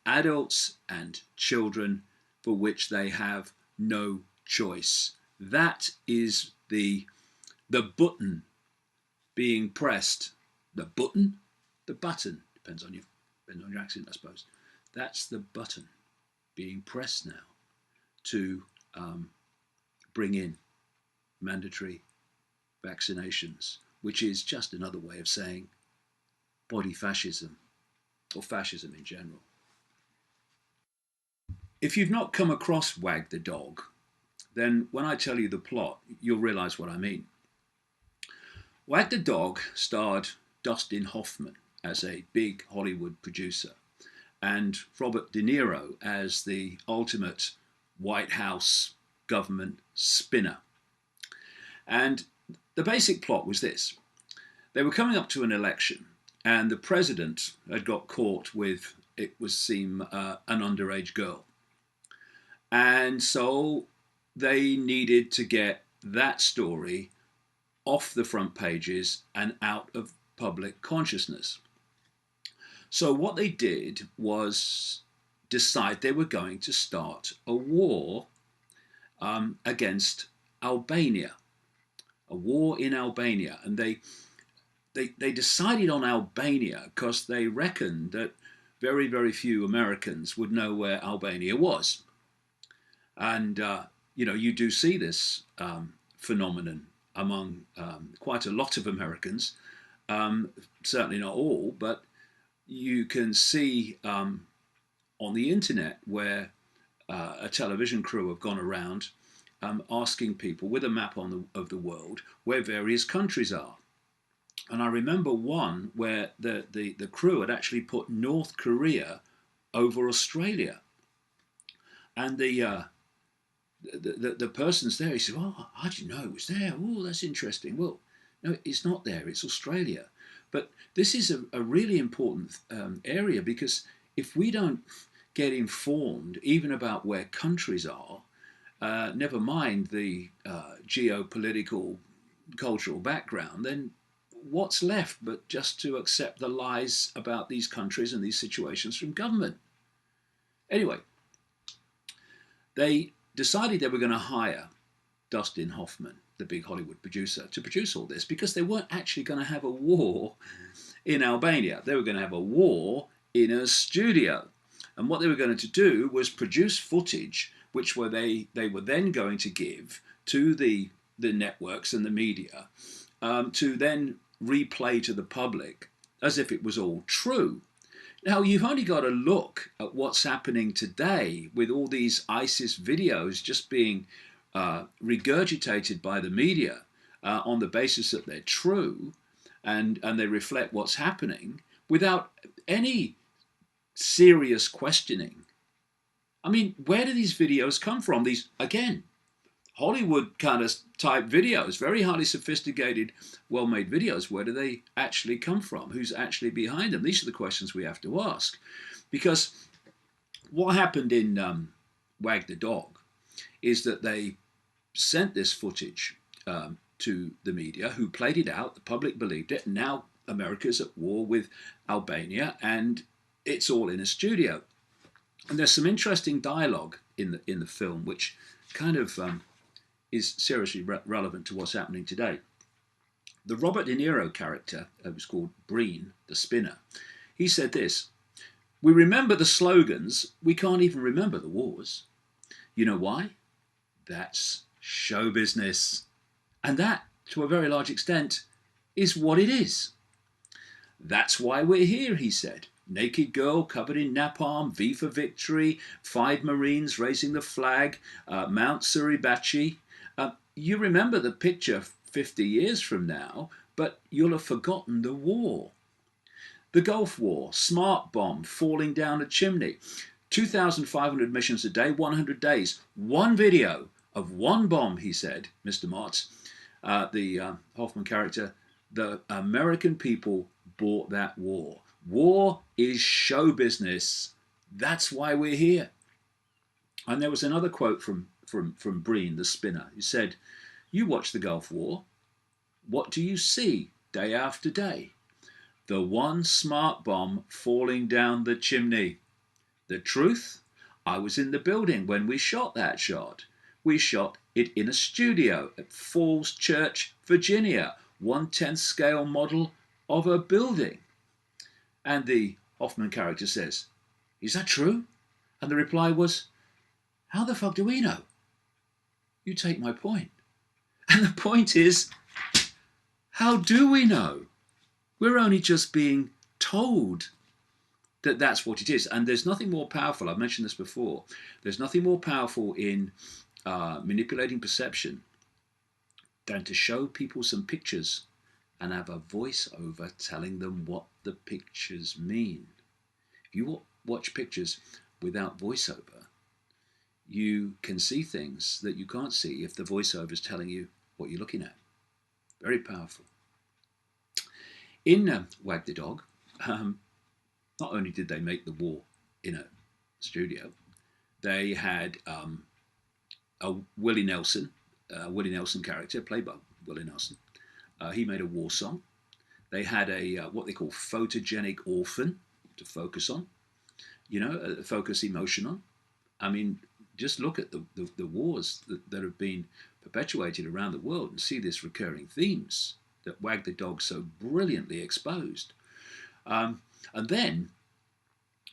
adults and children for which they have no choice. That is the button being pressed. The button? The button. Depends on your accent, I suppose. That's the button being pressed now to bring in mandatory vaccinations, which is just another way of saying body fascism, or fascism in general. If you've not come across Wag the Dog, then when I tell you the plot, you'll realize what I mean. Wag the Dog starred Dustin Hoffman as a big Hollywood producer and Robert De Niro as the ultimate White House government spinner. And the basic plot was this. They were coming up to an election and the president had got caught with, it would seem, an underage girl. And so they needed to get that story off the front pages and out of public consciousness. So what they did was decide they were going to start a war against Albania, a war in Albania. And they decided on Albania because they reckoned that very, very few Americans would know where Albania was. And, you do see this phenomenon among quite a lot of Americans, certainly not all, but you can see on the internet where a television crew have gone around asking people with a map of the world where various countries are. And I remember one where the crew had actually put North Korea over Australia. And the person's there, he said, "Oh, how do you know it was there? Oh, that's interesting." Well, no, it's not there, it's Australia. But this is a really important area, because if we don't get informed even about where countries are, never mind the geopolitical, cultural background, then what's left but just to accept the lies about these countries and these situations from government? Anyway, they decided they were going to hire Dustin Hoffman, the big Hollywood producer, to produce all this, because they weren't actually going to have a war in Albania. They were going to have a war in a studio. And what they were going to do was produce footage which they were then going to give to the networks and the media to then replay to the public as if it was all true. Now, you've only got to look at what's happening today with all these ISIS videos just being regurgitated by the media on the basis that they're true and they reflect what's happening without any serious questioning. I mean, where do these videos come from? These, again, Hollywood kind of type videos, very highly sophisticated, well-made videos. Where do they actually come from? Who's actually behind them? These are the questions we have to ask. Because what happened in Wag the Dog is that they sent this footage to the media, who played it out. The public believed it. And now America's at war with Albania, and it's all in a studio. And there's some interesting dialogue in the film, which kind of is seriously relevant to what's happening today. The Robert De Niro character, was called Breen, the spinner, he said this: "We remember the slogans, we can't even remember the wars. You know why? That's show business. And that, to a very large extent, is what it is. That's why we're here," he said. "Naked girl covered in napalm, V for victory, 5 Marines raising the flag, Mount Suribachi. You remember the picture 50 years from now, but you'll have forgotten the war. The Gulf War, smart bomb falling down a chimney, 2,500 missions a day, 100 days. One video of one bomb," he said, Mr. Motz, the Hoffman character. "The American people bought that war. War is show business. That's why we're here." And there was another quote from Breen, the spinner, who said, "You watch the Gulf War. What do you see day after day? The one smart bomb falling down the chimney. The truth? I was in the building when we shot that shot. We shot it in a studio at Falls Church, Virginia, 1/10 scale model of a building." And the Hoffman character says, "Is that true?" And the reply was, "How the fuck do we know? You take my point." And the point is, how do we know? We're only just being told that that's what it is. And there's nothing more powerful, I've mentioned this before, there's nothing more powerful in manipulating perception than to show people some pictures and have a voiceover telling them what the pictures mean. If you watch pictures without voiceover, you can see things that you can't see if the voiceover is telling you what you're looking at. Very powerful. In Wag the Dog, not only did they make the war in a studio, they had a Willie Nelson character played by Willie Nelson. He made a war song. They had a what they call photogenic orphan to focus on, focus emotion on. I mean, just look at the wars that have been perpetuated around the world and see this recurring themes that Wag the Dog so brilliantly exposed. And then,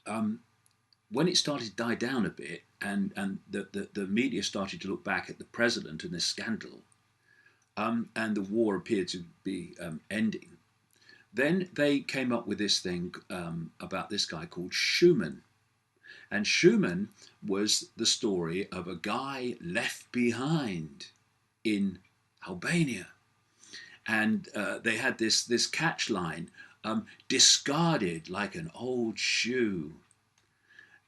when it started to die down a bit, and the media started to look back at the president and this scandal, and the war appeared to be ending, then they came up with this thing about this guy called Schumann. And Schumann was the story of a guy left behind in Albania. And they had this catch line, discarded like an old shoe.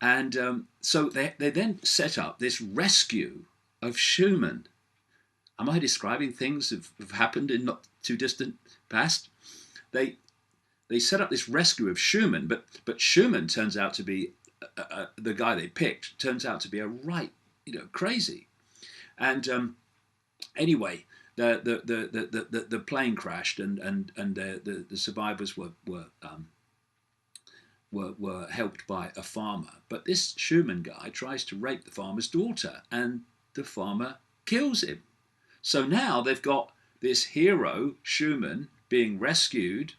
And so they then set up this rescue of Schumann. Am I describing things that have happened in not too distant past? They set up this rescue of Schumann, but Schumann turns out to be the guy they picked turns out to be a right, crazy. And anyway, the plane crashed, and the survivors were helped by a farmer. But this Schumann guy tries to rape the farmer's daughter, and the farmer kills him. So now they've got this hero, Schumann, being rescued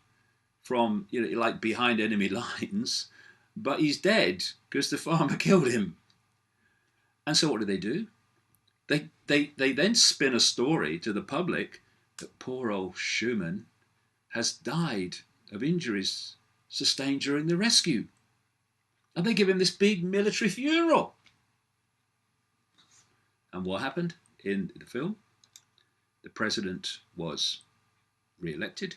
from, like behind enemy lines, but he's dead because the farmer killed him. And so what do? They then spin a story to the public that poor old Schumann has died of injuries sustained during the rescue. And they give him this big military funeral. And what happened in the film? The president was re-elected.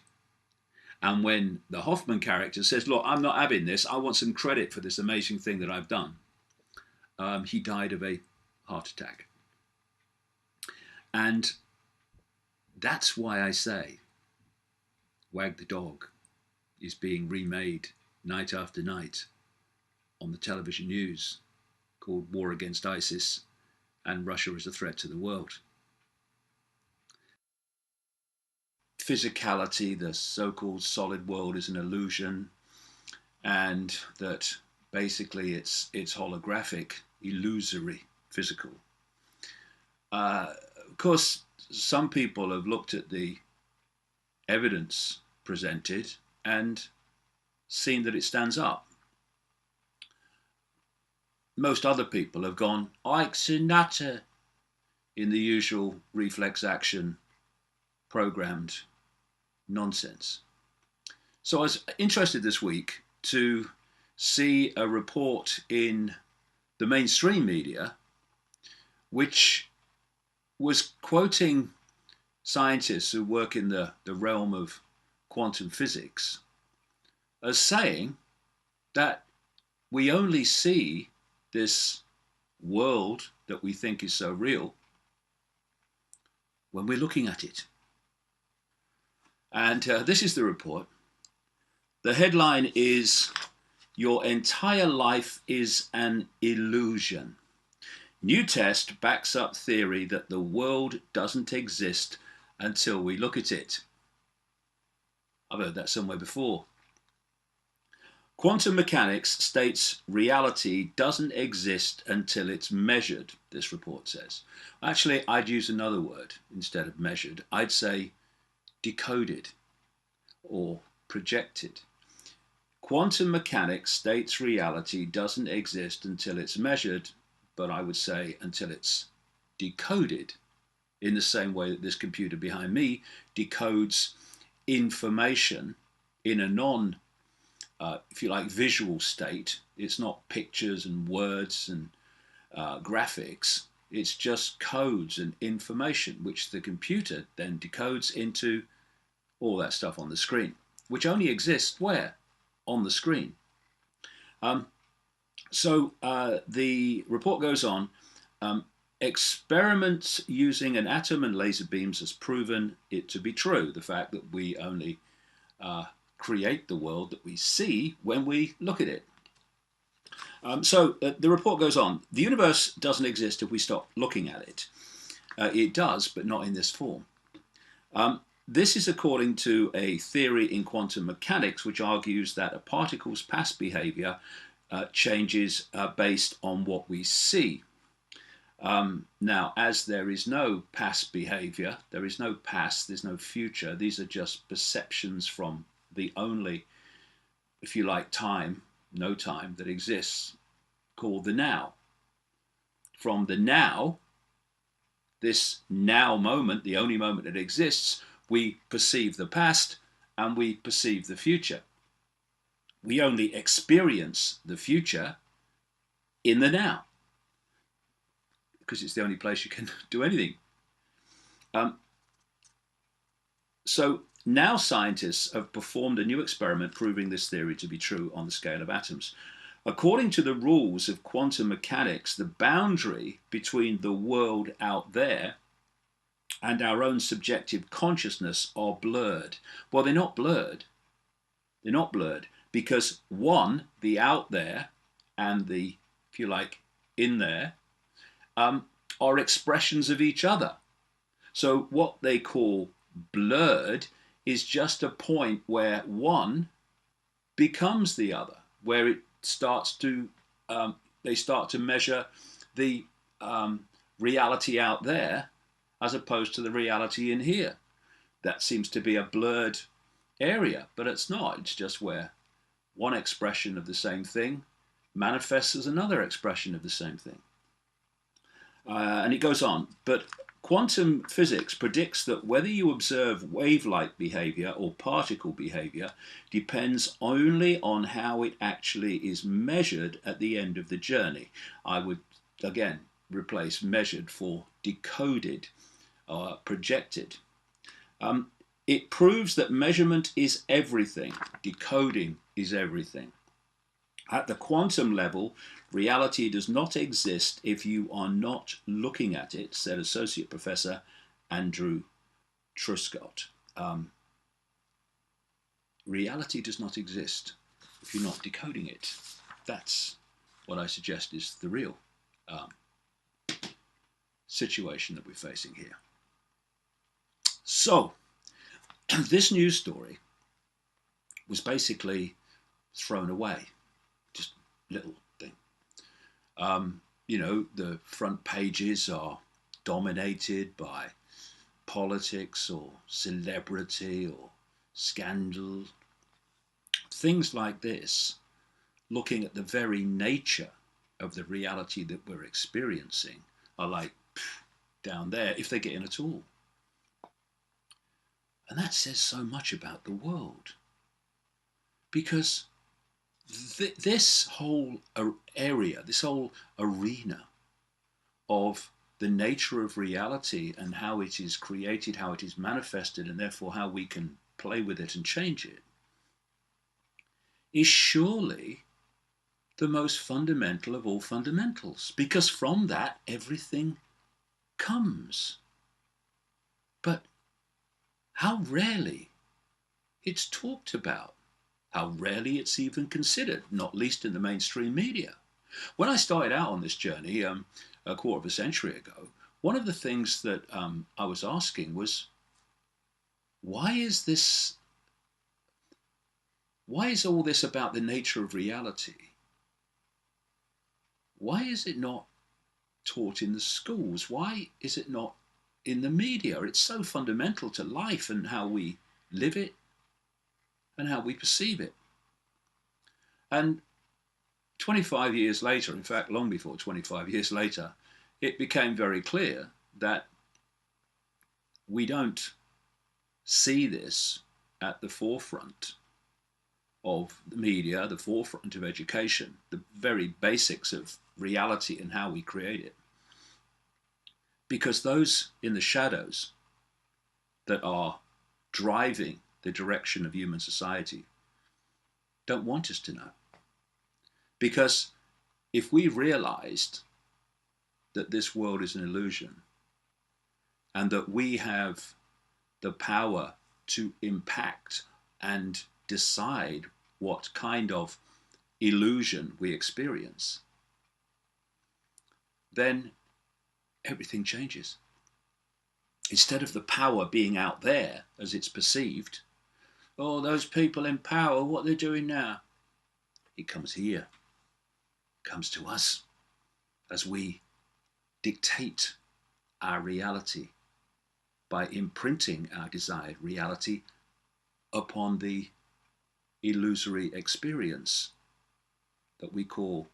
And when the Hoffman character says, look, I'm not having this, I want some credit for this amazing thing that I've done, he died of a heart attack. And that's why I say Wag the Dog is being remade night after night on the television news, called War Against ISIS and Russia is a Threat to the World. Physicality, the so-called solid world, is an illusion, and that basically it's holographic, illusory, physical. Of course, some people have looked at the evidence presented and seen that it stands up. Most other people have gone, Ike's a nutter, in the usual reflex action programmed nonsense. So I was interested this week to see a report in the mainstream media which was quoting scientists who work in the realm of quantum physics as saying that we only see this world that we think is so real when we're looking at it. And this is the report. The headline is, "Your entire life is an illusion. New test backs up theory that the world doesn't exist until we look at it." I've heard that somewhere before. Quantum mechanics states reality doesn't exist until it's measured, this report says. Actually, I'd use another word instead of measured. I'd say decoded or projected. Quantum mechanics states reality doesn't exist until it's measured, but I would say until it's decoded, in the same way that this computer behind me decodes information in a non, if you like, visual state. It's not pictures and words and graphics. It's just codes and information, which the computer then decodes into all that stuff on the screen, which only exists where? On the screen. So the report goes on. Experiments using an atom and laser beams has proven it to be true. The fact that we only create the world that we see when we look at it. So the report goes on. The universe doesn't exist if we stop looking at it. It does, but not in this form. This is according to a theory in quantum mechanics which argues that a particle's past behavior changes based on what we see. Now, as there is no past behavior, there is no past, there's no future. These are just perceptions from the only, if you like, time no time, that exists, called the now. From the now, this now moment, the only moment that exists, we perceive the past and we perceive the future. We only experience the future in the now, because it's the only place you can do anything. So now scientists have performed a new experiment proving this theory to be true on the scale of atoms. According to the rules of quantum mechanics, the boundary between the world out there and our own subjective consciousness are blurred. Well, they're not blurred. They're not blurred because one, the out there, and the, if you like, in there, are expressions of each other. So what they call blurred is just a point where one becomes the other, where it starts to, they start to measure the reality out there as opposed to the reality in here. That seems to be a blurred area, but it's not. It's just where one expression of the same thing manifests as another expression of the same thing. And it goes on, but quantum physics predicts that whether you observe wave-like behavior or particle behavior depends only on how it actually is measured at the end of the journey. I would, again, replace measured for decoded or projected. It proves that measurement is everything. Decoding is everything. At the quantum level, reality does not exist if you are not looking at it, said Associate Professor Andrew Truscott. Reality does not exist if you're not decoding it. That's what I suggest is the real situation that we're facing here. So, this news story was basically thrown away. Just little thing. You know, the front pages are dominated by politics or celebrity or scandal. Things like this, looking at the very nature of the reality that we're experiencing, are like down there, if they get in at all. And that says so much about the world. Because this whole area, this whole arena of the nature of reality and how it is created, how it is manifested, and therefore how we can play with it and change it, is surely the most fundamental of all fundamentals, because from that everything comes. But how rarely it's talked about, how rarely it's even considered, not least in the mainstream media. When I started out on this journey a quarter of a century ago, one of the things that I was asking was, why is all this about the nature of reality? Why is it not taught in the schools? Why is it not in the media? It's so fundamental to life and how we live it and how we perceive it. And 25 years later, in fact, long before 25 years later, it became very clear that we don't see this at the forefront of the media, the forefront of education, the very basics of reality and how we create it. Because those in the shadows that are driving the direction of human society don't want us to know. Because if we realized that this world is an illusion and that we have the power to impact and decide what kind of illusion we experience, then everything changes. Instead of the power being out there as it's perceived, oh, those people in power, what they're doing now, it comes here, comes to us as we dictate our reality by imprinting our desired reality upon the illusory experience that we call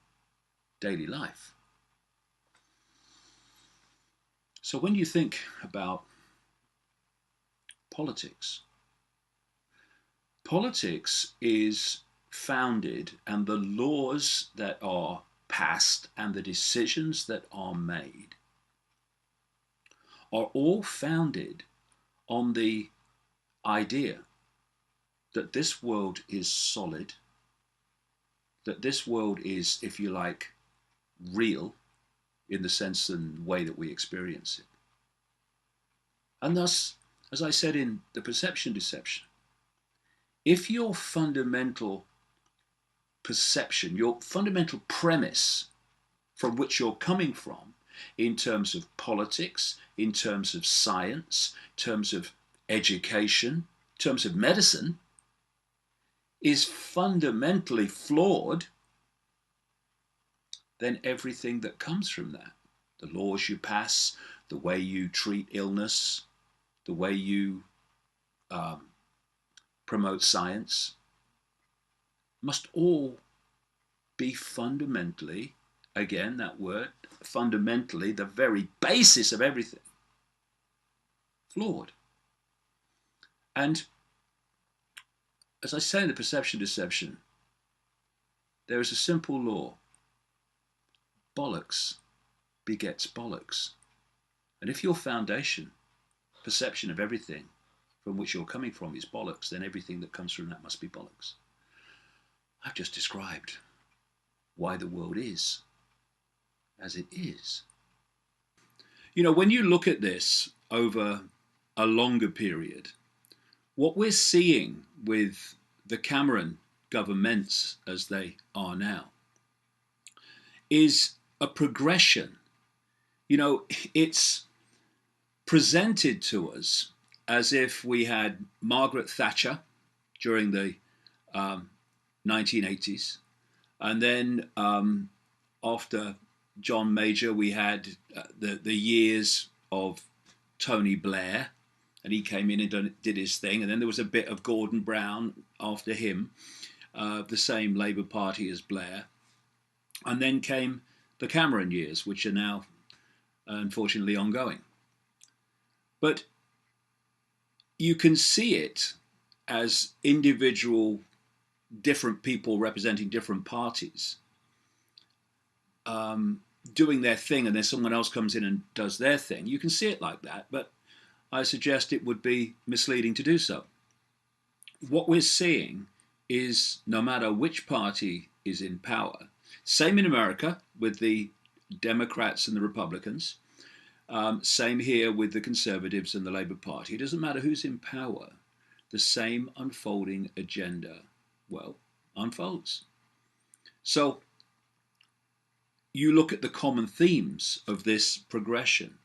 daily life. So when you think about politics, politics is founded, and the laws that are passed and the decisions that are made are all founded on the idea that this world is solid, that this world is, if you like, real in the sense and way that we experience it. And thus, as I said in the perception deception, if your fundamental perception, your fundamental premise from which you're coming from in terms of politics, in terms of science, in terms of education, in terms of medicine, is fundamentally flawed, then everything that comes from that, the laws you pass, the way you treat illness, the way you promote science, must all be fundamentally, again that word, fundamentally, the very basis of everything, flawed. And as I say in the perception deception, there is a simple law. Bollocks begets bollocks. And if your foundation, perception of everything from which you're coming from is bollocks, then everything that comes from that must be bollocks. I've just described why the world is as it is. You know, when you look at this over a longer period, what we're seeing with the Cameron governments as they are now is a progression. You know, it's presented to us as if we had Margaret Thatcher during the 1980s, and then after John Major, we had the years of Tony Blair, and he came in and did his thing, and then there was a bit of Gordon Brown after him, the same Labour Party as Blair, and then came the Cameron years, which are now unfortunately ongoing. But you can see it as individual, different people representing different parties doing their thing, and then someone else comes in and does their thing. You can see it like that, but I suggest it would be misleading to do so. What we're seeing is no matter which party is in power, same in America with the Democrats and the Republicans, same here with the Conservatives and the Labour Party. It doesn't matter who's in power, the same unfolding agenda, well, unfolds. So you look at the common themes of this progression.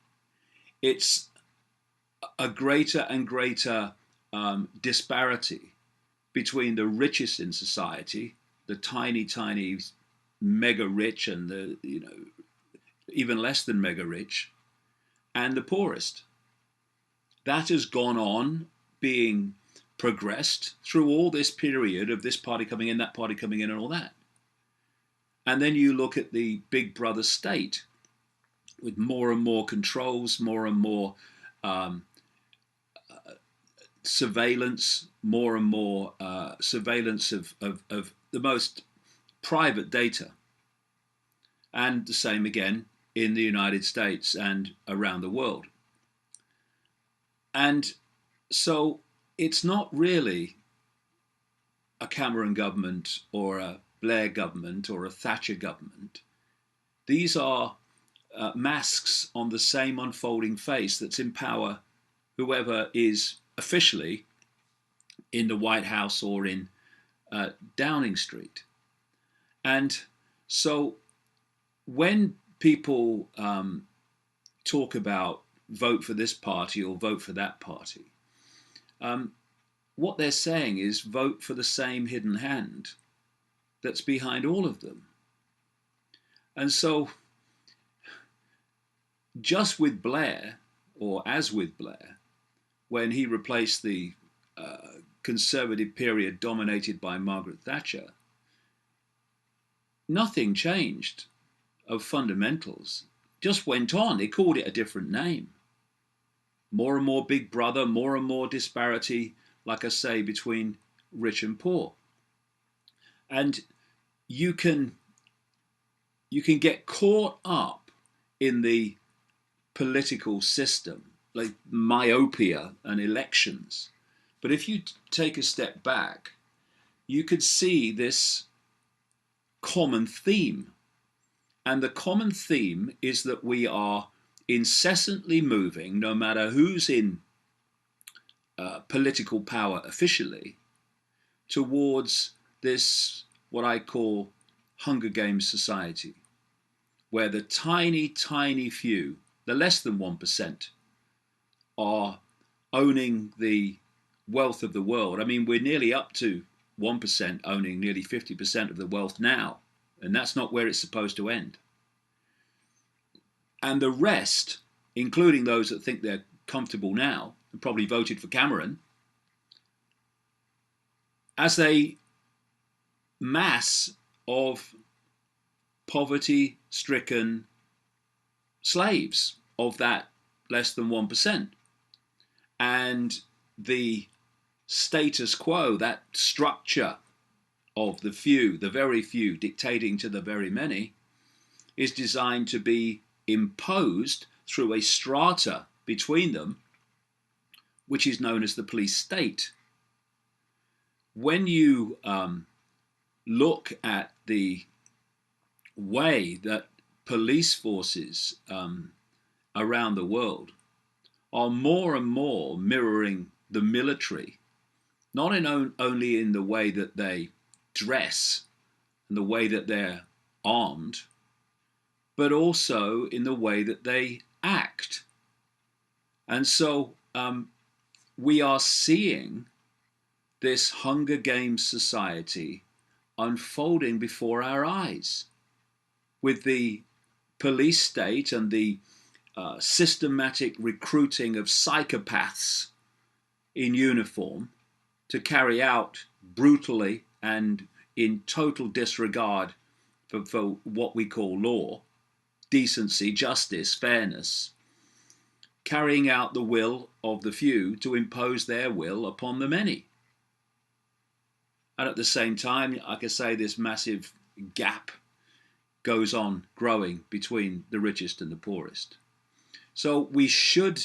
It's a greater and greater disparity between the richest in society, the tiny, tiny mega rich, and the, you know, even less than mega rich, and the poorest. That has gone on being progressed through all this period of this party coming in, that party coming in, and all that. And then you look at the big brother state with more and more controls, more and more surveillance, more and more surveillance of the most private data. And the same again in the United States and around the world. And so it's not really a Cameron government or a Blair government or a Thatcher government. These are masks on the same unfolding face that's in power, whoever is officially in the White House or in Downing Street. And so when people talk about vote for this party or vote for that party, what they're saying is vote for the same hidden hand that's behind all of them. And so just with Blair, or as with Blair, when he replaced the Conservative period dominated by Margaret Thatcher, nothing changed of fundamentals. Just went on. They called it a different name. More and more Big Brother, more and more disparity, like I say, between rich and poor. And you can get caught up in the political system, like myopia and elections. But if you take a step back, you could see this common theme. And the common theme is that we are incessantly moving, no matter who's in political power officially, towards this, what I call Hunger Games society, where the tiny, tiny few, the less than 1%, are owning the wealth of the world. I mean, we're nearly up to 1% owning nearly 50% of the wealth now, and that's not where it's supposed to end. And the rest, including those that think they're comfortable now and probably voted for Cameron, as a mass of poverty-stricken slaves of that less than 1%. And the status quo, that structure of the few, the very few, dictating to the very many, is designed to be imposed through a strata between them, which is known as the police state. When you look at the way that police forces around the world are more and more mirroring the military, not only in the way that they dress and the way that they're armed, but also in the way that they act. And so we are seeing this Hunger Games society unfolding before our eyes, with the police state and the systematic recruiting of psychopaths in uniform to carry out brutally and in total disregard for what we call law, decency, justice, fairness, carrying out the will of the few to impose their will upon the many. And at the same time, like I say, this massive gap goes on growing between the richest and the poorest. So we should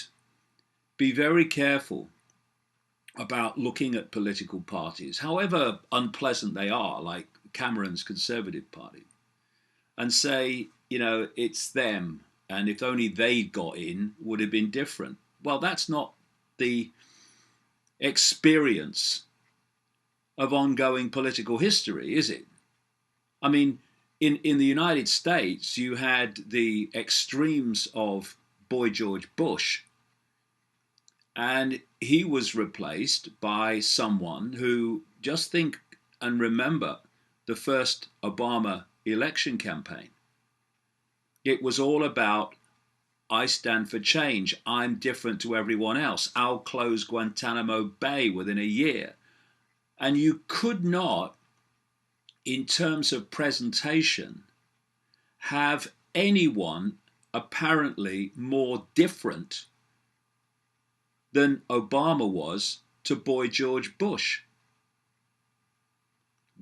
be very careful about looking at political parties, however unpleasant they are, like Cameron's Conservative Party, and say, you know, it's them, and if only they got in, would have been different. Well, that's not the experience of ongoing political history, is it? I mean, in the United States, you had the extremes of Boy George Bush, and he was replaced by someone who, just think and remember the first Obama election campaign. It was all about, I stand for change, I'm different to everyone else, I'll close Guantanamo Bay within a year. And you could not, in terms of presentation, have anyone apparently more different than Obama was to Boy George Bush.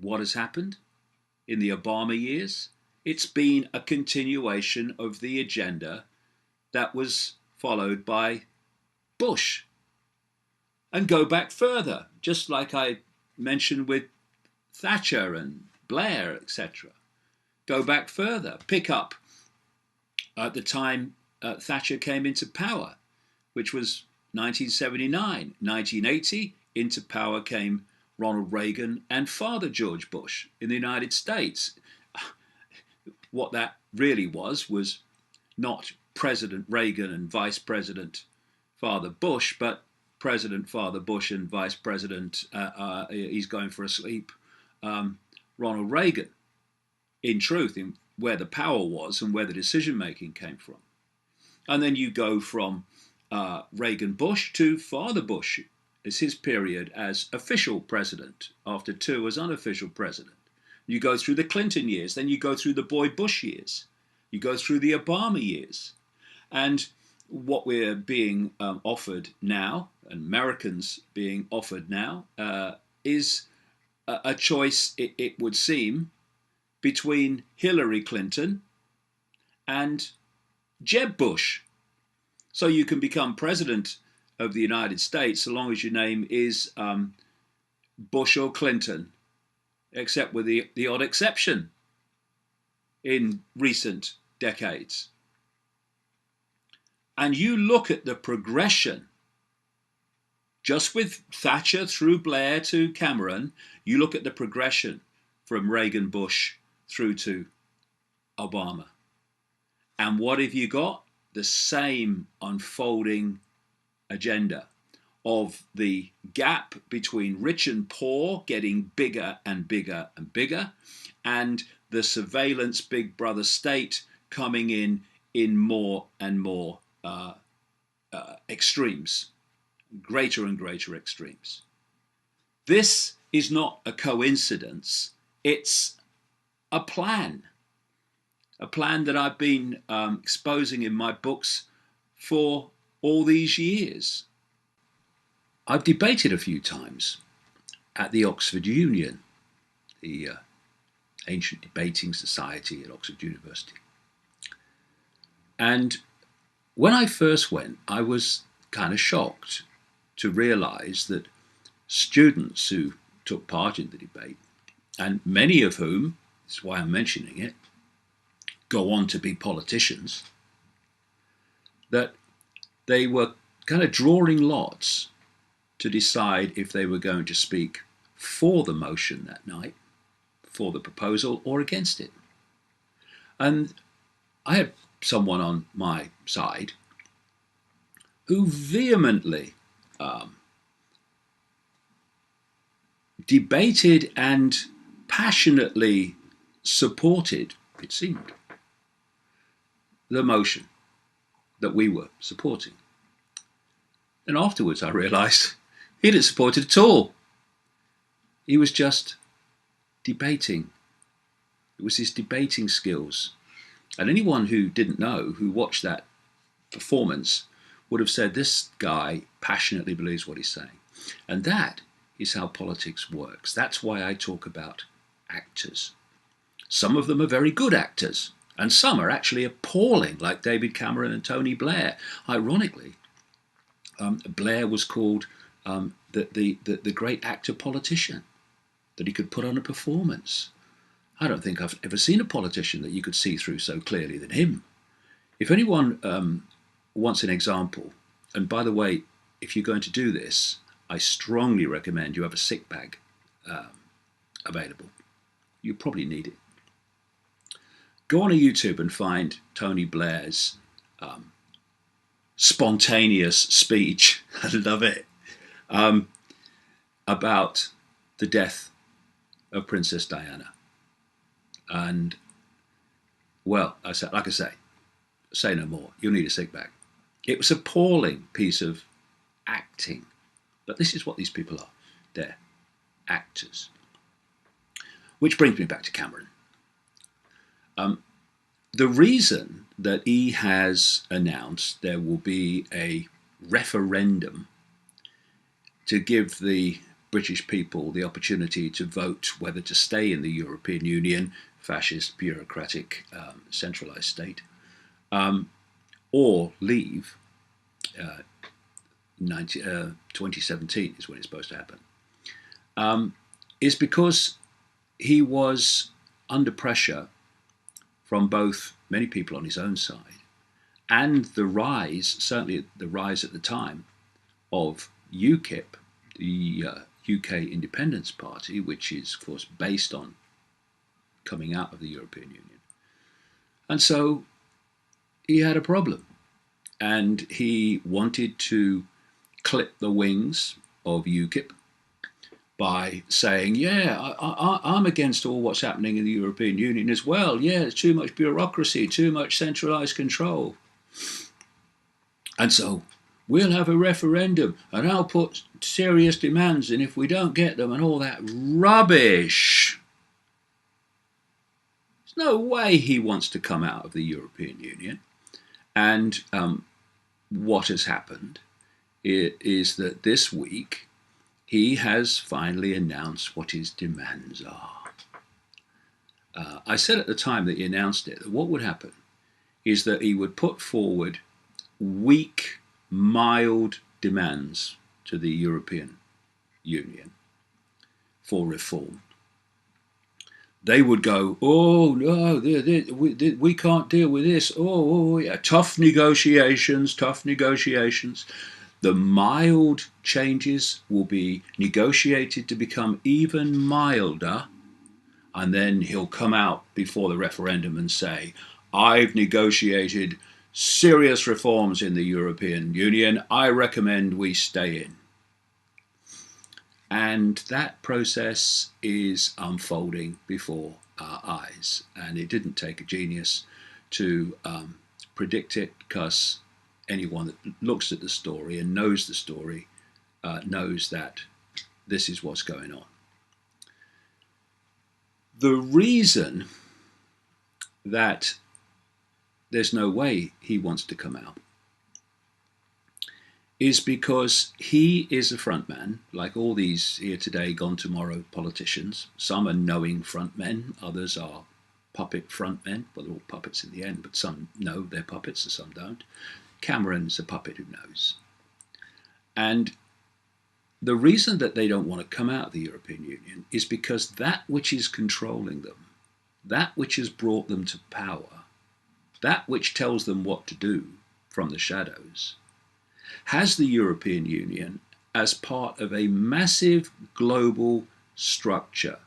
What has happened in the Obama years? It's been a continuation of the agenda that was followed by Bush. And go back further, just like I mentioned with Thatcher and Blair, etc. Go back further, pick up at the time Thatcher came into power, which was 1979. 1980, into power came Ronald Reagan and Father George Bush in the United States. What that really was not President Reagan and Vice President Father Bush, but President Father Bush and Vice President, he's going for a sleep, Ronald Reagan, in truth, in where the power was and where the decision-making came from. And then you go from Reagan Bush to Father Bush as his period as official president, after two as unofficial president. You go through the Clinton years, then you go through the Boy Bush years, you go through the Obama years. And what we're being offered now, and Americans being offered now, is a choice, it would seem, between Hillary Clinton and Jeb Bush. So you can become president of the United States so long as your name is Bush or Clinton, except with the odd exception in recent decades. And you look at the progression, just with Thatcher through Blair to Cameron, you look at the progression from Reagan, Bush through to Obama. And what have you got? The same unfolding agenda of the gap between rich and poor getting bigger and bigger and bigger, and the surveillance big brother state coming in more and more extremes, greater and greater extremes. This is not a coincidence. It's a plan that I've been exposing in my books for all these years. I've debated a few times at the Oxford Union, the ancient debating society at Oxford University. And when I first went, I was kind of shocked to realise that students who took part in the debate, and many of whom, that's why I'm mentioning it, go on to be politicians, that they were kind of drawing lots to decide if they were going to speak for the motion that night, for the proposal, or against it. And I had someone on my side who vehemently debated and passionately supported, it seemed, the motion that we were supporting. And afterwards I realised he didn't support it at all. He was just debating. It was his debating skills. And anyone who didn't know, who watched that performance, would have said, this guy passionately believes what he's saying. And that is how politics works. That's why I talk about actors. Some of them are very good actors, and some are actually appalling, like David Cameron and Tony Blair. Ironically, Blair was called the great actor-politician, that he could put on a performance. I don't think I've ever seen a politician that you could see through so clearly than him. If anyone wants an example, and by the way, if you're going to do this, I strongly recommend you have a sick bag available. You probably need it. Go on to YouTube and find Tony Blair's spontaneous speech, I love it, about the death of Princess Diana. And, well, like I say no more. You'll need a sick bag. It was an appalling piece of acting. But this is what these people are. They're actors. Which brings me back to Cameron. The reason that he has announced there will be a referendum to give the British people the opportunity to vote whether to stay in the European Union, fascist, bureaucratic, centralised state, or leave, 2017 is when it's supposed to happen, is because he was under pressure from both many people on his own side and the rise, certainly the rise at the time, of UKIP, the UK Independence Party, which is, of course, based on coming out of the European Union. And so he had a problem, and he wanted to clip the wings of UKIP by saying, yeah, I'm against all what's happening in the European Union as well. Yeah, there's too much bureaucracy, too much centralised control. And so we'll have a referendum and I'll put serious demands in if we don't get them, and all that rubbish. There's no way he wants to come out of the European Union. And what has happened is that this week he has finally announced what his demands are. I said at the time that he announced it that what would happen is that he would put forward weak, mild demands to the European Union for reform. They would go, oh no, we can't deal with this. Oh yeah, tough negotiations, tough negotiations. The mild changes will be negotiated to become even milder, and then he'll come out before the referendum and say, I've negotiated serious reforms in the European Union. I recommend we stay in. And that process is unfolding before our eyes. And it didn't take a genius to predict it, because anyone that looks at the story and knows the story knows that this is what's going on. The reason that there's no way he wants to come out is because he is a front man, like all these here today, gone tomorrow politicians. Some are knowing front men, others are puppet front men. Well, they're all puppets in the end, but some know they're puppets and some don't. Cameron's a puppet who knows. And the reason that they don't want to come out of the European Union is because that which is controlling them, that which has brought them to power, that which tells them what to do from the shadows, has the European Union as part of a massive global structure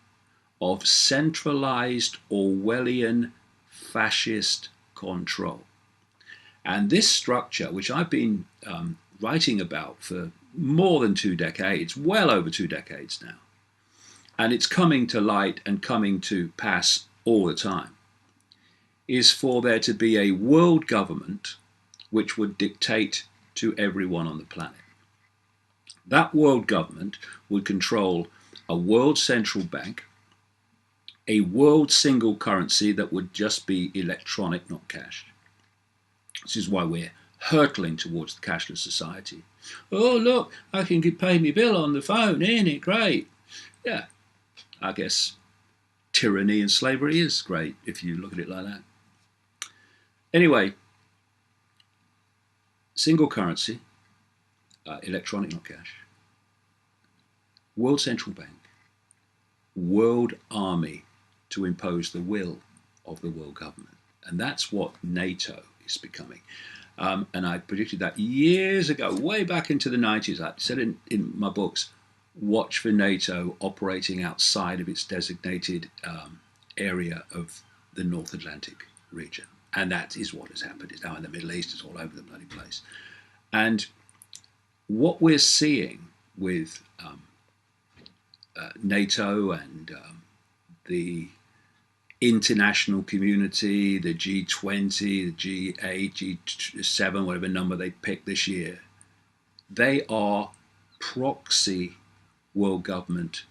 of centralized Orwellian fascist control. And this structure, which I've been writing about for more than 2 decades, well over 2 decades now, and it's coming to light and coming to pass all the time, is for there to be a world government which would dictate to everyone on the planet. That world government would control a world central bank, a world single currency that would just be electronic, not cash. This is why we're hurtling towards the cashless society. Oh, look, I can pay my bill on the phone, isn't it great? Yeah, I guess tyranny and slavery is great if you look at it like that. Anyway, single currency, electronic, not cash, world central bank, world army to impose the will of the world government. And that's what NATO is becoming. And I predicted that years ago, way back into the 90s. I said in my books, watch for NATO operating outside of its designated area of the North Atlantic region. And that is what has happened. It's now in the Middle East, it's all over the bloody place. And what we're seeing with NATO and the international community, the G20, the G8, G7, whatever number they pick this year, they are proxy world government,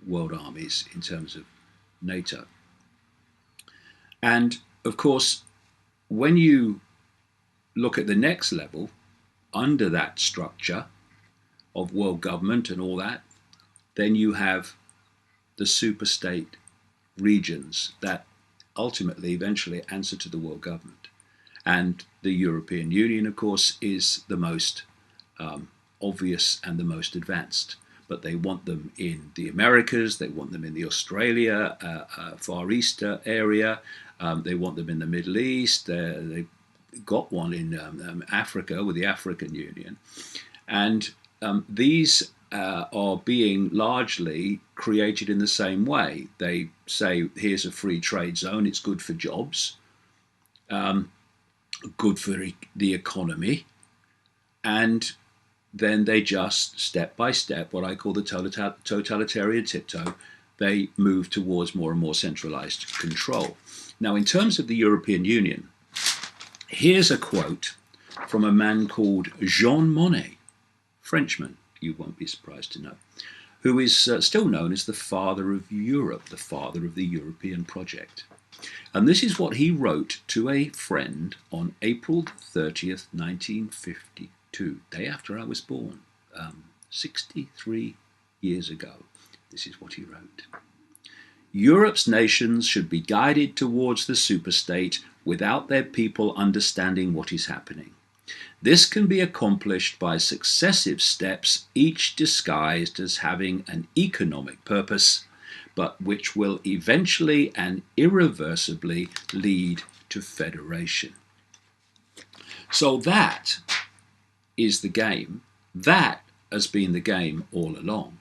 world armies in terms of NATO. And of course, when you look at the next level, under that structure of world government and all that, then you have the superstate regions that ultimately, eventually answer to the world government. And the European Union, of course, is the most obvious and the most advanced. But they want them in the Americas, they want them in the Australia, Far East area, they want them in the Middle East, they've got one in Africa with the African Union. And these are being largely created in the same way. They say, here's a free trade zone, it's good for jobs, good for the economy, and then they just, step by step, what I call the totalitarian tiptoe, they move towards more and more centralized control. Now, in terms of the European Union, here's a quote from a man called Jean Monnet, Frenchman, you won't be surprised to know, who is still known as the father of Europe, the father of the European project. And this is what he wrote to a friend on April 30th, 1952, day after I was born, 63 years ago. This is what he wrote. Europe's nations should be guided towards the superstate without their people understanding what is happening. This can be accomplished by successive steps, each disguised as having an economic purpose, but which will eventually and irreversibly lead to federation. So that is the game. That has been the game all along.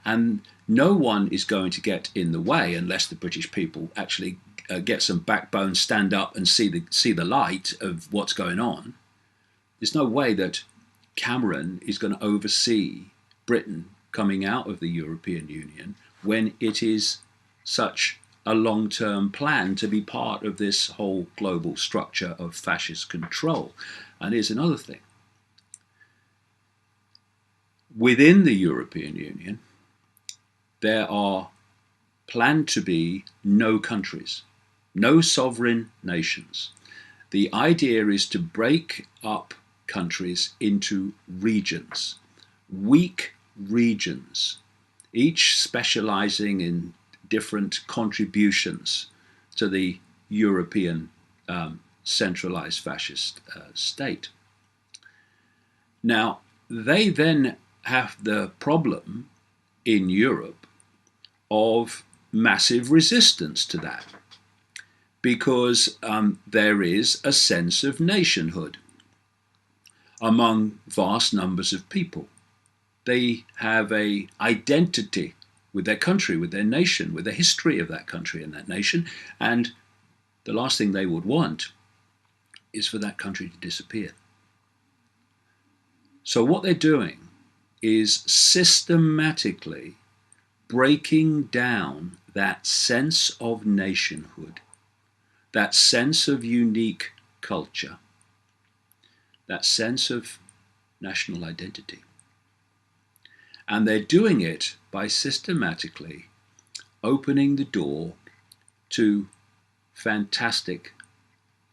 And no one is going to get in the way unless the British people actually get some backbone, stand up and see the light of what's going on. There's no way that Cameron is going to oversee Britain coming out of the European Union when it is such a long-term plan to be part of this whole global structure of fascist control. And here's another thing. Within the European Union, there are planned to be no countries, no sovereign nations. The idea is to break up countries into regions, weak regions, each specializing in different contributions to the European centralized fascist state. Now, they then have the problem in Europe of massive resistance to that, because there is a sense of nationhood among vast numbers of people. They have an identity with their country, with their nation, with the history of that country and that nation, and the last thing they would want is for that country to disappear. So what they're doing is systematically breaking down that sense of nationhood, that sense of unique culture, that sense of national identity. And they're doing it by systematically opening the door to fantastic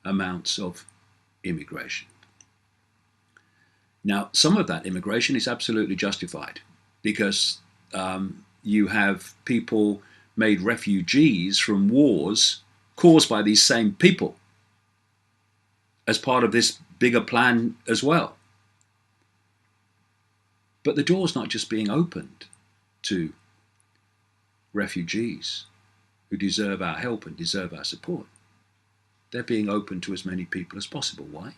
amounts of immigration. Now, some of that immigration is absolutely justified because you have people made refugees from wars caused by these same people as part of this bigger plan as well. But the door's not just being opened to refugees who deserve our help and deserve our support. They're being opened to as many people as possible. Why?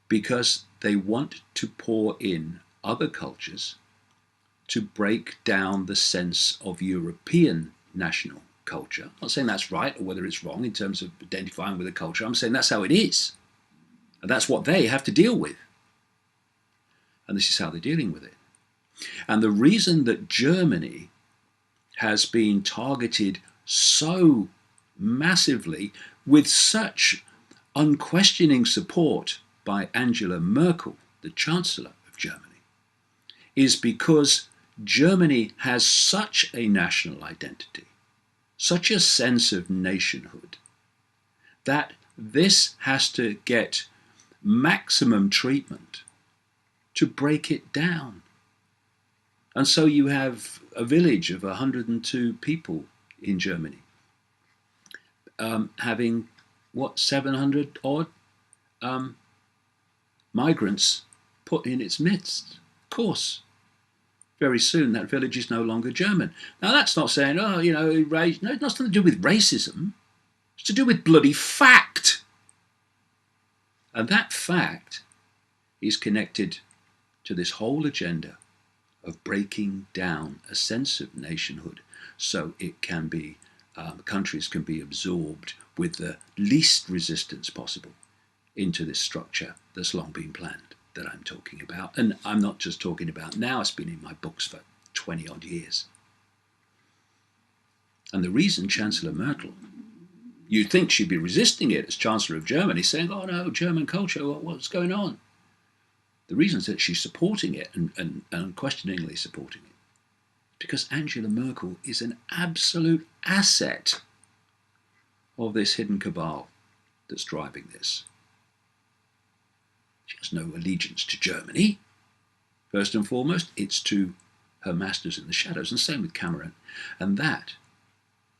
Because they want to pour in other cultures to break down the sense of European national culture. I'm not saying that's right or whether it's wrong in terms of identifying with a culture. I'm saying that's how it is. And that's what they have to deal with. And this is how they're dealing with it. And the reason that Germany has been targeted so massively with such unquestioning support by Angela Merkel, the Chancellor of Germany, is because Germany has such a national identity, such a sense of nationhood, that this has to get maximum treatment to break it down. And so you have a village of 102 people in Germany having, 700 odd migrants put in its midst. Of course, very soon that village is no longer German. Now that's not saying, no, it's nothing to do with racism. It's to do with bloody fact. And that fact is connected to this whole agenda of breaking down a sense of nationhood so it can be, countries can be absorbed with the least resistance possible into this structure that's long been planned that I'm talking about. And I'm not just talking about now, it's been in my books for 20 odd years. And the reason Chancellor Merkel, you'd think she'd be resisting it as Chancellor of Germany, saying, oh no, German culture, what's going on? The reason is that she's supporting it and unquestioningly supporting it because Angela Merkel is an absolute asset of this hidden cabal that's driving this. She has no allegiance to Germany. First and foremost, it's to her masters in the shadows, and same with Cameron. And that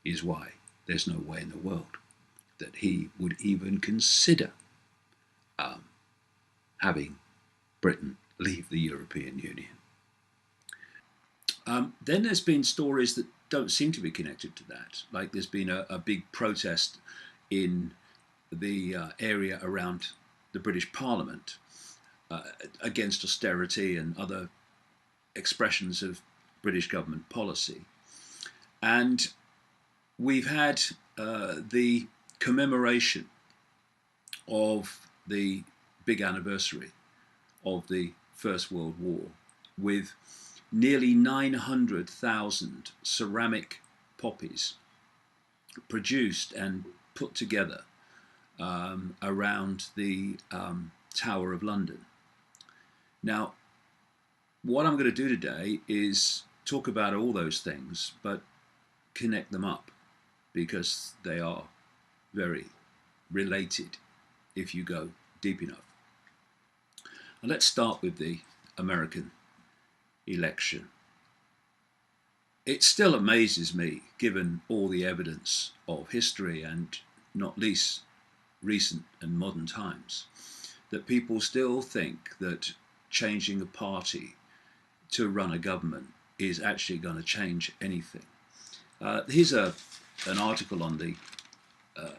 is why there's no way in the world that he would even consider having Britain leave the European Union. Then there's been stories that don't seem to be connected to that. Like there's been a big protest in the area around the British Parliament against austerity and other expressions of British government policy. And we've had the commemoration of the big anniversary of the First World War with nearly 900,000 ceramic poppies produced and put together around the Tower of London. Now, what I'm going to do today is talk about all those things, but connect them up because they are very related if you go deep enough. And let's start with the American election. It still amazes me, given all the evidence of history and not least recent and modern times, that people still think that changing a party to run a government is actually going to change anything. Here's an article on the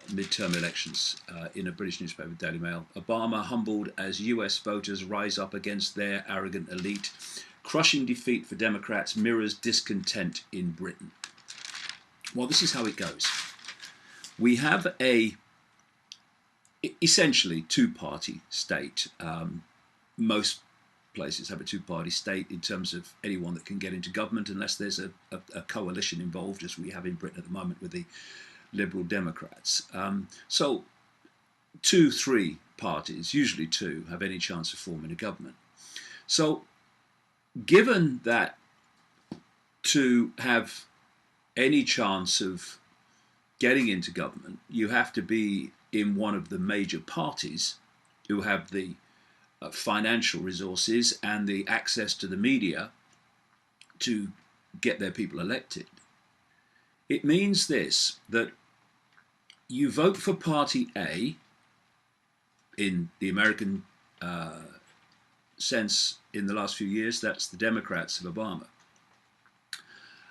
midterm elections in a British newspaper, Daily Mail. Obama humbled as US voters rise up against their arrogant elite. Crushing defeat for Democrats mirrors discontent in Britain. Well, this is how it goes. We have essentially two-party state. Most places have a two-party state in terms of anyone that can get into government, unless there's a coalition involved, as we have in Britain at the moment with the Liberal Democrats. So 2-3 parties, usually two, have any chance of forming a government. So given that to have any chance of getting into government, you have to be in one of the major parties who have the financial resources and the access to the media to get their people elected. It means this, that you vote for Party A in the American sense in the last few years, that's the Democrats of Obama.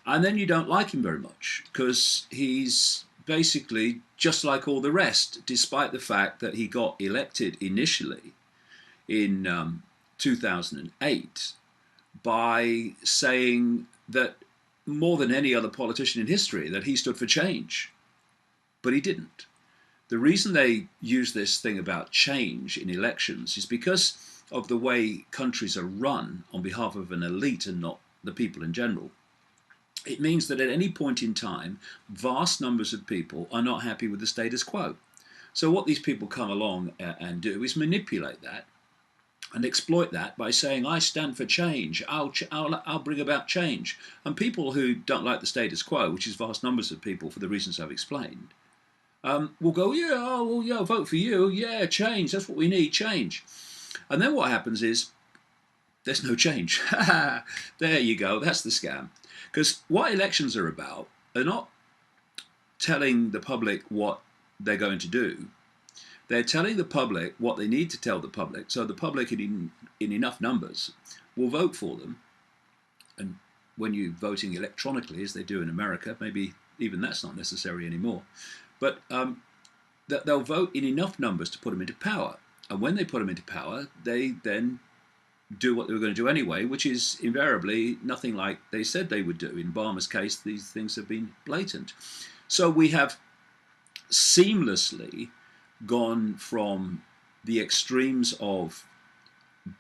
And then you don't like him very much because he's basically just like all the rest, despite the fact that he got elected initially in 2008 by saying that more than any other politician in history that he stood for change, but he didn't. The reason they use this thing about change in elections is because of the way countries are run on behalf of an elite and not the people in general. It means that at any point in time, vast numbers of people are not happy with the status quo. So what these people come along and do is manipulate that and exploit that by saying, I stand for change, I'll bring about change. And people who don't like the status quo, which is vast numbers of people for the reasons I've explained, will go, yeah, oh, well, yeah, vote for you, yeah, change, that's what we need, change. And then what happens is, there's no change. There you go, that's the scam. Because what elections are about are not telling the public what they're going to do. They're telling the public what they need to tell the public, so the public in enough numbers will vote for them. And when you're voting electronically, as they do in America, maybe even that's not necessary anymore, but that they'll vote in enough numbers to put them into power. And when they put them into power, they then do what they were going to do anyway, which is invariably nothing like they said they would do. In Obama's case, these things have been blatant. So we have seamlessly gone from the extremes of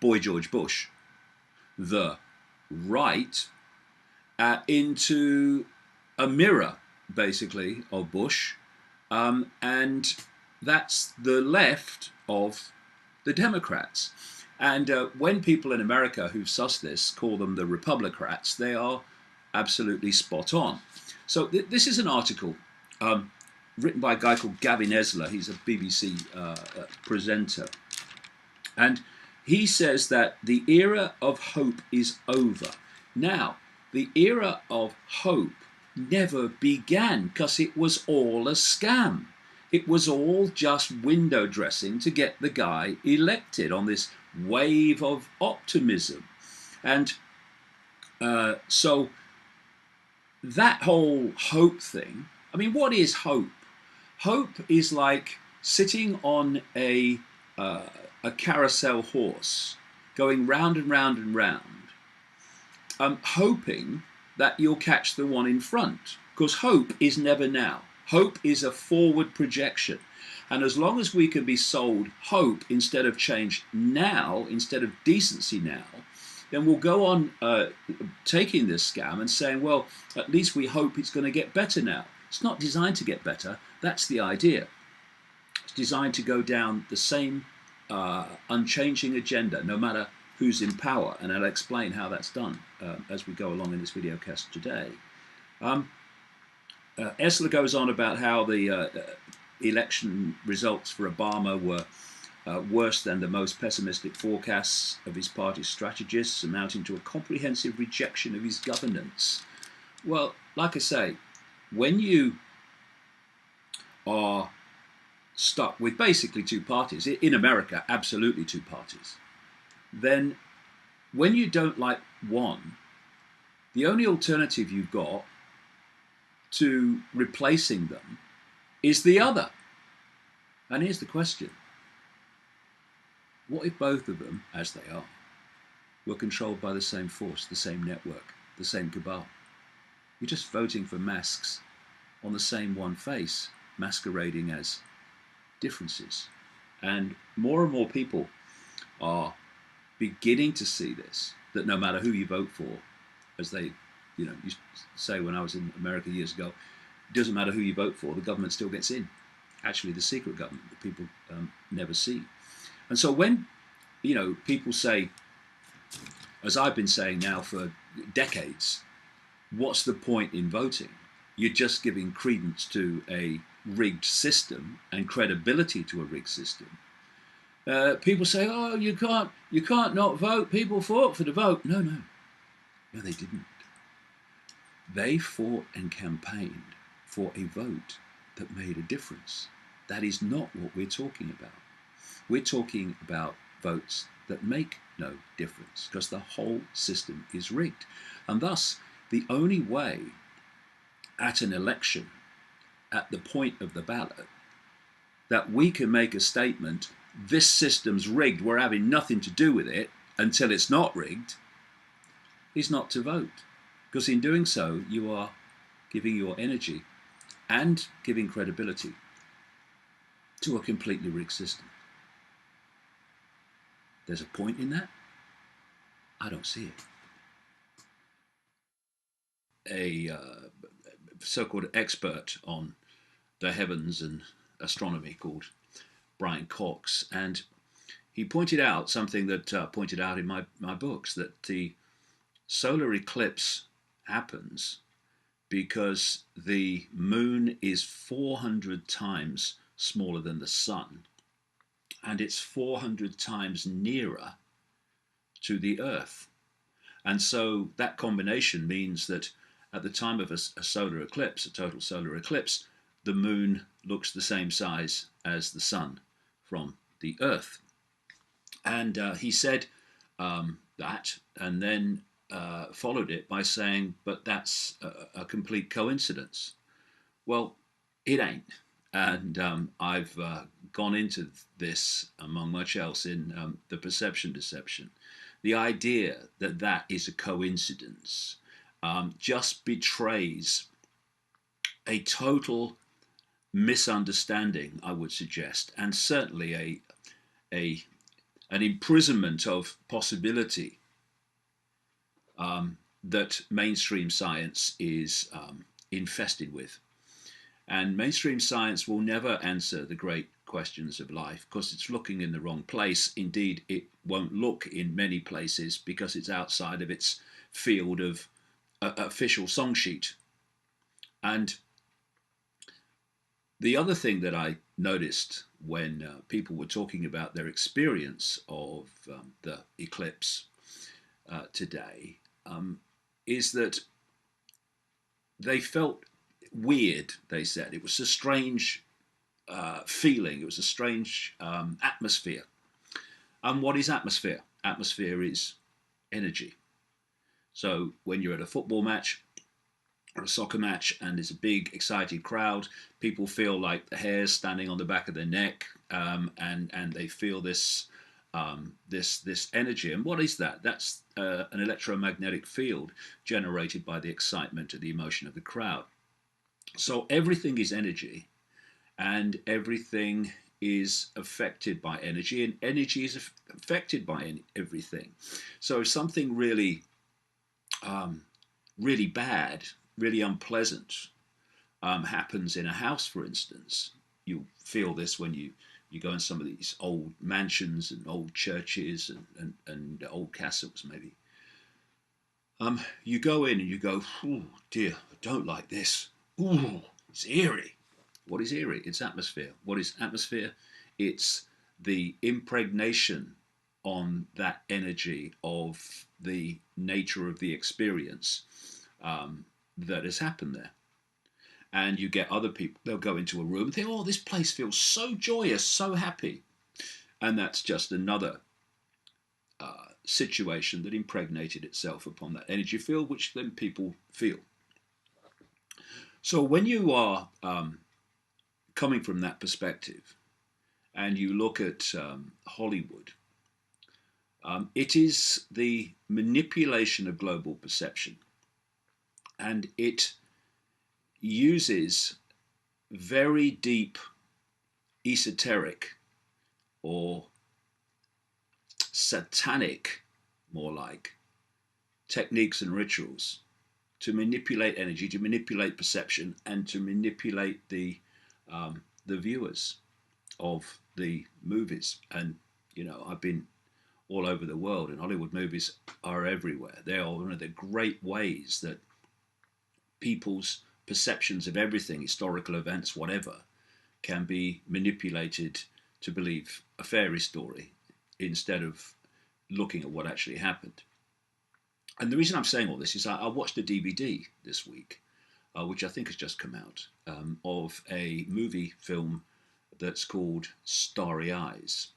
Boy George Bush, the right, into a mirror, basically, of Bush, and that's the left of the Democrats. And when people in America who've sussed this call them the Republicrats, they are absolutely spot on. So this is an article written by a guy called Gavin Esler. He's a BBC presenter. And he says that the era of hope is over. Now, the era of hope never began because it was all a scam. It was all just window dressing to get the guy elected on this wave of optimism. And so that whole hope thing, I mean, what is hope? Hope is like sitting on a carousel horse, going round and round and round, hoping that you'll catch the one in front. Because hope is never now. Hope is a forward projection. And as long as we can be sold hope instead of change now, instead of decency now, then we'll go on taking this scam and saying, well, at least we hope it's going to get better now. It's not designed to get better. That's the idea. It's designed to go down the same unchanging agenda, no matter who's in power. And I'll explain how that's done as we go along in this video cast today. Esler goes on about how the election results for Obama were worse than the most pessimistic forecasts of his party's strategists, amounting to a comprehensive rejection of his governance. Well, like I say, when you are stuck with basically two parties, in America, absolutely two parties, then when you don't like one, the only alternative you've got to replacing them is the other. And here's the question. What if both of them, as they are, were controlled by the same force, the same network, the same cabal? You're just voting for masks on the same one face, masquerading as differences. And more people are beginning to see this, that no matter who you vote for, as they used to say when I was in America years ago, it doesn't matter who you vote for, the government still gets in. Actually, the secret government that people never see. And so when, people say, as I've been saying now for decades, what's the point in voting? You're just giving credence to a rigged system and credibility to a rigged system. People say, oh, you can't not vote. People fought for the vote. No, they didn't. They fought and campaigned for a vote that made a difference. That is not what we're talking about. We're talking about votes that make no difference because the whole system is rigged. And thus, the only way at an election, at the point of the ballot, that we can make a statement, this system's rigged, we're having nothing to do with it until it's not rigged, is not to vote. Because in doing so, you are giving your energy and giving credibility to a completely rigged system. There's a point in that? I don't see it. A so-called expert on the heavens and astronomy called Brian Cox, and he pointed out something that pointed out in my books, that the solar eclipse happens because the moon is 400 times smaller than the sun, and it's 400 times nearer to the Earth. And so that combination means that at the time of a solar eclipse, a total solar eclipse, the moon looks the same size as the sun from the Earth. And he said that, and then followed it by saying, but that's a complete coincidence. Well, it ain't. And I've gone into this, among much else, in The Perception Deception. The idea that that is a coincidence just betrays a total misunderstanding, I would suggest, and certainly an imprisonment of possibility that mainstream science is infested with. And mainstream science will never answer the great questions of life because it's looking in the wrong place. Indeed, it won't look in many places because it's outside of its field of official song sheet. And The other thing that I noticed when people were talking about their experience of the eclipse today is that they felt weird. They said it was a strange feeling. It was a strange atmosphere. And what is atmosphere? Atmosphere is energy. So when you're at a football match or a soccer match and there's a big excited crowd, people feel like the hair's standing on the back of their neck, and they feel this this energy. And what is that? That's an electromagnetic field generated by the excitement or the emotion of the crowd. So everything is energy, and everything is affected by energy, and energy is affected by everything. So if something really, really bad, really unpleasant happens in a house, for instance, you feel this when you go in some of these old mansions and old churches and old castles, maybe. You go in and you go, oh dear, I don't like this. Ooh, it's eerie. What is eerie? It's atmosphere. What is atmosphere? It's the impregnation on that energy of the nature of the experience that has happened there. And you get other people, they'll go into a room and think, oh, this place feels so joyous, so happy. And that's just another situation that impregnated itself upon that energy field, which then people feel. So when you are coming from that perspective and you look at Hollywood, it is the manipulation of global perception, and it uses very deep esoteric or satanic, more like, techniques and rituals to manipulate energy, to manipulate perception, and to manipulate the viewers of the movies. And you know, I've been all over the world, and Hollywood movies are everywhere. They are one of the great ways that people's perceptions of everything, historical events, whatever, can be manipulated to believe a fairy story instead of looking at what actually happened. And the reason I'm saying all this is I watched a DVD this week, which I think has just come out, of a movie film that's called Starry Eyes.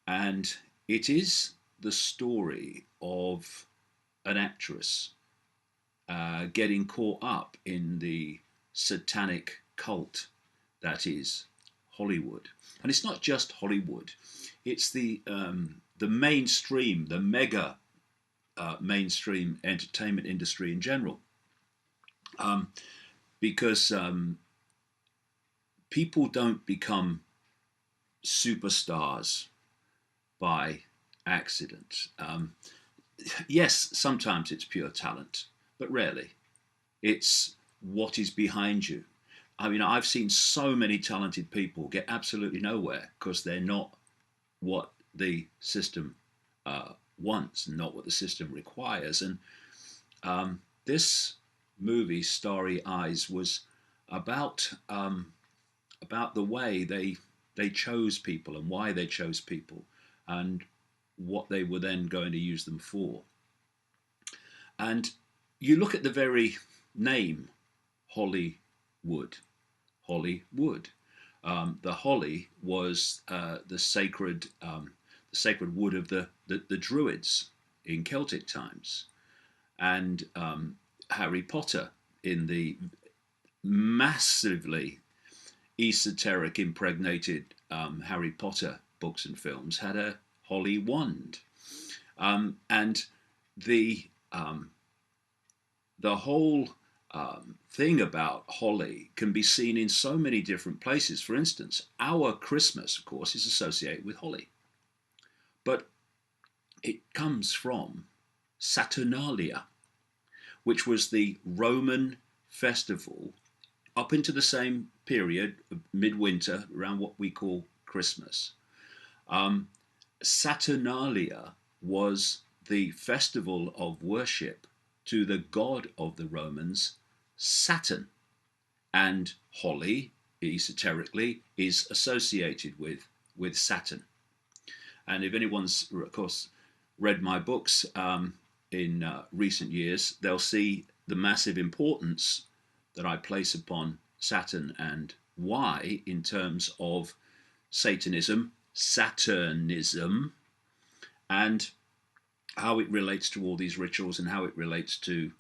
And it is the story of an actress getting caught up in the satanic cult that is Hollywood. And it's not just Hollywood; it's the mainstream, the mega mainstream entertainment industry in general, because people don't become superstars by accident. Yes, sometimes it's pure talent, but rarely. It's what is behind you. I mean, I've seen so many talented people get absolutely nowhere because they're not what the system wants, not what the system requires. And this movie, Starry Eyes, was about the way they chose people and why they chose people and what they were then going to use them for. And you look at the very name, Hollywood. Hollywood. The holly was the sacred wood of the Druids in Celtic times, and Harry Potter, in the massively esoteric, impregnated Harry Potter books and films, had a holly wand, and the whole thing about holly can be seen in so many different places. For instance, our Christmas, of course, is associated with holly, but it comes from Saturnalia, which was the Roman festival up into the same period of midwinter, around what we call Christmas. Saturnalia was the festival of worship to the god of the Romans, Saturn. And holly esoterically, is associated with Saturn. And if anyone's, of course, read my books in recent years, they'll see the massive importance that I place upon Saturn and why, in terms of Satanism, Saturnism, and how it relates to all these rituals and how it relates to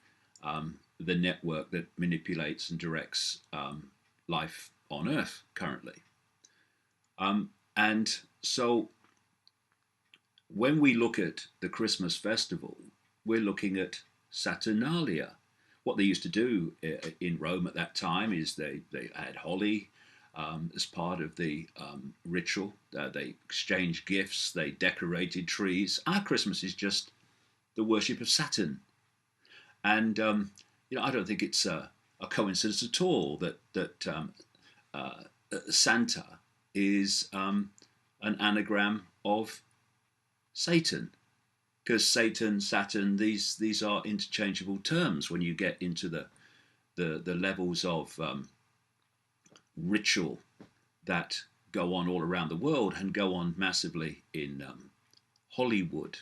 the network that manipulates and directs life on Earth currently. And so when we look at the Christmas festival, we're looking at Saturnalia. What they used to do in Rome at that time is they had holly as part of the ritual. They exchanged gifts, they decorated trees. Our Christmas is just the worship of Saturn. And I don't think it's a coincidence at all that Santa is an anagram of Satan, because Satan, Saturn, these are interchangeable terms when you get into the levels of ritual that go on all around the world and go on massively in Hollywood,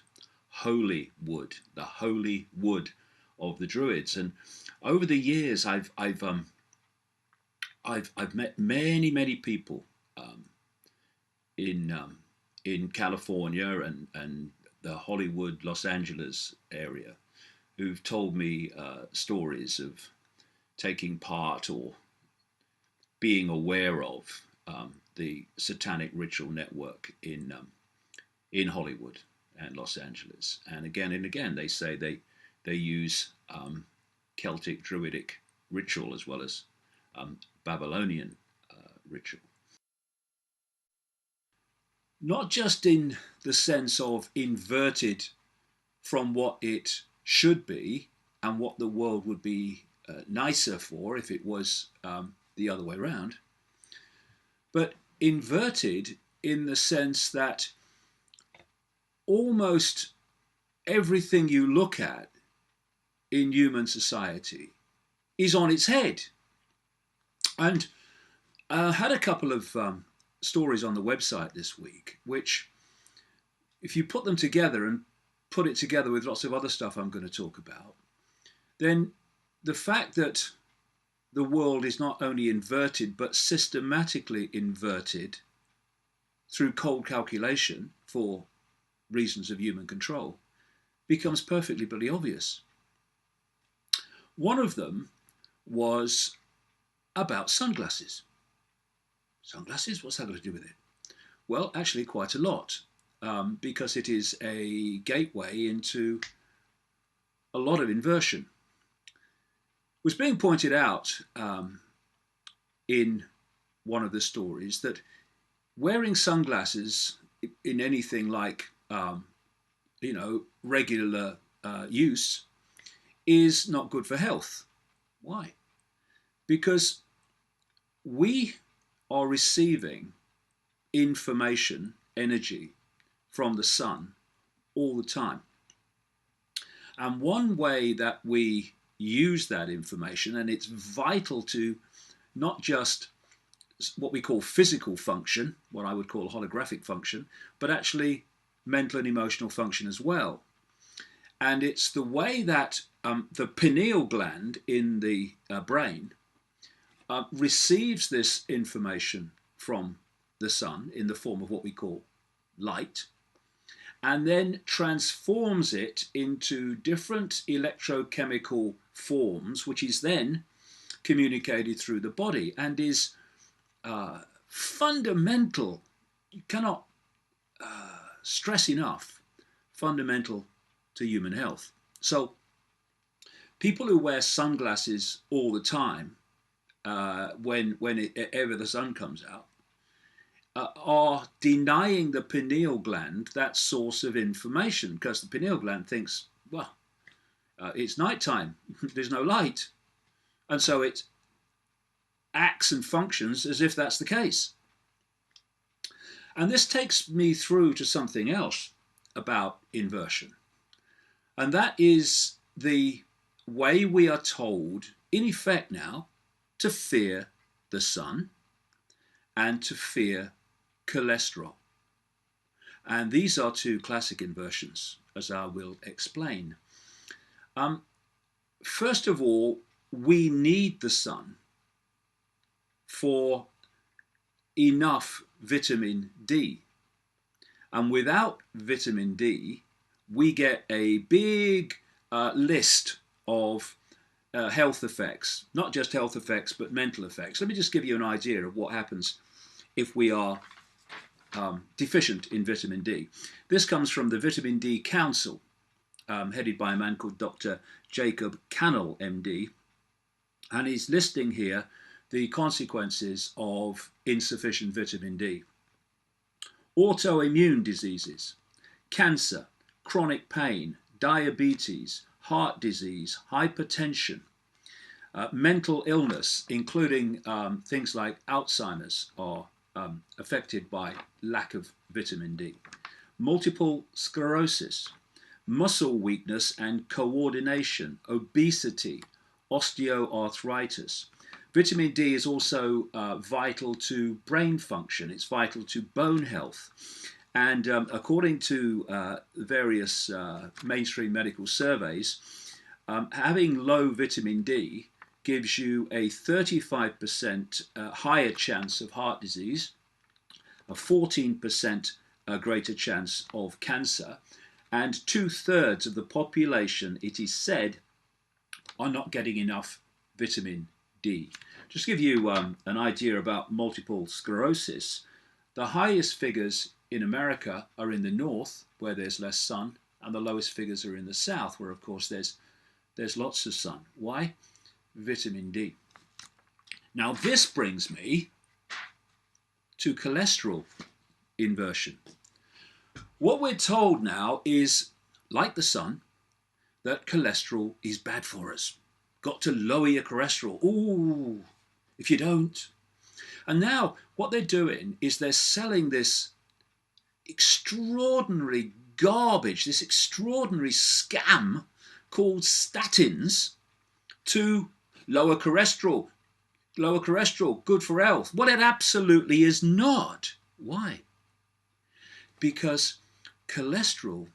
holy wood, the holy wood of the Druids. And over the years, I've met many people in California and the Hollywood, Los Angeles area, who've told me stories of taking part or being aware of the satanic ritual network in Hollywood and Los Angeles. And again, they say they use Celtic Druidic ritual as well as Babylonian ritual. Not just in the sense of inverted from what it should be and what the world would be nicer for if it was the other way around, but inverted in the sense that almost everything you look at in human society is on its head. And I had a couple of stories on the website this week, which, if you put them together and put it together with lots of other stuff I'm going to talk about, then the fact that the world is not only inverted, but systematically inverted through cold calculation for reasons of human control becomes perfectly bloody obvious. One of them was about sunglasses. Sunglasses? What's that got to do with it? Well, actually quite a lot, because it is a gateway into a lot of inversion. It was being pointed out in one of the stories that wearing sunglasses in anything like, regular use is not good for health. Why? Because we are receiving information, energy from the sun all the time. And one way that we use that information, and it's vital to not just what we call physical function, what I would call holographic function, but actually mental and emotional function as well. And it's the way that the pineal gland in the brain receives this information from the sun in the form of what we call light, and then transforms it into different electrochemical forms, which is then communicated through the body and is fundamental. You cannot stress enough, fundamental to human health. So people who wear sunglasses all the time, whenever the sun comes out, are denying the pineal gland that source of information, because the pineal gland thinks, well, it's nighttime, there's no light. And so it acts and functions as if that's the case. And this takes me through to something else about inversion. And that is the way we are told, in effect now, to fear the sun and to fear cholesterol. And these are two classic inversions, as I will explain. First of all, we need the sun for enough vitamin D. And without vitamin D, we get a big list of health effects, not just health effects, but mental effects. Let me just give you an idea of what happens if we are deficient in vitamin D. This comes from the Vitamin D Council, headed by a man called Dr. Jacob Cannell, MD, and he's listing here the consequences of insufficient vitamin D. Autoimmune diseases, cancer, chronic pain, diabetes, heart disease, hypertension, mental illness, including things like Alzheimer's, are affected by lack of vitamin D. Multiple sclerosis, muscle weakness and coordination, obesity, osteoarthritis. Vitamin D is also vital to brain function. It's vital to bone health. And according to various mainstream medical surveys, having low vitamin D gives you a 35% higher chance of heart disease, a 14% greater chance of cancer, and 2/3 of the population, it is said, are not getting enough vitamin D. Just to give you an idea about multiple sclerosis, the highest figures in America are in the north, where there's less sun, and the lowest figures are in the south, where of course there's lots of sun. Why? Vitamin D. Now this brings me to cholesterol inversion. What we're told now is, like the sun, that cholesterol is bad for us. Got to lower your cholesterol. Ooh, if you don't. And now what they're doing is they're selling this extraordinary garbage, this extraordinary scam called statins to lower cholesterol, good for health. Well, it absolutely is not. Why? Because cholesterol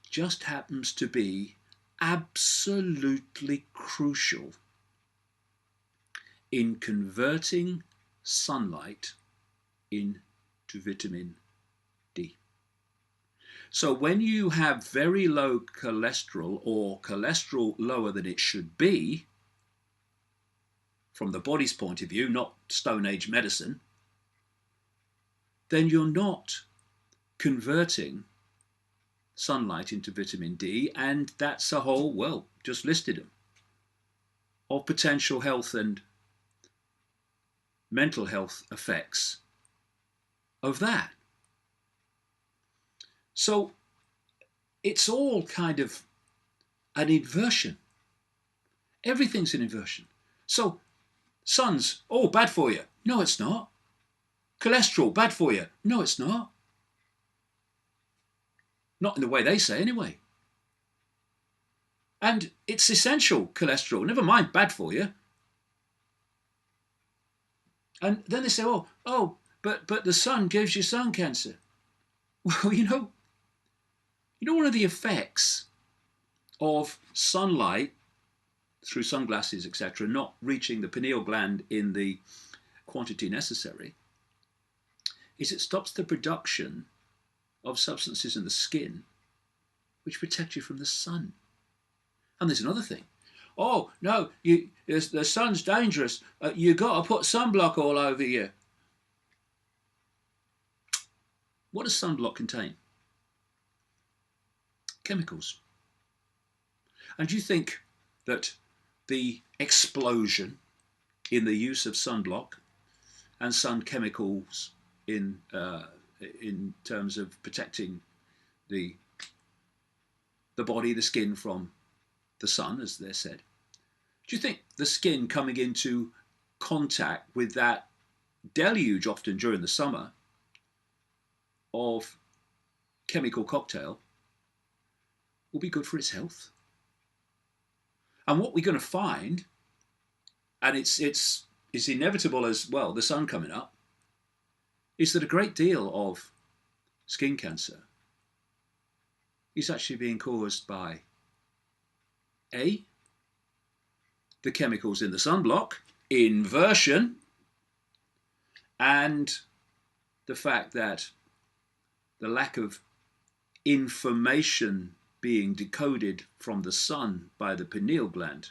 just happens to be absolutely crucial in converting sunlight into vitamin D. So when you have very low cholesterol, or cholesterol lower than it should be, from the body's point of view, not Stone Age medicine, then you're not converting sunlight into vitamin D, and that's a whole, well, just listed them, of potential health and mental health effects of that. So it's all kind of an inversion. Everything's an inversion. So sun's, oh, bad for you. No, it's not. Cholesterol, bad for you. No, it's not. Not in the way they say, anyway. And it's essential, cholesterol. Never mind bad for you. And then they say, oh, but the sun gives you sun cancer. Well, you know one of the effects of sunlight through sunglasses, etc., not reaching the pineal gland in the quantity necessary, is it stops the production of substances in the skin which protect you from the sun. And there's another thing. Oh, no, the sun's dangerous. You got to put sunblock all over you. What does sunblock contain? Chemicals. And do you think that the explosion in the use of sunblock and sun chemicals in terms of protecting the body, the skin from the sun, as they're said, do you think the skin coming into contact with that deluge, often during the summer, of chemical cocktail will be good for its health? And what we're going to find, and it's inevitable as well, the sun coming up, is that a great deal of skin cancer is actually being caused by A, the chemicals in the sunblock, inversion, and the fact that the lack of information being decoded from the sun by the pineal gland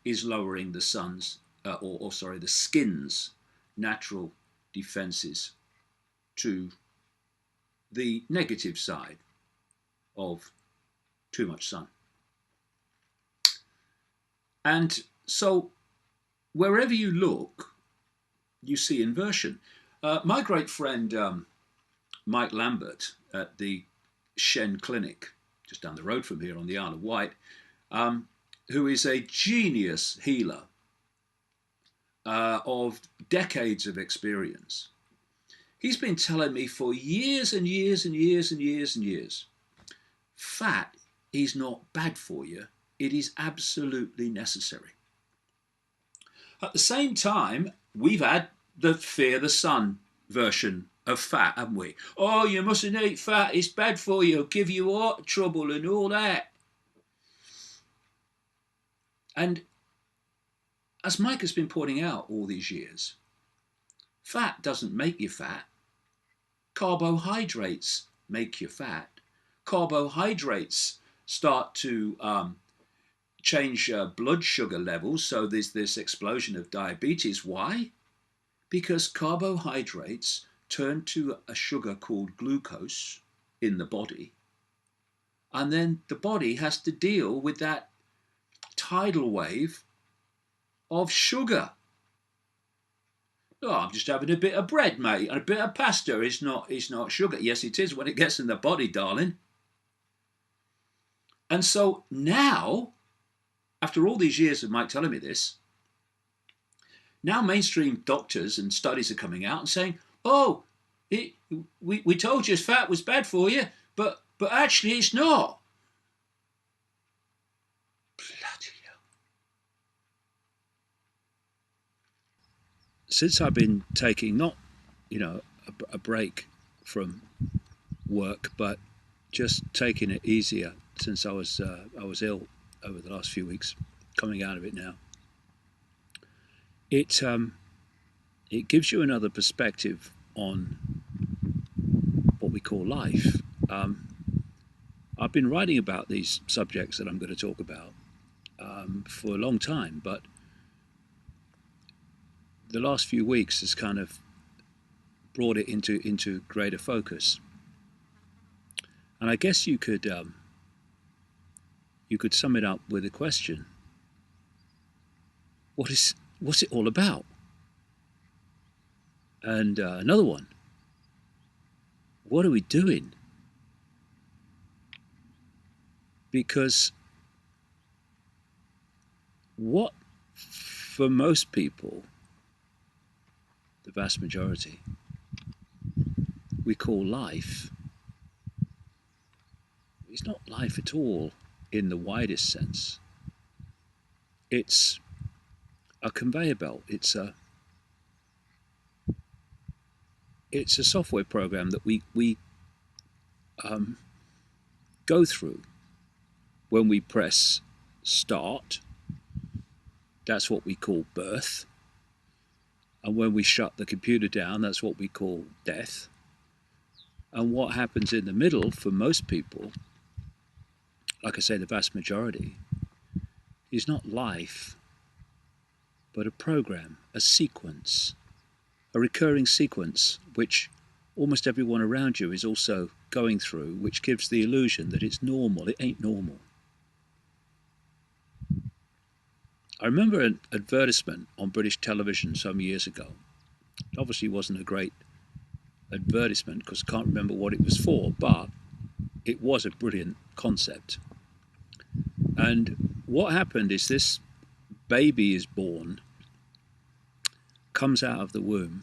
is lowering the sun's, the skin's natural defenses to the negative side of too much sun. And so wherever you look, you see inversion. My great friend Mike Lambert at the Shen Clinic, just down the road from here on the Isle of Wight, who is a genius healer of decades of experience. He's been telling me for years and years and years and years and years, fat is not bad for you. It is absolutely necessary. At the same time, we've had the fear the sun version of fat, haven't we? Oh, you mustn't eat fat, it's bad for you, it'll give you heart trouble and all that. And as Mike has been pointing out all these years, fat doesn't make you fat. Carbohydrates make you fat. Carbohydrates start to change blood sugar levels, so there's this explosion of diabetes. Why? Because carbohydrates turn to a sugar called glucose in the body, and then the body has to deal with that tidal wave of sugar. Oh, I'm just having a bit of bread, mate, and a bit of pasta. It's not sugar. Yes, it is when it gets in the body, darling. And so now, after all these years of Mike telling me this, now mainstream doctors and studies are coming out and saying, oh, we told you fat was bad for you, but actually it's not. Bloody hell. Since I've been taking not, a break from work, but just taking it easier since I was ill over the last few weeks, coming out of it now. It gives you another perspective on what we call life. I've been writing about these subjects that I'm going to talk about for a long time, but the last few weeks has kind of brought it into greater focus. And I guess you could sum it up with a question: what's it all about? And another one: what are we doing? Because what, for most people, the vast majority, we call life, it's not life at all in the widest sense. It's a conveyor belt. It's a software program that we go through when we press start. That's what we call birth. And when we shut the computer down, that's what we call death. And what happens in the middle for most people, like I say, the vast majority, is not life, but a program, a sequence, a recurring sequence, which almost everyone around you is also going through, which gives the illusion that it's normal. It ain't normal. I remember an advertisement on British television some years ago. It obviously wasn't a great advertisement because I can't remember what it was for, but it was a brilliant concept. And what happened is this baby is born, comes out of the womb,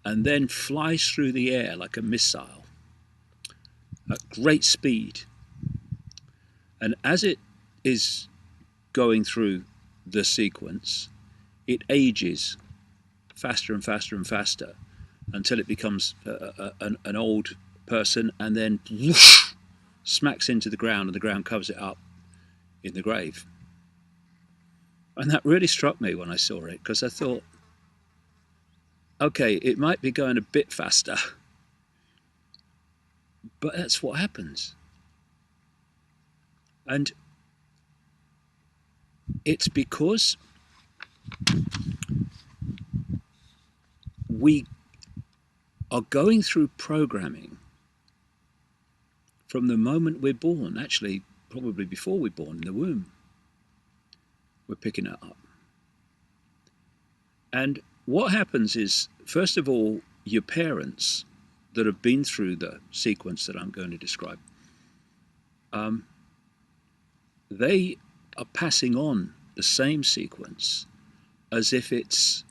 and then flies through the air like a missile at great speed. And as it is going through the sequence, it ages faster and faster and faster until it becomes an old person, and then whoosh, smacks into the ground, and the ground covers it up in the grave. And that really struck me when I saw it, because I thought, okay, it might be going a bit faster, but that's what happens. And it's because we are going through programming from the moment we're born, actually, probably before we're born in the womb. We're picking it up. And what happens is, first of all, your parents that have been through the sequence that I'm going to describe, they are passing on the same sequence as if it's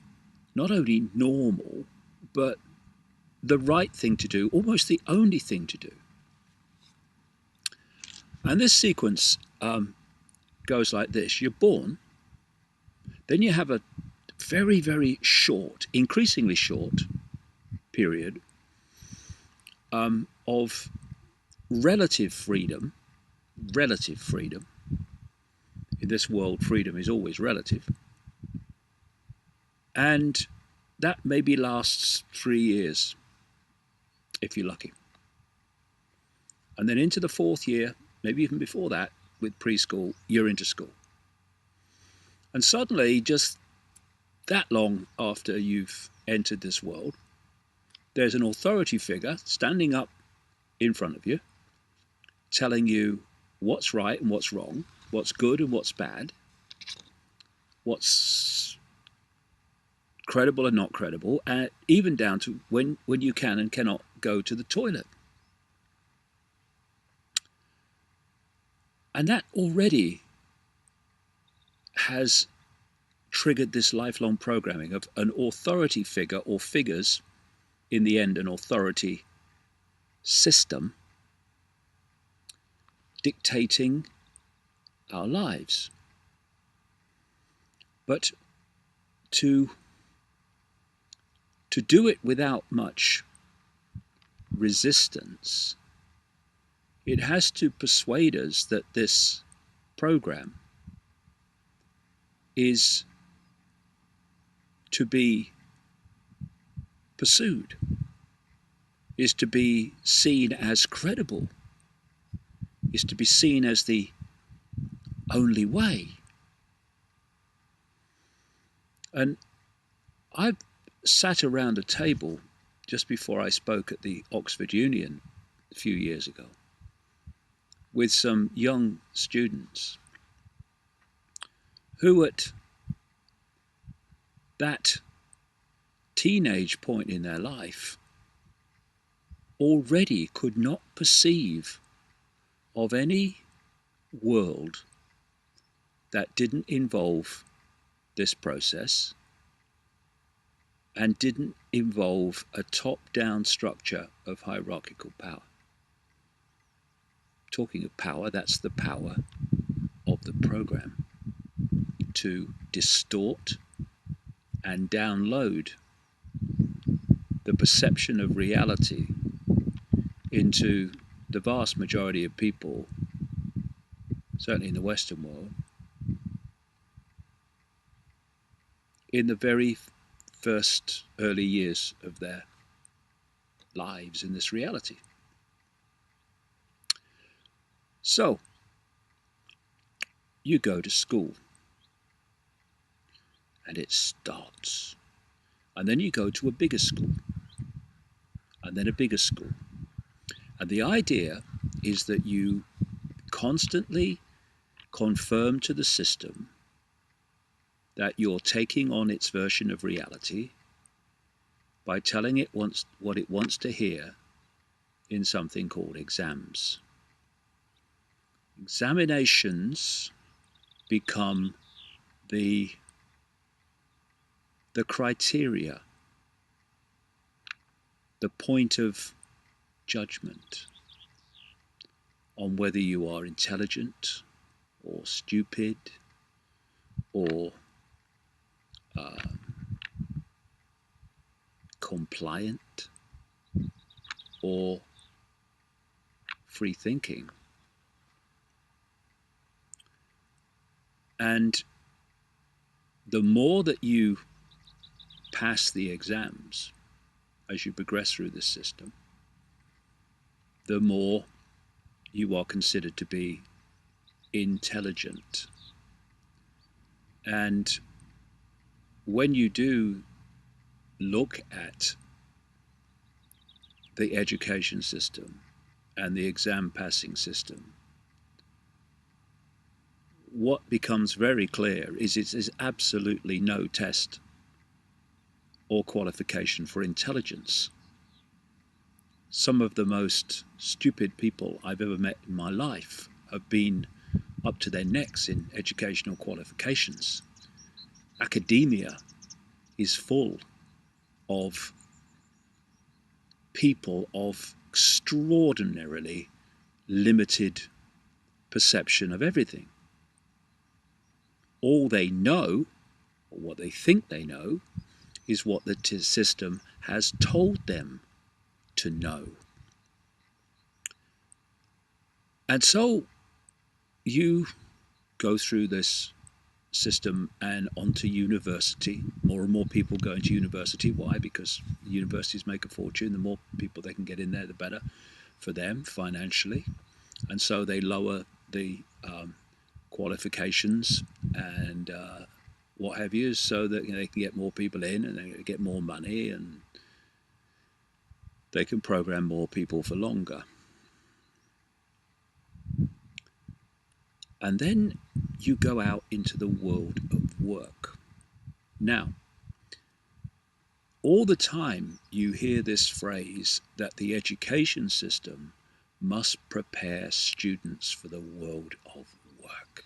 not only normal, but the right thing to do, almost the only thing to do. And this sequence goes like this. You're born, then you have a very, very short, increasingly short period of relative freedom. In this world, freedom is always relative. And that maybe lasts 3 years, if you're lucky. And then into the 4th year, maybe even before that, with preschool, you're into school. And suddenly, just that long after you've entered this world, there's an authority figure standing up in front of you, telling you what's right and what's wrong, what's good and what's bad, what's credible and not credible, and even down to when you can and cannot go to the toilet. And that already has triggered this lifelong programming of an authority figure, or figures, in the end an authority system, dictating our lives. But to do it without much resistance, it has to persuade us that this program is to be pursued, is to be seen as credible, is to be seen as the only way. And I've sat around a table just before I spoke at the Oxford Union a few years ago with some young students who at that teenage point in their life already could not perceive of any world that didn't involve this process and didn't involve a top-down structure of hierarchical power. Talking of power, that's the power of the program to distort and download the perception of reality into the vast majority of people, certainly in the Western world, in the very first early years of their lives in this reality. So, you go to school, and it starts. And then you go to a bigger school, and then a bigger school. And the idea is that you constantly confirm to the system that you're taking on its version of reality by telling it what it wants to hear in something called exams. Examinations become the criteria, the point of judgment on whether you are intelligent or stupid or compliant or free thinking. And the more that you pass the exams as you progress through this system, the more you are considered to be intelligent. And when you do look at the education system and the exam passing system, what becomes very clear is it is absolutely no test or qualification for intelligence. Some of the most stupid people I've ever met in my life have been up to their necks in educational qualifications. Academia is full of people of extraordinarily limited perception of everything. All they know, or what they think they know, is what the system has told them to know. And so you go through this system and onto university. More and more people go into university. Why? Because universities make a fortune. The more people they can get in there, the better for them financially. And so they lower the qualifications and what have you, so that they can get more people in and they get more money and they can program more people for longer. And then you go out into the world of work. Now, all the time you hear this phrase that the education system must prepare students for the world of work.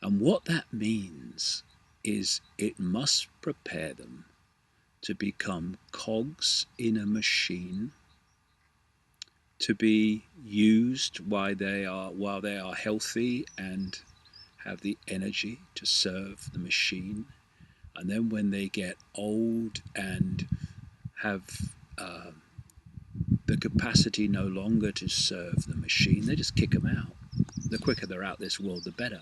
And what that means is it must prepare them to become cogs in a machine, to be used while they are healthy and have the energy to serve the machine. And then when they get old and have the capacity no longer to serve the machine, they just kick them out. The quicker they're out this world, the better.